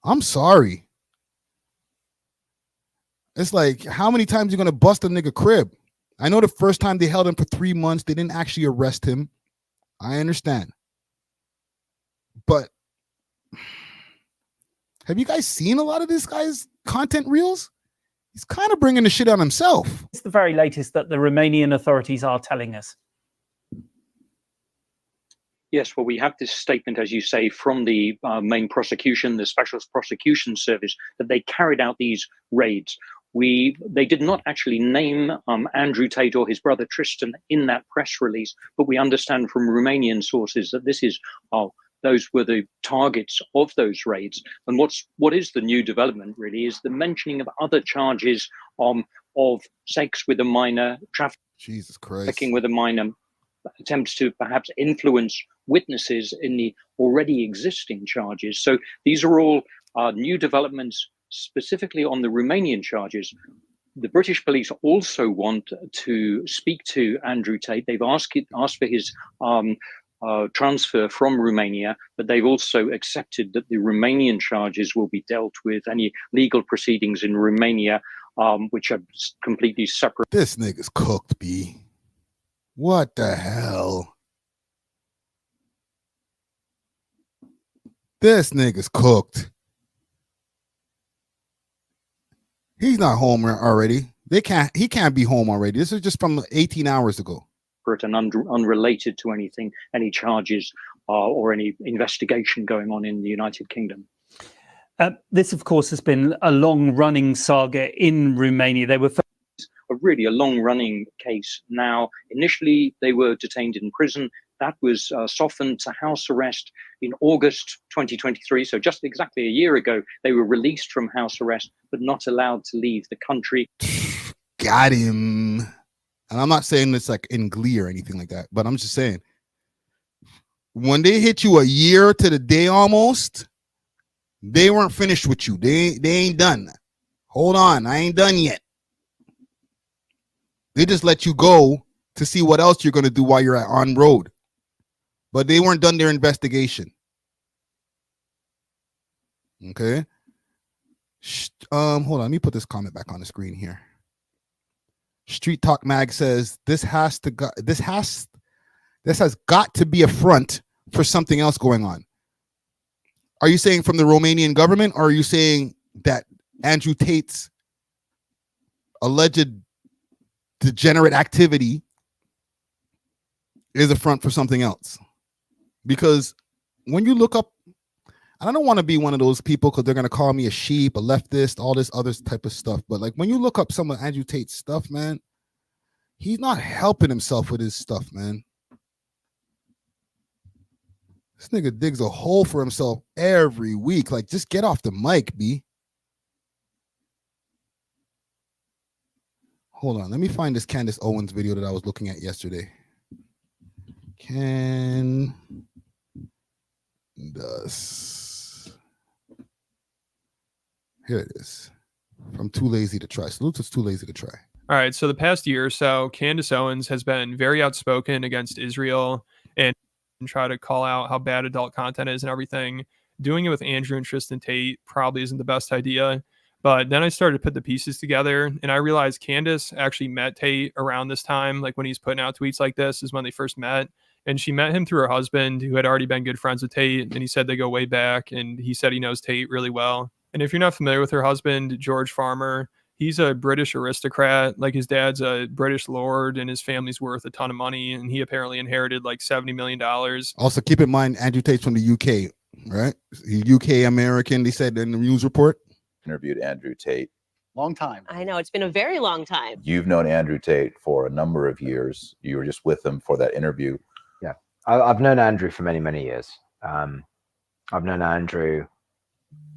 I'm sorry. It's like, how many times you gonna bust a nigga crib? I know the first time they held him for 3 months, they didn't actually arrest him. I understand. But have you guys seen a lot of this guy's content reels? He's kind of bringing the shit on himself. It's the very latest that the Romanian authorities are telling us. Yes, well, we have this statement, as you say, from the main prosecution, the Specialist Prosecution Service, that they carried out these raids. They did not actually name Andrew Tate or his brother Tristan in that press release, but we understand from Romanian sources that those were the targets of those raids. And what is the new development really is the mentioning of other charges of sex with a minor, Jesus Christ, trafficking with a minor, attempts to perhaps influence witnesses in the already existing charges. So these are all new developments specifically on the Romanian charges. The British police also want to speak to Andrew Tate. They've asked for his transfer from Romania, but they've also accepted that the Romanian charges will be dealt with, any legal proceedings in Romania, which are completely separate. This nigga's cooked, B. What the hell? This nigga's cooked. He's not home already. He can't be home already. This is just from 18 hours ago. And unrelated to any charges or any investigation going on in the United Kingdom. This, of course, has been a long-running saga in Romania. They were a long-running case. Now, initially, they were detained in prison. That was softened to house arrest in August 2023. So just exactly a year ago, they were released from house arrest, but not allowed to leave the country. Got him. And I'm not saying this like in glee or anything like that, but I'm just saying, when they hit you a year to the day almost, they weren't finished with you. They ain't done. Hold on, I ain't done yet. They just let you go to see what else you're going to do while you're on road. But they weren't done their investigation. Okay. Hold on, let me put this comment back on the screen here. Street Talk Mag says this has got to be a front for something else going on. Are you saying from the Romanian government, or are you saying that Andrew Tate's alleged degenerate activity is a front for something else? Because when you look up, I don't want to be one of those people because they're going to call me a sheep, a leftist, all this other type of stuff. But like when you look up some of Andrew Tate's stuff, man, he's not helping himself with his stuff, man. This nigga digs a hole for himself every week. Like, just get off the mic, B. Hold on. Let me find this Candace Owens video that I was looking at yesterday. Here it is. From Too Lazy to Try. Salute to Too Lazy to Try. All right. So the past year or so, Candace Owens has been very outspoken against Israel and try to call out how bad adult content is and everything. Doing it with Andrew and Tristan Tate probably isn't the best idea. But then I started to put the pieces together, and I realized Candace actually met Tate around this time, like when he's putting out tweets like this is when they first met. And she met him through her husband, who had already been good friends with Tate, and he said they go way back, and he said he knows Tate really well. And if you're not familiar with her husband, George Farmer, he's a British aristocrat. Like, his dad's a British lord, and his family's worth a ton of money, and he apparently inherited like $70 million. Also, keep in mind, Andrew Tate's from the UK, right? UK American, they said in the news report. Interviewed Andrew Tate. Long time. I know, it's been a very long time. You've known Andrew Tate for a number of years. You were just with him for that interview. Yeah, I've known Andrew for many, many years. I've known Andrew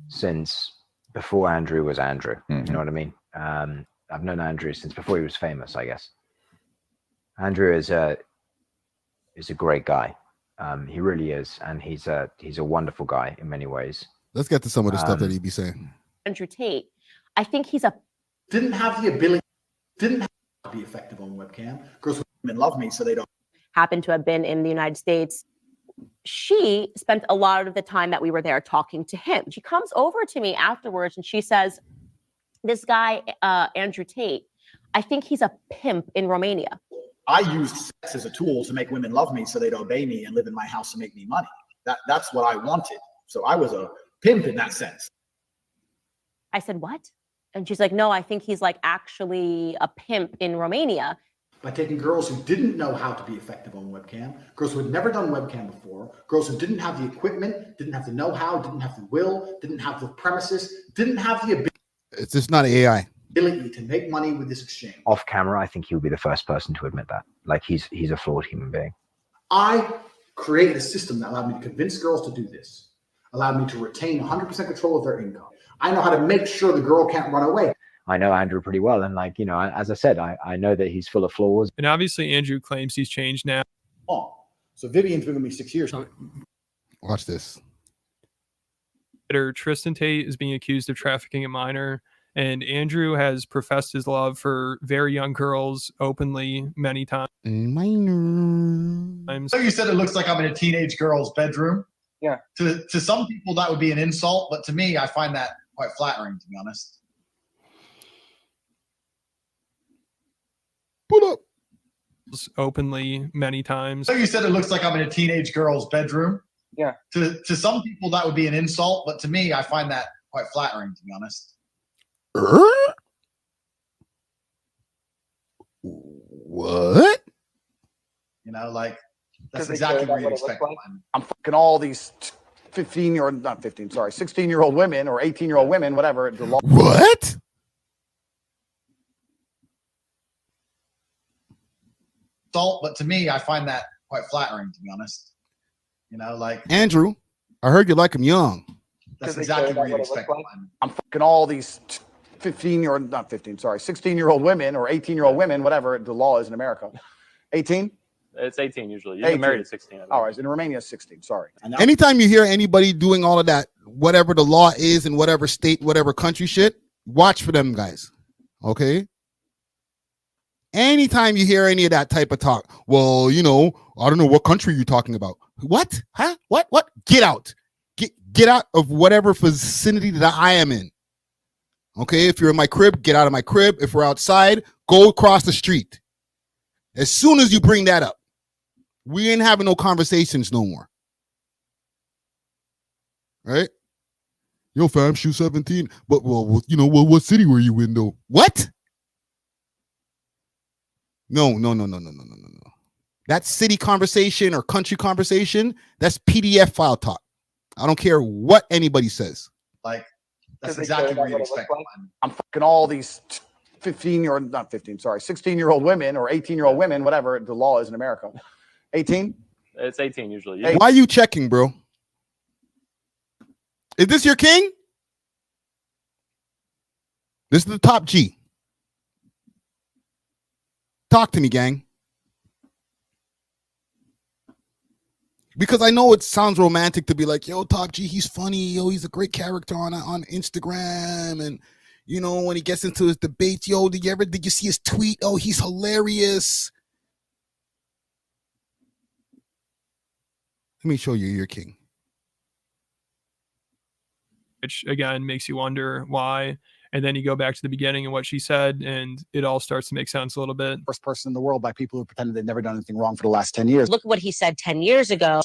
since before Andrew was Andrew. You know what I mean? I've known Andrew since before he was famous, I guess. Andrew is a great guy. He really is, and he's a wonderful guy in many ways. Let's get to some of the stuff that he'd be saying. Andrew Tate, I think he's a Didn't have the ability, didn't have to be effective on webcam. Girls with women love me, so they don't. happened to have been in the United States. She spent a lot of the time that we were there talking to him. She comes over to me afterwards and she says, this guy, Andrew Tate, I think he's a pimp in Romania. I used sex as a tool to make women love me so they'd obey me and live in my house and make me money. That's what I wanted. So I was a pimp in that sense. I said, what? And she's like, no, I think he's like actually a pimp in Romania. By taking girls who didn't know how to be effective on webcam, girls who had never done webcam before, girls who didn't have the equipment, didn't have the know-how, didn't have the will, didn't have the premises, didn't have the It's just not AI. ability to make money with this exchange. Off camera, I think he'll be the first person to admit that. Like he's a flawed human being. I created a system that allowed me to convince girls to do this, allowed me to retain 100% control of their income. I know how to make sure the girl can't run away. I know Andrew pretty well, and like, you know, as I said, I know that he's full of flaws. And obviously Andrew claims he's changed now. Oh, so Vivian's been with me 6 years. Watch this. Tristan Tate is being accused of trafficking a minor, and Andrew has professed his love for very young girls openly many times. Minor. So you said it looks like I'm in a teenage girl's bedroom. Yeah. To some people that would be an insult, but to me, I find that quite flattering, to be honest. Pull up. Openly many times. So you said it looks like I'm in a teenage girl's bedroom. Yeah. To some people that would be an insult, but to me, I find that quite flattering, to be honest. What? You know, like that's exactly what you'd expect. I'm fucking all these 16-year-old women or 18-year-old women, whatever. What? But to me, I find that quite flattering, to be honest. You know, like Andrew, I heard you like him young. That's exactly what you'd expect. I'm fucking all these 16-year-old women or 18-year-old women, whatever the law is in America. 18? It's 18 usually. You get married at 16. All right, in Romania, it's 16. Sorry. Anytime you hear anybody doing all of that, whatever the law is in whatever state, whatever country shit, watch for them guys. Okay? Anytime you hear any of that type of talk, well, you know, I don't know what country you're talking about. What? Huh? What? Get out. Get out of whatever vicinity that I am in. Okay? If you're in my crib, get out of my crib. If we're outside, go across the street. As soon as you bring that up, we ain't having no conversations no more. Right? Yo, fam, shoot 17. But, well, you know, what city were you in, though? What? No. That city conversation or country conversation, that's PDF file talk. I don't care what anybody says. Like, that's exactly what you'd expect. I'm fucking all these 16-year-old women or 18-year-old women, whatever the law is in America. 18? It's 18 usually. Why are you checking, bro? Is this your king? This is the top G. Talk to me, gang. Because I know it sounds romantic to be like, yo, Top G, he's funny. Yo, he's a great character on Instagram. And, you know, when he gets into his debates, yo, did you see his tweet? Oh, he's hilarious. Let me show you your king. Which, again, makes you wonder why. And then you go back to the beginning and what she said, and it all starts to make sense a little bit. First person in the world by people who pretended they'd never done anything wrong for the last 10 years. Look what he said 10 years ago.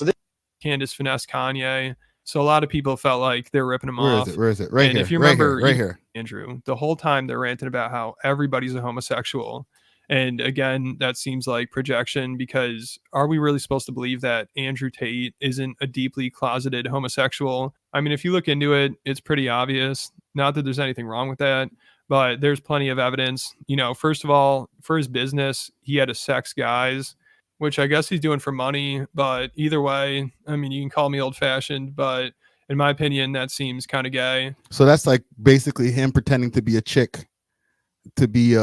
Candace finessed Kanye. So a lot of people felt like they're ripping him Where off. Where is it? Right and here. If you remember, right here. Andrew, the whole time they're ranting about how everybody's a homosexual. And again, that seems like projection, because are we really supposed to believe that Andrew Tate isn't a deeply closeted homosexual? I mean, if you look into it, it's pretty obvious. Not that there's anything wrong with that, but there's plenty of evidence. You know, first of all, for his business, he had a sex guys, which I guess he's doing for money. But either way, I mean, you can call me old fashioned, but in my opinion, that seems kind of gay. So that's like basically him pretending to be a chick, to be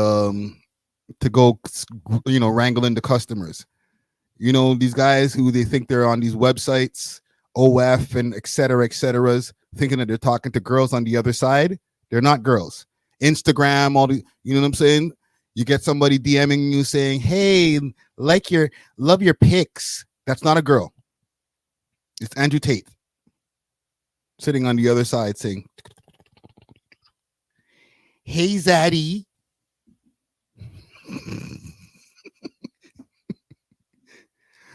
to go, you know, wrangle into customers. You know, these guys who they think they're on these websites, OF and et ceteras, thinking that they're talking to girls on the other side. They're not girls. Instagram, all the, you know what I'm saying? You get somebody DMing you saying, hey, love your pics. That's not a girl. It's Andrew Tate sitting on the other side saying, hey, Zaddy.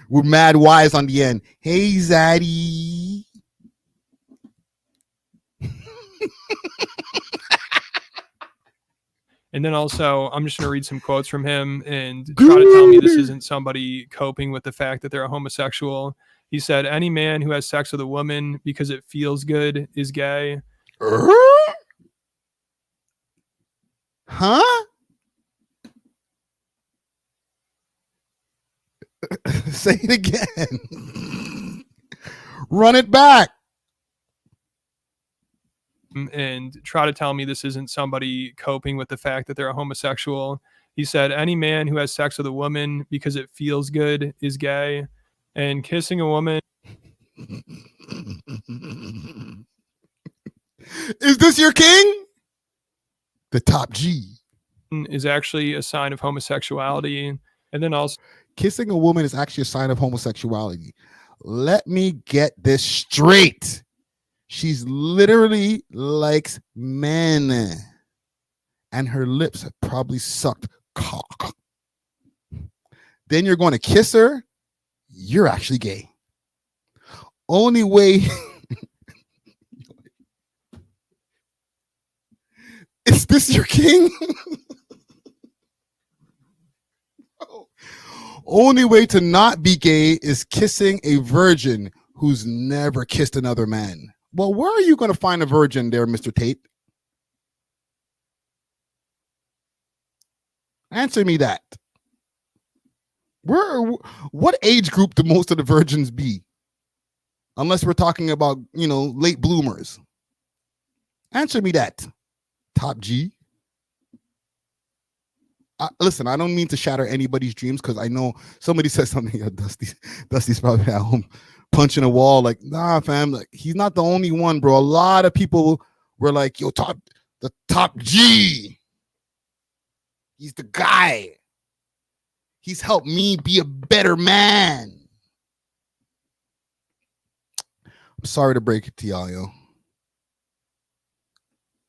With mad Y's on the end. Hey, Zaddy. And then also, I'm just going to read some quotes from him and try to tell me this isn't somebody coping with the fact that they're a homosexual. He said, any man who has sex with a woman because it feels good is gay. Huh? Say it again. Run it back. And try to tell me this isn't somebody coping with the fact that they're a homosexual. He said, any man who has sex with a woman because it feels good is gay. And kissing a woman. Is this your king? The top G. Is actually a sign of homosexuality. And then also, kissing a woman is actually a sign of homosexuality. Let me get this straight. She's literally likes men. And her lips have probably sucked cock. Then you're going to kiss her. You're actually gay. Only way. Is this your king? Only way to not be gay is kissing a virgin who's never kissed another man. Well, where are you going to find a virgin there, Mr. Tate? Answer me that. What age group do most of the virgins be? Unless we're talking about, you know, late bloomers. Answer me that. Top G. Listen, I don't mean to shatter anybody's dreams because I know somebody said something. Dusty's probably at home punching a wall. Like, nah, fam. Like, he's not the only one, bro. A lot of people were like, yo, the top G. He's the guy. He's helped me be a better man. I'm sorry to break it to y'all, yo.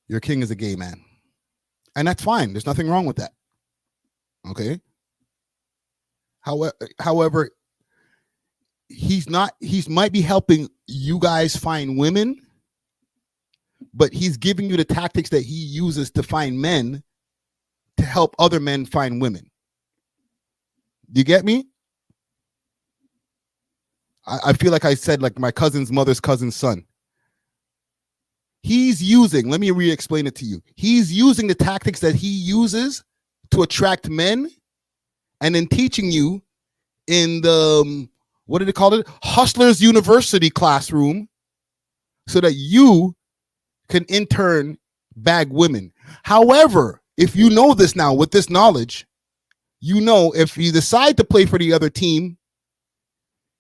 Your king is a gay man. And that's fine. There's nothing wrong with that. Okay. However, he might be helping you guys find women, but he's giving you the tactics that he uses to find men to help other men find women. Do you get me? I feel like I said, like my cousin's mother's cousin's son. He's using, let me re-explain it to you. He's using the tactics that he uses to attract men, and then teaching you in the, what did they call it? Hustlers University classroom, so that you can in turn bag women. However, if you know this now with this knowledge, you know if you decide to play for the other team,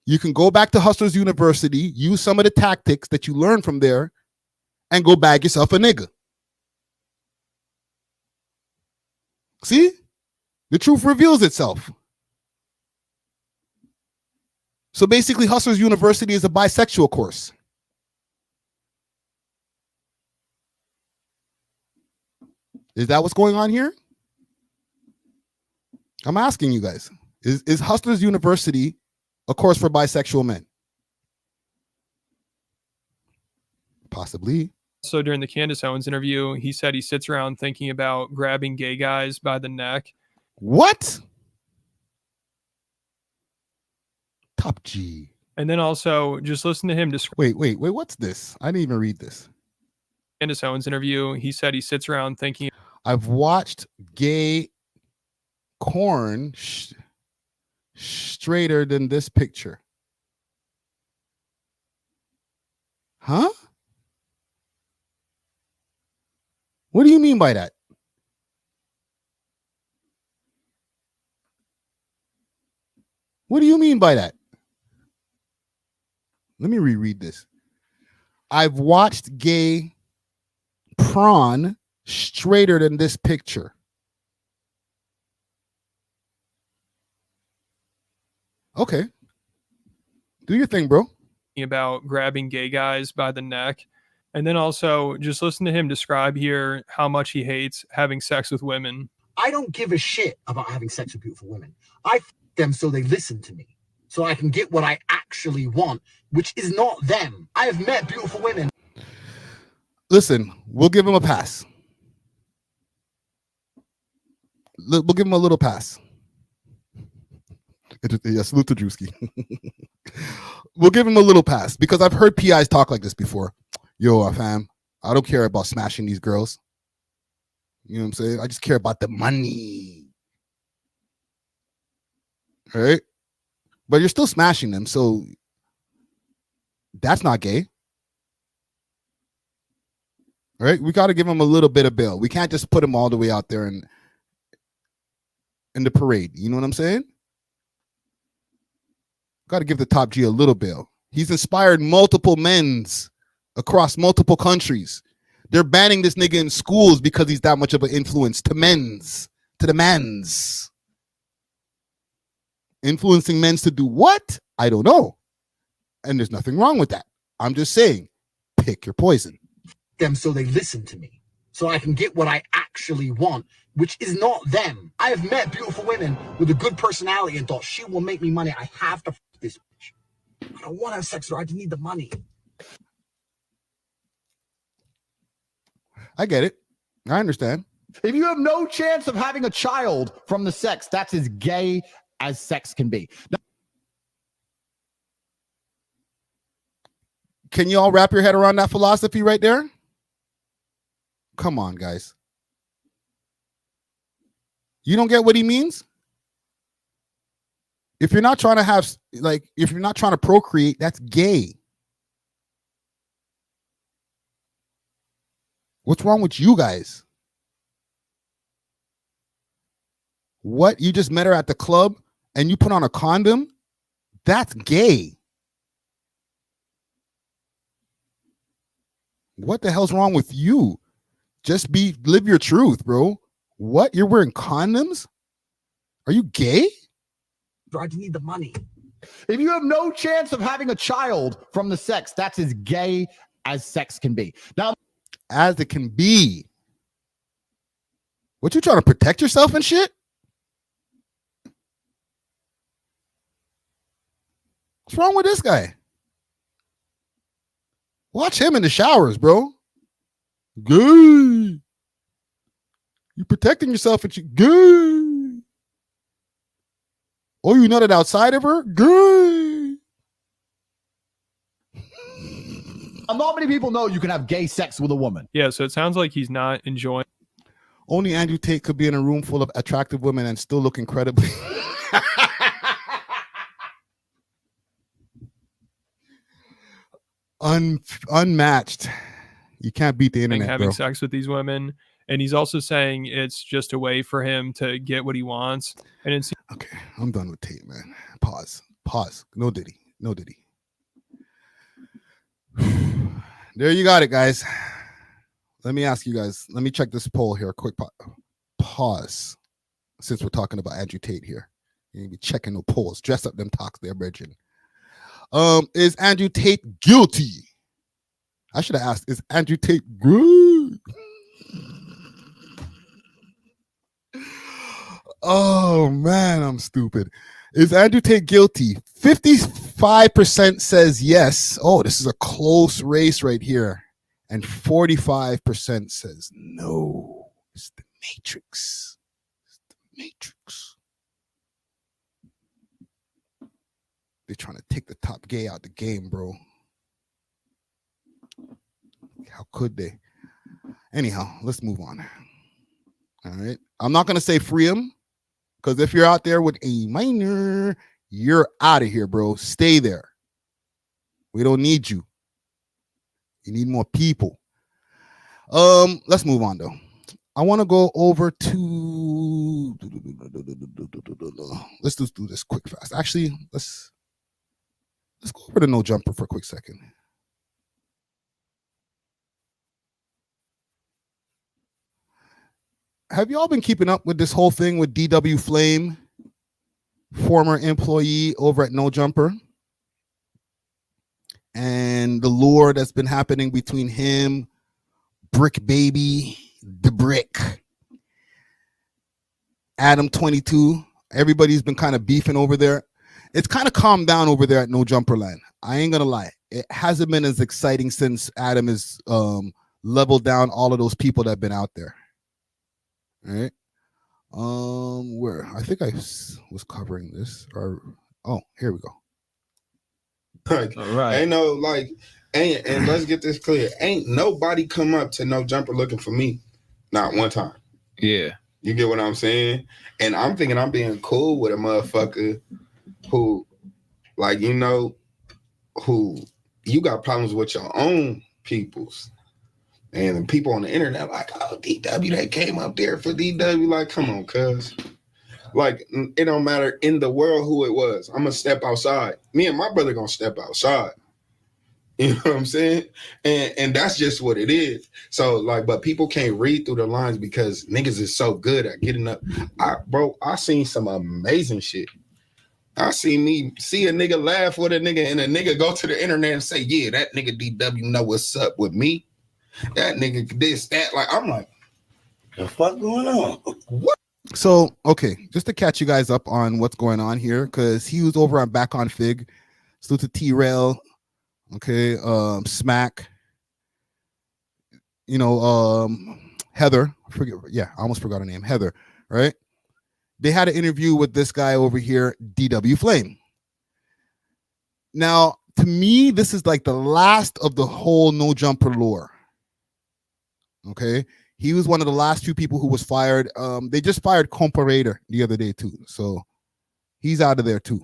you can go back to Hustlers University, use some of the tactics that you learned from there, and go bag yourself a nigga. See? The truth reveals itself. So basically, Hustlers University is a bisexual course. Is that what's going on here? I'm asking you guys. Is Hustlers University a course for bisexual men? Possibly. So during the Candace Owens interview, he said he sits around thinking about grabbing gay guys by the neck. What? Top G. And then also just listen to him describe. Wait, what's this? I didn't even read this. Candace Owens interview, he said he sits around thinking. I've watched gay corn straighter than this picture. Huh? What do you mean by that? What do you mean by that? Let me reread this. I've watched gay prawn straighter than this picture. Okay. Do your thing, bro. About grabbing gay guys by the neck. And then also just listen to him describe here how much he hates having sex with women. I don't give a shit about having sex with beautiful women. I f them so they listen to me, so I can get what I actually want, which is not them. I have met beautiful women. Listen, we'll give him a pass. We'll give him a little pass. Yeah, salute to Drewski. We'll give him a little pass because I've heard PIs talk like this before. Yo, fam, I don't care about smashing these girls. You know what I'm saying? I just care about the money. All right? But you're still smashing them, so that's not gay. All right? We got to give him a little bit of bail. We can't just put him all the way out there in the parade. You know what I'm saying? Got to give the top G a little bail. He's inspired multiple men's across multiple countries. They're banning this nigga in schools because he's that much of an influence to the men's. Influencing men's to do what? I don't know. And there's nothing wrong with that. I'm just saying, pick your poison. Them so they listen to me, so I can get what I actually want, which is not them. I have met beautiful women with a good personality and thought she will make me money. I have to f this bitch. I don't want to have sex with her. I just need the money. I get it. I understand. If you have no chance of having a child from the sex, that's as gay as sex can be. Now, can you all wrap your head around that philosophy right there? Come on, guys. You don't get what he means? If you're not trying to have, like, if you're not trying to procreate, that's gay. What's wrong with you guys? What? You just met her at the club and you put on a condom? That's gay. What the hell's wrong with you? Just live your truth, bro. What? You're wearing condoms? Are you gay? I just need the money. If you have no chance of having a child from the sex, that's as gay as sex can be. Now, as it can be. What, you trying to protect yourself and shit? What's wrong with this guy? Watch him in the showers, bro. Good. You protecting yourself and you good. Oh, you nutted outside of her? Good. Not many people know you can have gay sex with a woman. Yeah, so it sounds like he's not enjoying. Only Andrew Tate could be in a room full of attractive women and still look incredibly. Unmatched. You can't beat the internet, having bro. sex with these women. And he's also saying it's just a way for him to get what he wants. And it's okay. I'm done with Tate, man. Pause. No Diddy. There you got it, guys. Let me ask you guys. Let me check this poll here. Quick pause. Since we're talking about Andrew Tate here, you be checking the polls. Dress up them talks there, Virgin. Is Andrew Tate guilty? I should have asked. Is Andrew Tate good? Oh man, I'm stupid. Is Andrew Tate guilty? 55% says yes. Oh, this is a close race right here. And 45% says no. It's the Matrix. They're trying to take the top gay out the game, bro. How could they? Anyhow, let's move on. All right. I'm not going to say free him. Because if you're out there with a minor, you're out of here, bro. Stay there. We don't need you. You need more people. Let's move on, though. I want to go over to. Let's just do this quick fast. Actually, let's go over to No Jumper for a quick second. Have you all been keeping up with this whole thing with DW Flame, former employee over at No Jumper, and the lore that's been happening between him, Brick Baby, the Brick, Adam 22? Everybody's been kind of beefing over there. It's kind of calmed down over there at No Jumper Land. I ain't gonna lie. It hasn't been as exciting since Adam has leveled down all of those people that have been out there. All right. Where I think I was covering this, or here we go. Like, ain't no and let's get this clear. Ain't nobody come up to No Jumper looking for me, not one time. Yeah, you get what I'm saying. And I'm thinking I'm being cool with a motherfucker who, like, who you got problems with your own peoples. And the people on the internet like, oh, DW, they came up there for DW. Like, come on, cuz. Like, it don't matter in the world who it was. I'm going to step outside. Me and my brother going to step outside. You know what I'm saying? And that's just what it is. So, like, but people can't read through the lines because niggas is so good at getting up. I seen some amazing shit. I see a nigga laugh with a nigga and a nigga go to the internet and say, yeah, that nigga DW know what's up with me. That nigga this, that. Like, I'm like, the fuck going on? What? So, okay, just to catch you guys up on what's going on here, because he was over on Back on Fig. Salute to T-Rail, okay, Smack, Heather. I almost forgot her name, Heather, right? They had an interview with this guy over here, DW Flame. Now, to me, this is like the last of the whole No Jumper lore. Okay, he was one of the last few people who was fired. They just fired Comparator the other day too, so he's out of there too.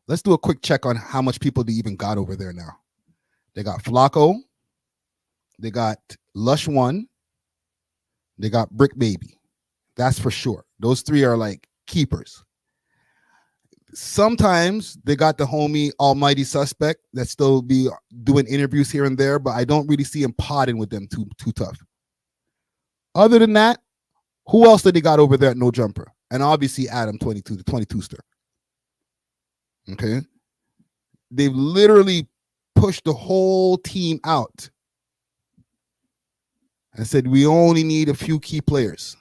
Let's do a quick check on how much people they even got over there now. They got Flacco, they got Lush One, they got Brick Baby. That's for sure. Those three are like keepers. Sometimes they got the homie Almighty Suspect that still be doing interviews here and there, but I don't really see him potting with them too tough. Other than that, who else did they got over there at No Jumper? And obviously Adam 22, the 22ster. Okay. They've literally pushed the whole team out and said, we only need a few key players.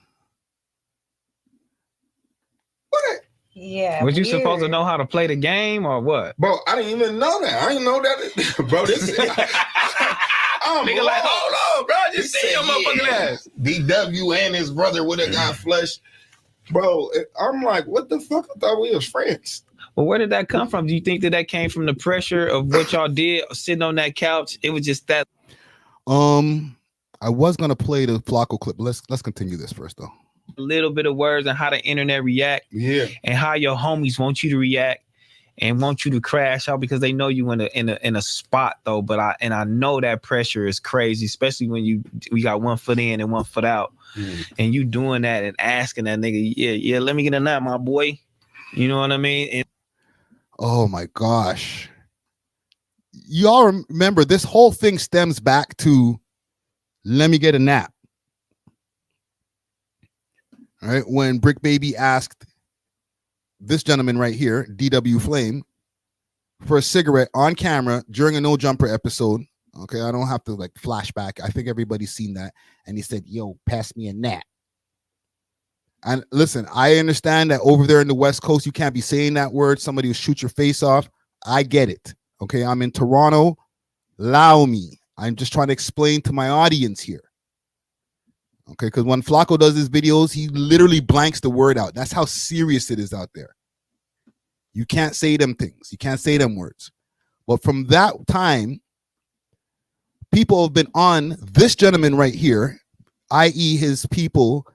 What? Yeah. Was you supposed to know how to play the game or what? Bro, I didn't even know that. I didn't know that. Bro, this is... Nigga like, hold on, bro. Just see your motherfucking ass. DW and his brother would have got flushed. Bro, I'm like, what the fuck? I thought we was friends. Well, where did that come from? Do you think that came from the pressure of what y'all did sitting on that couch? It was just that. I was gonna play the Flacco clip. Let's continue this first though. A little bit of words and how the internet react, and how your homies want you to react and want you to crash out because they know you in a spot though. But I know that pressure is crazy, especially when we got 1 foot in and 1 foot out, and you doing that and asking that nigga, yeah, let me get a nap, my boy. You know what I mean? And oh my gosh, y'all remember this whole thing stems back to let me get a nap. All right, when Brick Baby asked this gentleman right here, DW Flame, for a cigarette on camera during a No Jumper episode. Okay, I don't have to like flashback. I think everybody's seen that. And he said, yo, pass me a nap. And listen, I understand that over there in the West Coast, you can't be saying that word. Somebody will shoot your face off. I get it. Okay, I'm in Toronto. Allow me. I'm just trying to explain to my audience here. Okay, because when Flacco does his videos, he literally blanks the word out. That's how serious it is out there. You can't say them things. You can't say them words. But from that time, people have been on this gentleman right here, i.e. his people,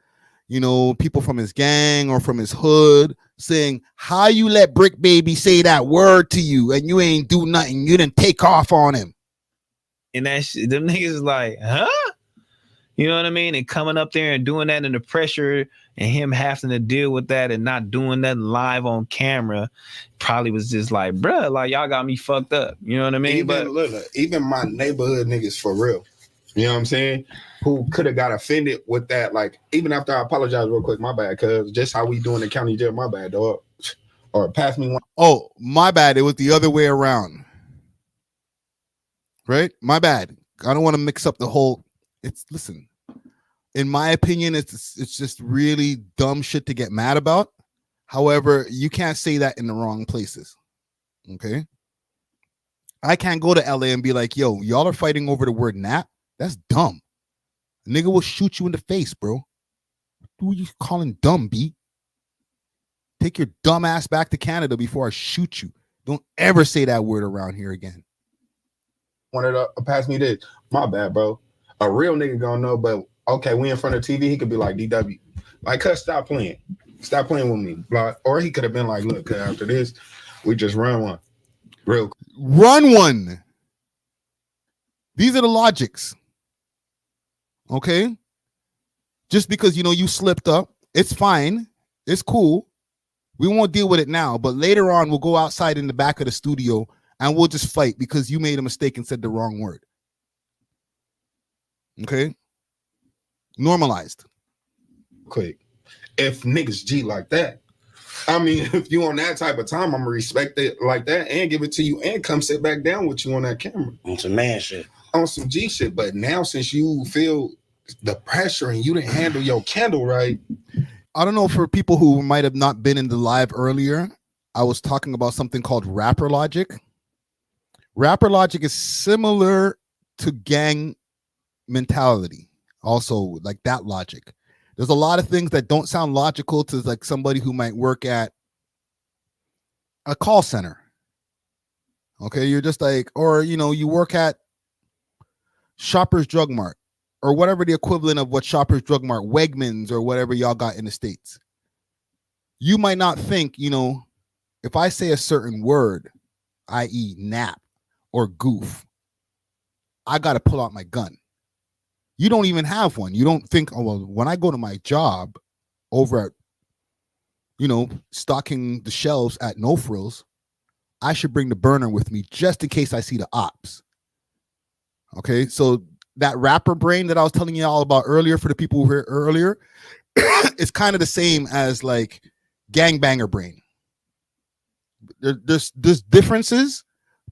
people from his gang or from his hood, saying, how you let Brick Baby say that word to you and you ain't do nothing. You didn't take off on him. that shit, them niggas is like, huh? You know what I mean? And coming up there and doing that, and the pressure and him having to deal with that and not doing that live on camera probably was just like, bruh, like y'all got me fucked up. You know what I mean? Even, But look, even my neighborhood niggas for real. You know what I'm saying? Who could have got offended with that? Like, even after I apologize real quick, my bad, cuz just how we doing in county jail, my bad, dog. Or pass me one. Oh, my bad. It was the other way around. Right? My bad. I don't want to mix up the whole. Listen. In my opinion, it's just really dumb shit to get mad about. However, you can't say that in the wrong places. Okay? I can't go to LA and be like, yo, y'all are fighting over the word nap. That's dumb. A nigga will shoot you in the face, bro. Who are you calling dumb, B? Take your dumb ass back to Canada before I shoot you. Don't ever say that word around here again. Wanted to pass me this. My bad, bro. A real nigga gonna know, but okay, we in front of TV, he could be like, DW, like, cuz stop playing. Stop playing with me. Like, or he could have been like, look, cuz after this, we just run one. Real quick. Run one. These are the logics. Okay? Just because, you know, you slipped up, it's fine. It's cool. We won't deal with it now, but later on, we'll go outside in the back of the studio and we'll just fight because you made a mistake and said the wrong word. Okay? Normalized. Quick. If niggas G like that, I mean, if you on that type of time, I'm gonna respect it like that and give it to you and come sit back down with you on that camera. On some man shit. On some G shit. But now since you feel the pressure and you didn't handle your candle right. I don't know, for people who might have not been in the live earlier, I was talking about something called rapper logic. Rapper logic is similar to gang mentality. Also, like that logic. There's a lot of things that don't sound logical to like somebody who might work at a call center. Okay, you're just like, or you know, you work at Shoppers Drug Mart or whatever the equivalent of what Shoppers Drug Mart, Wegmans or whatever y'all got in the States. You might not think, you know, if I say a certain word, i.e. nap or goof, I got to pull out my gun. You don't even have one. You don't think, oh, well, when I go to my job over at, you know, stocking the shelves at No Frills, I should bring the burner with me just in case I see the ops. Okay, so that rapper brain that I was telling you all about earlier, for the people who were here earlier, is kind of the same as like gangbanger brain. There's differences,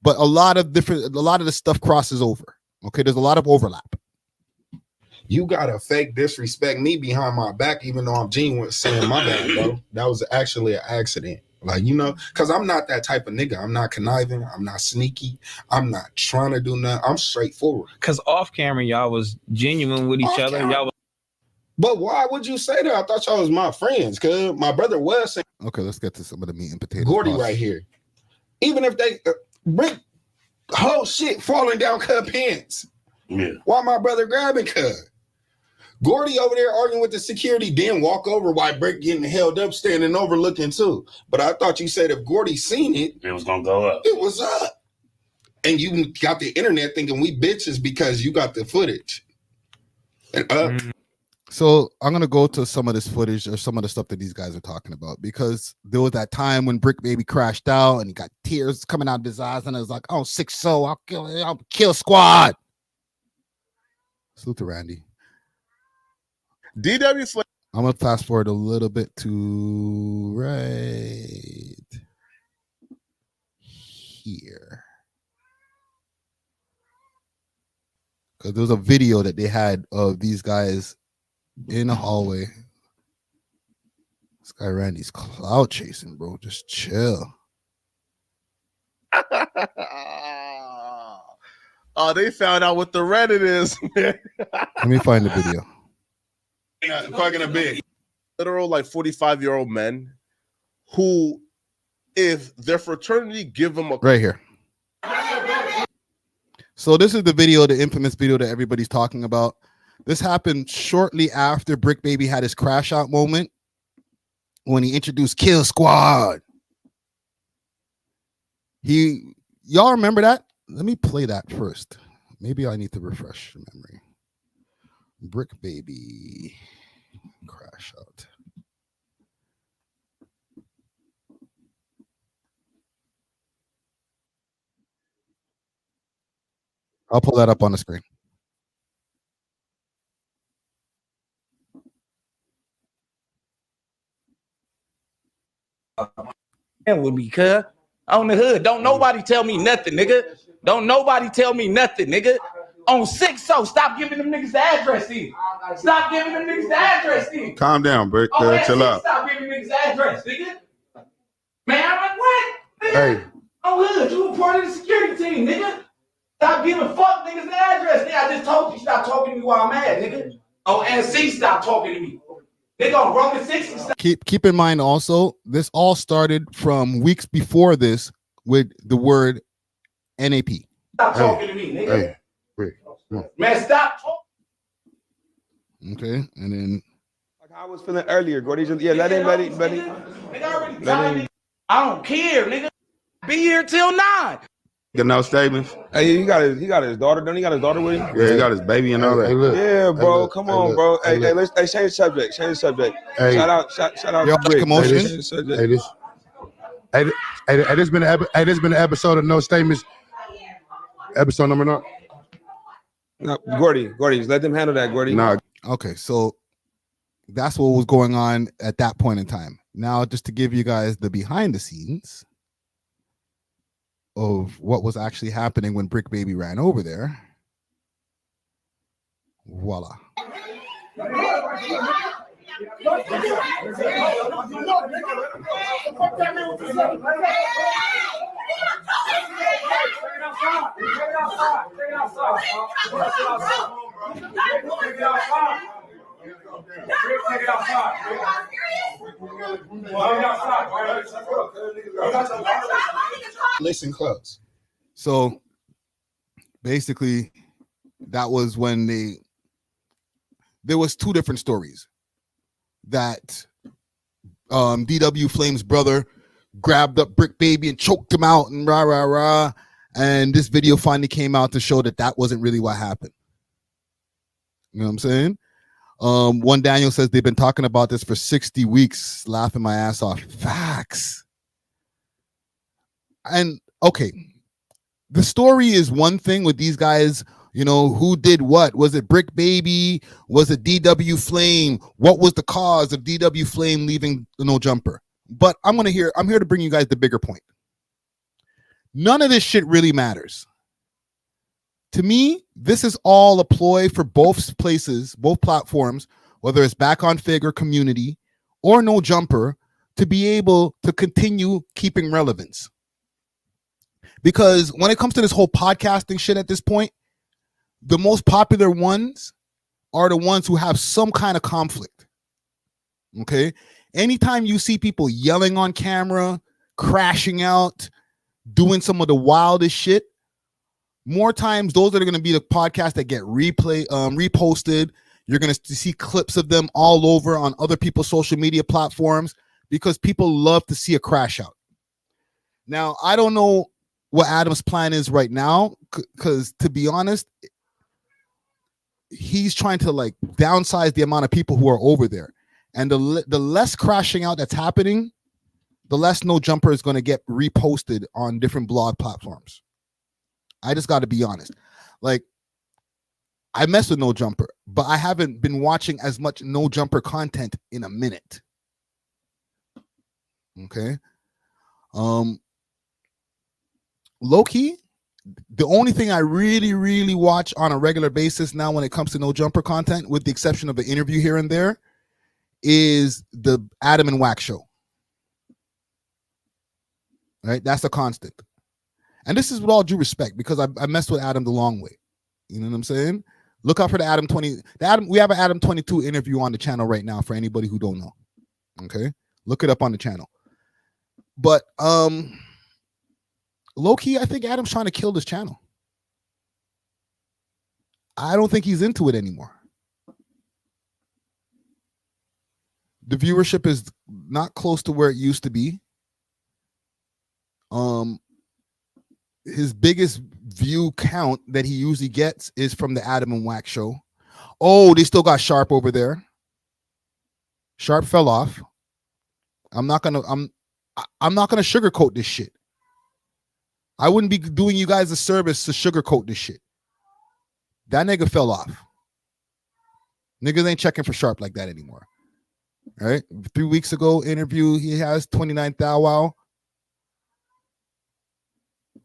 but a lot of the stuff crosses over. Okay, there's a lot of overlap. You gotta fake disrespect me behind my back, even though I'm genuine saying my bad, bro. That was actually an accident. Like, you know, because I'm not that type of nigga. I'm not conniving. I'm not sneaky. I'm not trying to do nothing. I'm straightforward. Because off camera, y'all was genuine with each other. Y'all was. But why would you say that? I thought y'all was my friends, because my brother was saying. Okay, let's get to some of the meat and potatoes. Gordy right here. Even if they bring whole shit falling down cuz pants. Yeah. Why my brother grabbing cuz? Gordy over there arguing with the security, then walk over while Brick getting held up, standing over looking too. But I thought you said if Gordy seen it, it was gonna go up. It was up. And you got the internet thinking we bitches because you got the footage. And up. So I'm gonna go to some of this footage or some of the stuff that these guys are talking about, because there was that time when Brick Baby crashed out and he got tears coming out of his eyes and it was like, oh, 6-0, I'll kill squad. Salute to Randy. DW. I'm gonna fast forward a little bit to right here, because there was a video that they had of these guys in a hallway. This guy Randy's cloud chasing, bro. Just chill. Oh, they found out what the Reddit is. Let me find the video. Fucking a bit. Literal, like 45-year-old men who, if their fraternity give them a right here. So this is the video, the infamous video that everybody's talking about. This happened shortly after Brick Baby had his crash out moment when he introduced Kill Squad. Y'all remember that? Let me play that first. Maybe I need to refresh memory. Brick Baby crash out. I'll pull that up on the screen. With me, cuz on the hood. Don't nobody tell me nothing, nigga. Don't nobody tell me nothing, nigga. On 6, so stop giving them niggas the address, then. Stop giving them niggas the address, then. Calm down, Brick. On that Chill 6, out. stop giving niggas the address, nigga. Man, I'm like, what? Nigga? Hey. On hood, you a part of the security team, nigga. Stop giving fuck niggas the address, nigga. I just told you stop talking to me while I'm mad, nigga. On NC, stop talking to me. Nigga, on Roman 6, stop. Keep in mind also, this all started from weeks before this with the word NAP. Stop talking to me, nigga. Hey, Brick, come on. Man, stop talking. Okay, and then Like I was feeling earlier, Gordy. Just, yeah, let him. Nigga already telling me. I don't care, nigga. Be here till 9. Got no statements. Hey, he got his daughter. Don't he got his daughter with him? Yeah, he got his baby and all that. Hey, look. Yeah, bro. Come on, bro. Hey, let's change the subject. Change the subject. Hey. Shout out Yo, to Brick. commotion. Change the subject. This been an episode of No Statements. Episode number 9. No, Gordy, let them handle that, Gordy. Nah. Okay, so that's what was going on at that point in time. Now, just to give you guys the behind the scenes of what was actually happening when Brick Baby ran over there. Voila. Listen close. So basically, that was when there was 2 different stories that DW Flame's brother grabbed up Brick Baby and choked him out and rah rah rah, and this video finally came out to show that that wasn't really what happened. You know what I'm saying? One Daniel says they've been talking about this for 60 weeks, laughing my ass off. Facts. And okay, the story is one thing with these guys, you know, who did what? Was it Brick Baby? Was it DW Flame? What was the cause of DW Flame leaving the No Jumper? But I'm here to bring you guys the bigger point. None of this shit really matters. To me, this is all a ploy for both places, both platforms, whether it's Back on Fig or Community or No Jumper, to be able to continue keeping relevance. Because when it comes to this whole podcasting shit at this point, the most popular ones are the ones who have some kind of conflict. Okay? Anytime you see people yelling on camera, crashing out, doing some of the wildest shit, more times those are going to be the podcasts that get reposted. You're going to see clips of them all over on other people's social media platforms because people love to see a crash out. Now, I don't know what Adam's plan is right now, because to be honest, he's trying to like downsize the amount of people who are over there. And the less crashing out that's happening, the less No Jumper is going to get reposted on different blog platforms. I just got to be honest. Like, I mess with No Jumper, but I haven't been watching as much No Jumper content in a minute. Okay. Low key, the only thing I really watch on a regular basis now when it comes to No Jumper content, with the exception of the interview here and there, is the Adam and Wax show. Right? That's a constant. And this is with all due respect, because I messed with Adam the long way. You know what I'm saying? Look out for the Adam 20. We have an Adam 22 interview on the channel right now for anybody who don't know. Okay? Look it up on the channel. But low-key, I think Adam's trying to kill this channel. I don't think he's into it anymore. The viewership is not close to where it used to be. His biggest view count that he usually gets is from the Adam and Wax show. Oh, they still got Sharp over there. Sharp fell off. I'm not gonna sugarcoat this shit. I wouldn't be doing you guys a service to sugarcoat this shit. That nigga fell off. Niggas ain't checking for Sharp like that anymore. All right. 3 weeks ago, interview, he has 29 Thou Wow.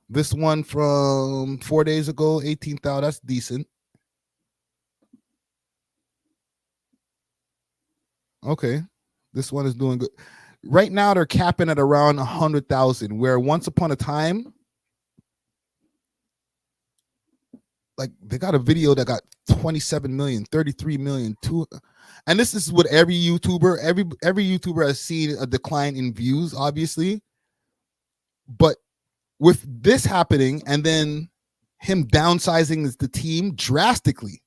This one from 4 days ago, 18 Thou. That's decent. Okay. This one is doing good. Right now, they're capping at around 100,000, where once upon a time, like they got a video that got 27 million, 33 million, and this is what every YouTuber, every YouTuber has seen a decline in views, obviously. But with this happening and then him downsizing the team drastically,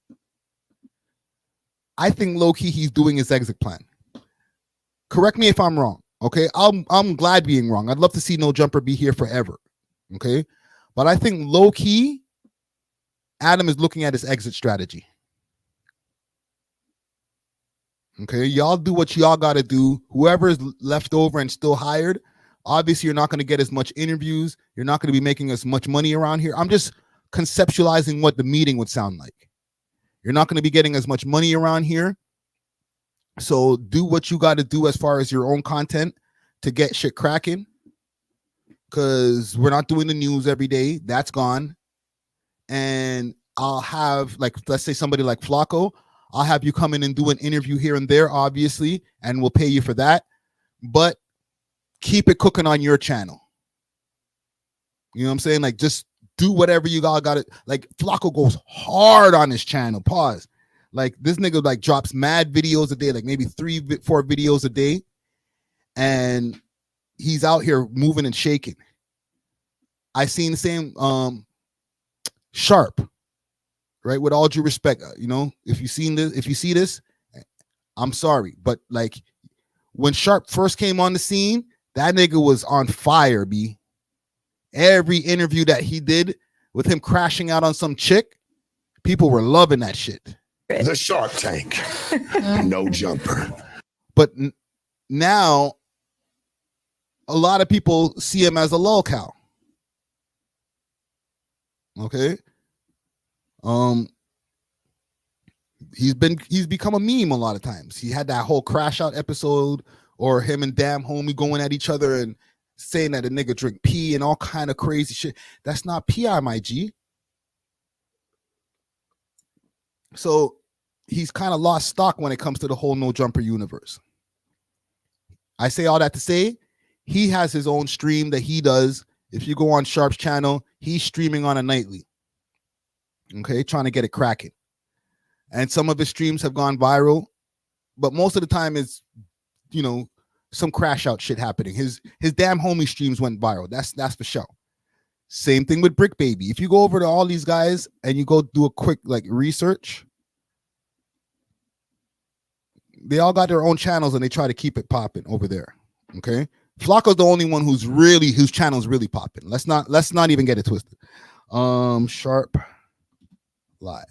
I think low-key he's doing his exit plan. Correct me if I'm wrong. Okay, I'm glad being wrong. I'd love to see No Jumper be here forever. Okay, but I think low key, Adam is looking at his exit strategy. Okay, y'all do what y'all got to do. Whoever is left over and still hired, obviously you're not going to get as much interviews. You're not going to be making as much money around here. I'm just conceptualizing what the meeting would sound like. You're not going to be getting as much money around here. So do what you got to do as far as your own content to get shit cracking, because we're not doing the news every day. That's gone. And I'll have, like, let's say somebody like Flacco, I'll have you come in and do an interview here and there, obviously, and we'll pay you for that. But keep it cooking on your channel. You know what I'm saying? Like, just do whatever you got to. Like, Flacco goes hard on his channel. Pause. Like, this nigga like drops mad videos a day, like maybe 3-4 videos a day, and he's out here moving and shaking. I seen the same Sharp, right? With all due respect, you know, if you see this, I'm sorry, but like when Sharp first came on the scene, that nigga was on fire, B. Every interview that he did with him crashing out on some chick, people were loving that shit. The Shark Tank. No Jumper. But now a lot of people see him as a lolcow. Okay. He's become a meme a lot of times. He had that whole crash out episode, or him and Damn Homie going at each other and saying that a nigga drink pee and all kind of crazy shit. That's not PI, my G. So he's kind of lost stock when it comes to the whole No Jumper universe. I say all that to say, he has his own stream that he does. If you go on Sharp's channel, he's streaming on a nightly. Okay, trying to get it cracking. And some of his streams have gone viral, but most of the time it's, you know, some crash out shit happening. His Damn Homie streams went viral. That's for sure. Same thing with Brick Baby. If you go over to all these guys and you go do a quick like research, they all got their own channels and they try to keep it popping over there. Okay, Flacco's the only one whose channel's really popping. Let's not even get it twisted. Sharp Live.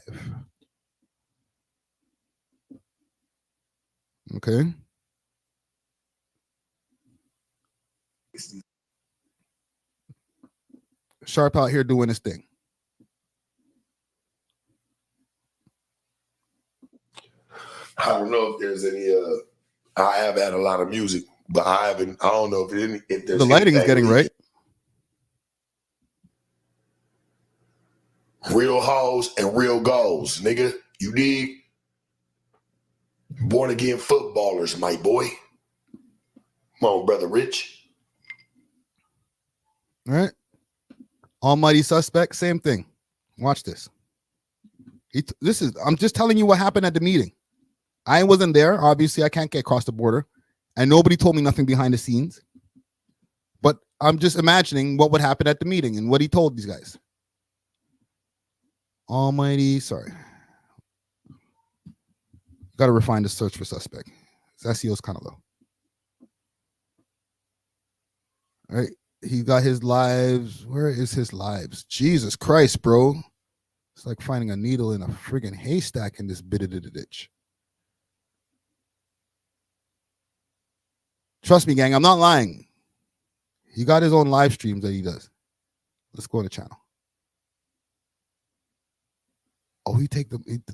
Okay. Sharp out here doing his thing. I don't know if there's any. I have had a lot of music, but I don't know if there's. The lighting is getting right. Real hoes and real goals, nigga. You dig? Born again footballers, my boy. Come on, brother Rich. All right. Almighty Suspect, same thing. Watch this. I'm just telling you what happened at the meeting. I wasn't there. Obviously, I can't get across the border. And nobody told me nothing behind the scenes. But I'm just imagining what would happen at the meeting and what he told these guys. Almighty, sorry. Got to refine the search for suspect. His SEO's kind of low. All right. He got his lives. Where is his lives? Jesus Christ, bro. It's like finding a needle in a friggin' haystack in this bit of the ditch. Trust me, gang, I'm not lying. He got his own live streams that he does. Let's go on the channel. Oh, did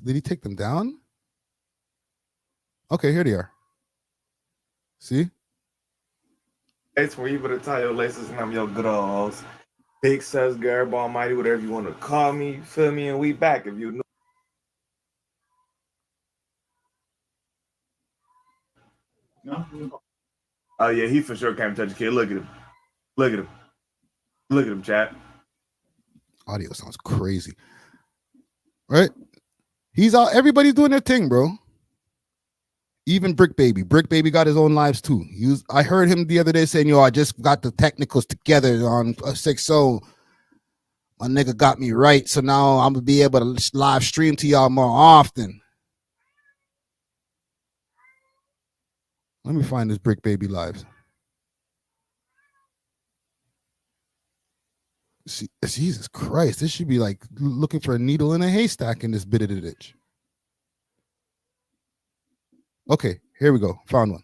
he take them down? Okay, here they are. See? It's for you to tie your laces and I'm your good old host. Big Sus, Garb Almighty, whatever you want to call me, you feel me? And we back if you know. No? Oh yeah, he for sure can't touch a kid. Look at him. Look at him. Look at him, chat. Audio sounds crazy. Right? He's all everybody's doing their thing, bro. Even Brick Baby. Brick Baby got his own lives too. I heard him the other day saying, yo, I just got the technicals together on 6-0. My nigga got me right. So now I'm gonna be able to live stream to y'all more often. Let me find this Brick Baby lives. See, Jesus Christ, this should be like looking for a needle in a haystack in this bit of the ditch. Okay, here we go. Found one.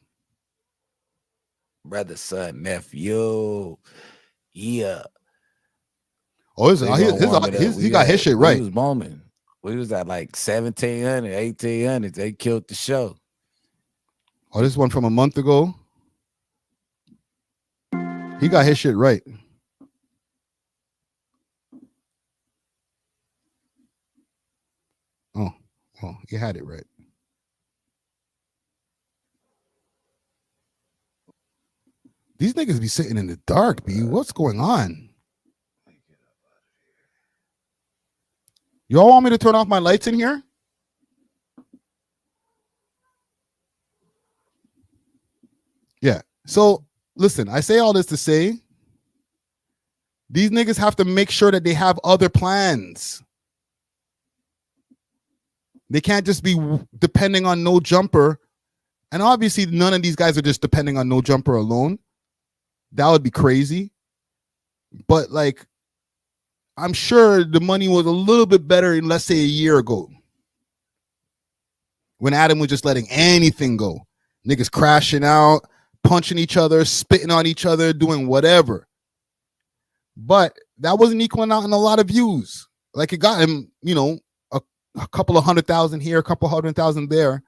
Brother, son, nephew. Yeah. Oh, he got his shit right. He was bombing. We was at like 1,700, 1,800. They killed the show. Oh, this one from a month ago. He got his shit right. Oh, he had it right. These niggas be sitting in the dark, B. What's going on? Y'all want me to turn off my lights in here? Yeah. So, listen, I say all this to say these niggas have to make sure that they have other plans. They can't just be depending on No Jumper. And obviously, none of these guys are just depending on No Jumper alone. That would be crazy. But, like, I'm sure the money was a little bit better in, let's say, a year ago, when Adam was just letting anything go. Niggas crashing out, punching each other, spitting on each other, doing whatever. But that wasn't equaling out in a lot of views. Like, it got him, you know, a couple of 100,000 here, a couple of 100,000 there.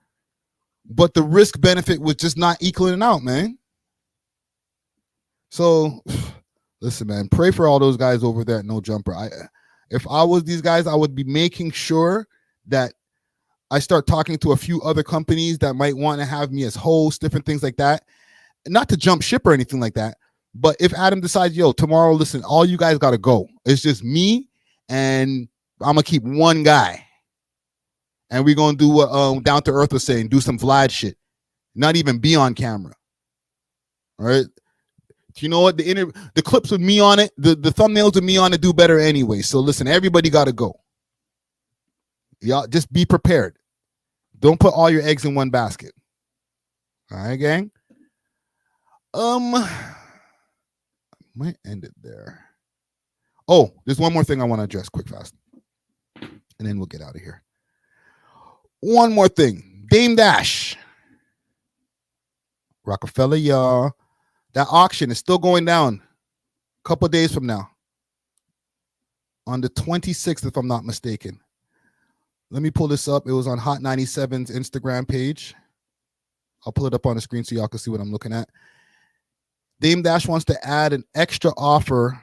But the risk benefit was just not equaling out, man. So, listen, man, pray for all those guys over there at No Jumper. If I was these guys, I would be making sure that I start talking to a few other companies that might want to have me as host, different things like that. Not to jump ship or anything like that. But if Adam decides, yo, tomorrow, listen, all you guys got to go. It's just me, and I'm going to keep one guy. And we're going to do what Down to Earth was saying, do some Vlad shit. Not even be on camera. All right? You know what? The clips with me on it, the thumbnails with me on it do better anyway. So listen, everybody got to go. Y'all just be prepared. Don't put all your eggs in one basket. All right, gang? I might end it there. Oh, there's one more thing I want to address quick, fast. And then we'll get out of here. One more thing. Dame Dash. Rockefeller, y'all. That auction is still going down a couple of days from now. On the 26th, if I'm not mistaken. Let me pull this up. It was on Hot 97's Instagram page. I'll pull it up on the screen so y'all can see what I'm looking at. Dame Dash wants to add an extra offer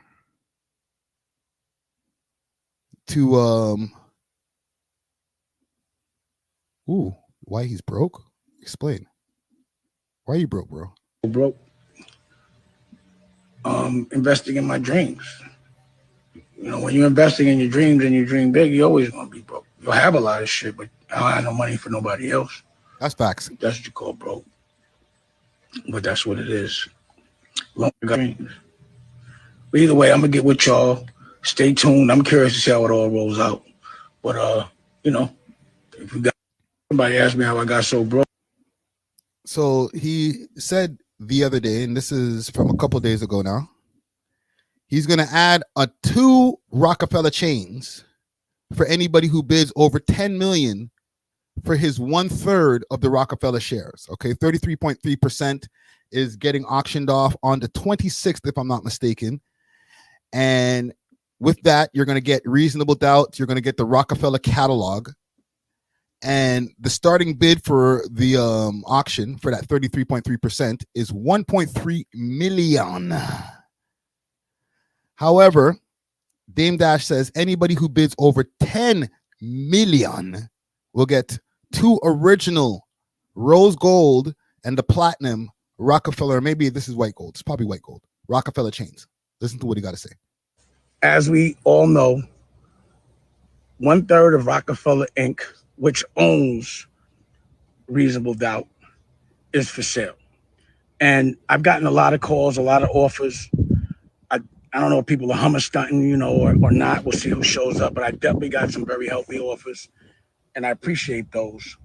to why he's broke? Explain. Why are you broke, bro? Broke. Investing in my dreams. You know, when you're investing in your dreams and you dream big, you're always gonna be broke. You'll have a lot of shit, but I don't have no money for nobody else. That's facts. That's what you call broke. But that's what it is. Long dreams. But either way, I'm gonna get with y'all. Stay tuned. I'm curious to see how it all rolls out. But you know, if you got somebody asked me how I got so broke. So he said the other day, and this is from a couple days ago now, he's going to add 2 Rockefeller chains for anybody who bids over 10 million for his 1/3 of the Rockefeller shares. Okay, 33.3% is getting auctioned off on the 26th, if I'm not mistaken. And with that, you're going to get Reasonable Doubt. You're going to get the Rockefeller catalog. And the starting bid for the auction for that 33.3% is 1.3 million. However, Dame Dash says anybody who bids over 10 million will get 2 original rose gold and the platinum Rockefeller. Maybe this is white gold. It's probably white gold. Rockefeller chains. Listen to what he got to say. As we all know, 1/3 of Rockefeller Inc., which owns Reasonable Doubt, is for sale. And I've gotten a lot of calls, a lot of offers. I don't know if people are hummer stunting, you know, or not. We'll see who shows up. But I definitely got some very healthy offers, and I appreciate those.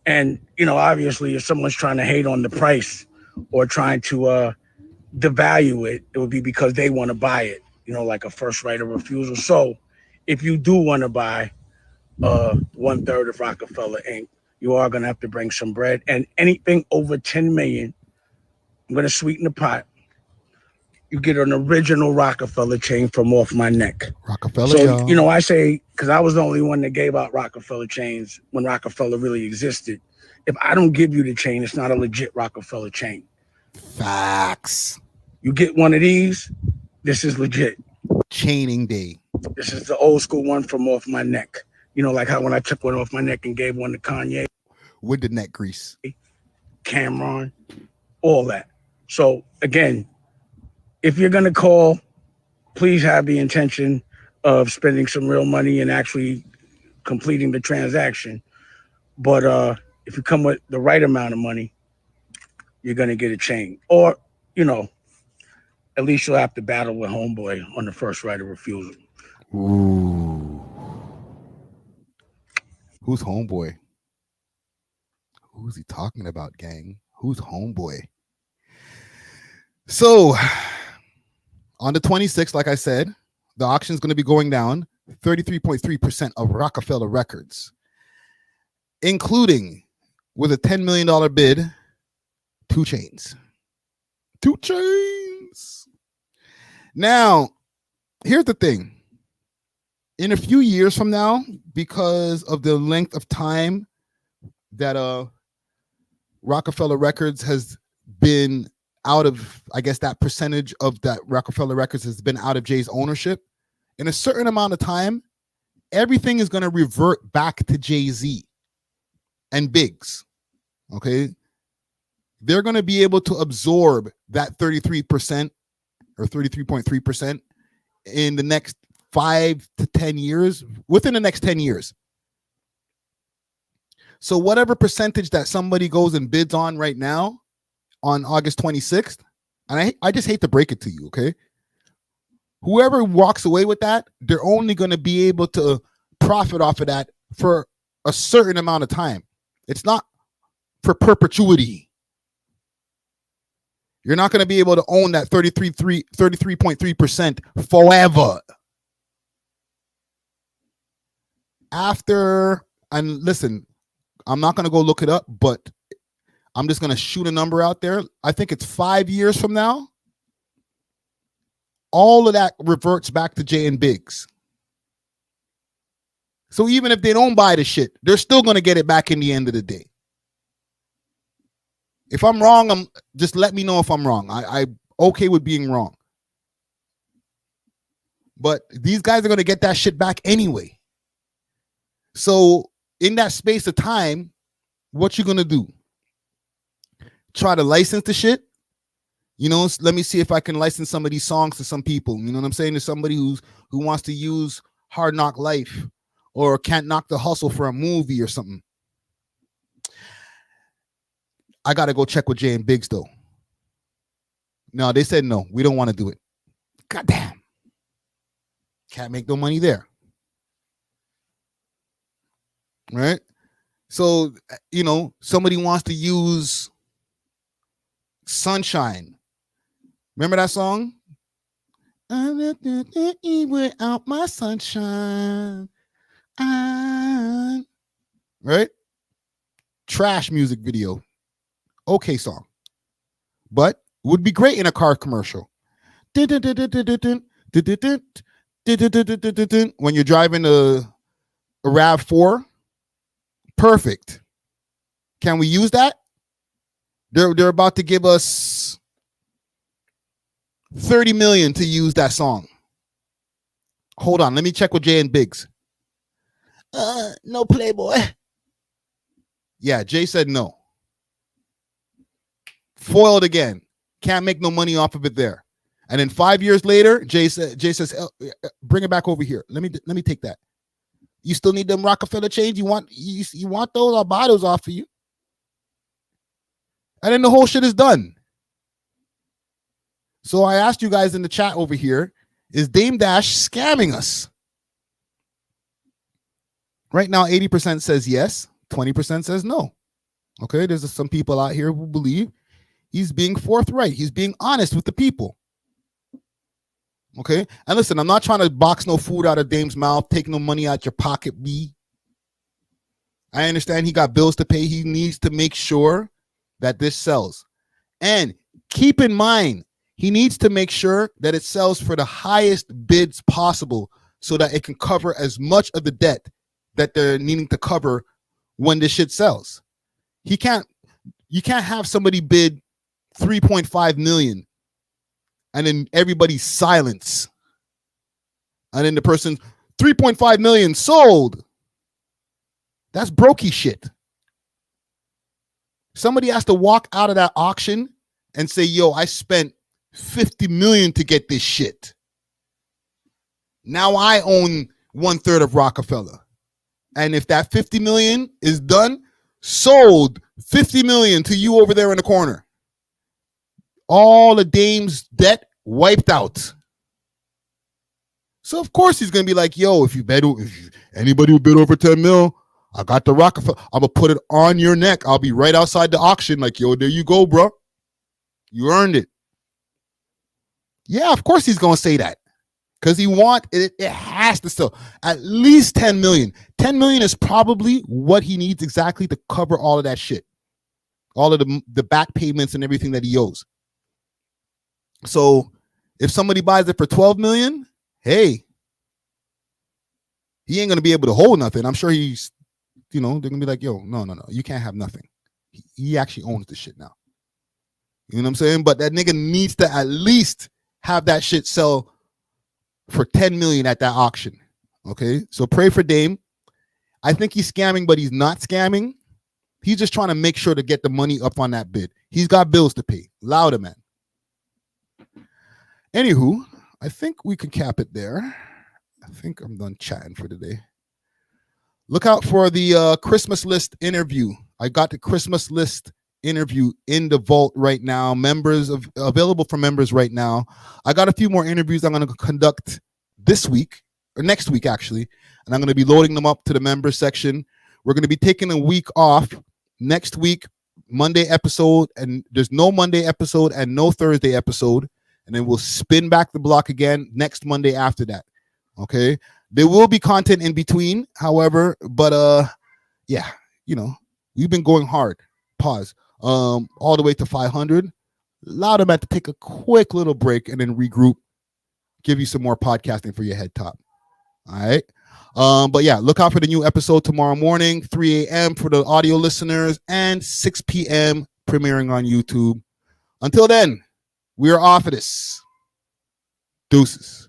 And, you know, obviously, if someone's trying to hate on the price or trying to devalue it, it would be because they want to buy it, you know, like a first right of refusal. So if you do want to buy 1/3 of Rockefeller Inc., you are going to have to bring some bread. And anything over 10 million, I'm going to sweeten the pot. You get an original Rockefeller chain from off my neck. Rockefeller, so, y'all. you know, I say, because I was the only one that gave out Rockefeller chains when Rockefeller really existed. If I don't give you the chain, it's not a legit Rockefeller chain. Facts. You get one of these, this is legit. Chaining day. This is the old school one from off my neck. You know, like how when I took one off my neck and gave one to Kanye. With the neck grease. Cameron, all that. So, again, if you're going to call, please have the intention of spending some real money and actually completing the transaction. But if you come with the right amount of money, you're going to get a chain. Or, you know, at least you'll have to battle with Homeboy on the first right of refusal. Ooh. Who's Homeboy? Who's he talking about, gang? Who's Homeboy? So, on the 26th, like I said, the auction is going to be going down 33.3% of Rockefeller Records, including with a $10 million bid, 2 chains. 2 chains. Now, here's the thing. In a few years from now, because of the length of time that Rockefeller Records has been out of, I guess that percentage of that Rockefeller Records has been out of Jay's ownership, in a certain amount of time, everything is going to revert back to Jay-Z and Biggs. Okay? They're going to be able to absorb that 33% or 33.3% in the next 5 to 10 years, within the next 10 years. So whatever percentage that somebody goes and bids on right now on August 26th, and I just hate to break it to you, okay? Whoever walks away with that, they're only going to be able to profit off of that for a certain amount of time. It's not for perpetuity. You're not going to be able to own that 33.3% forever. After, and listen, I'm not going to go look it up, but I'm just going to shoot a number out there. I think it's 5 years from now. All of that reverts back to Jay and Biggs. So even if they don't buy the shit, they're still going to get it back in the end of the day. If I'm wrong, just let me know if I'm wrong. I'm okay with being wrong. But these guys are going to get that shit back anyway. So in that space of time, what you going to do? Try to license the shit? You know, let me see if I can license some of these songs to some people. You know what I'm saying? To somebody who wants to use Hard Knock Life or Can't Knock the Hustle for a movie or something. I got to go check with Jay and Biggs, though. No, they said no. We don't want to do it. Goddamn. Can't make no money there. Right? So, you know, somebody wants to use Sunshine. Remember that song? Without my sunshine. Right? Trash music video. Okay song. But would be great in a car commercial. When you're driving a RAV4, perfect. Can we use that? They're about to give us $30 million to use that song. Hold on, let me check with Jay and Biggs. No Playboy. Yeah, Jay said no. Foiled again. Can't make no money off of it there. And then 5 years later, Jay says, bring it back over here. Let me take that. You still need them Rockefeller chains? You want those? I'll buy those off of you. And then the whole shit is done. So I asked you guys in the chat over here, is Dame Dash scamming us? Right now, 80% says yes, 20% says no. Okay, there's some people out here who believe he's being forthright. He's being honest with the people. Okay, and listen, I'm not trying to box no food out of Dame's mouth, take no money out your pocket, B. I understand he got bills to pay. He needs to make sure that this sells. And keep in mind, he needs to make sure that it sells for the highest bids possible so that it can cover as much of the debt that they're needing to cover when this shit sells. You can't have somebody bid 3.5 million and then everybody's silence. And then the person, 3.5 million sold. That's brokey shit. Somebody has to walk out of that auction and say, yo, I spent 50 million to get this shit. Now I own 1/3 of Rockefeller. And if that 50 million is done, sold 50 million to you over there in the corner. All the Dame's debt wiped out. So of course he's gonna be like, yo, if anybody who bid over 10 mil, I got the Rockefeller. I'm gonna put it on your neck. I'll be right outside the auction, like, yo, there you go, bro. You earned it. Yeah, of course he's gonna say that. Because it has to sell at least 10 million. 10 million is probably what he needs exactly to cover all of that shit. All of the back payments and everything that he owes. So if somebody buys it for 12 million, hey, he ain't gonna be able to hold nothing. I'm sure he's, they're gonna be like, yo, no, you can't have nothing. He actually owns the shit now. You know what I'm saying? But that nigga needs to at least have that shit sell for 10 million at that auction. Okay, so pray for Dame. I think he's scamming, but he's not scamming. He's just trying to make sure to get the money up on that bid. He's got bills to pay. Louder, man. Anywho, I think we can cap it there. I think I'm done chatting for today. Look out for the Christmas list interview. I got the Christmas list interview in the vault right now. Available for members right now. I got a few more interviews I'm going to conduct this week, or next week actually, and I'm going to be loading them up to the members section. We're going to be taking a week off. Next week, Monday episode, and there's no Monday episode and no Thursday episode, and then we'll spin back the block again next Monday after that. Okay, there will be content in between, however, but yeah, we've been going hard. Pause. All the way to 500. Allowed them to take a quick little break and then regroup, give you some more podcasting for your head top. All right. But yeah, look out for the new episode tomorrow morning, 3 a.m. for the audio listeners, and 6 p.m. premiering on YouTube. Until then, we are off of this. Deuces.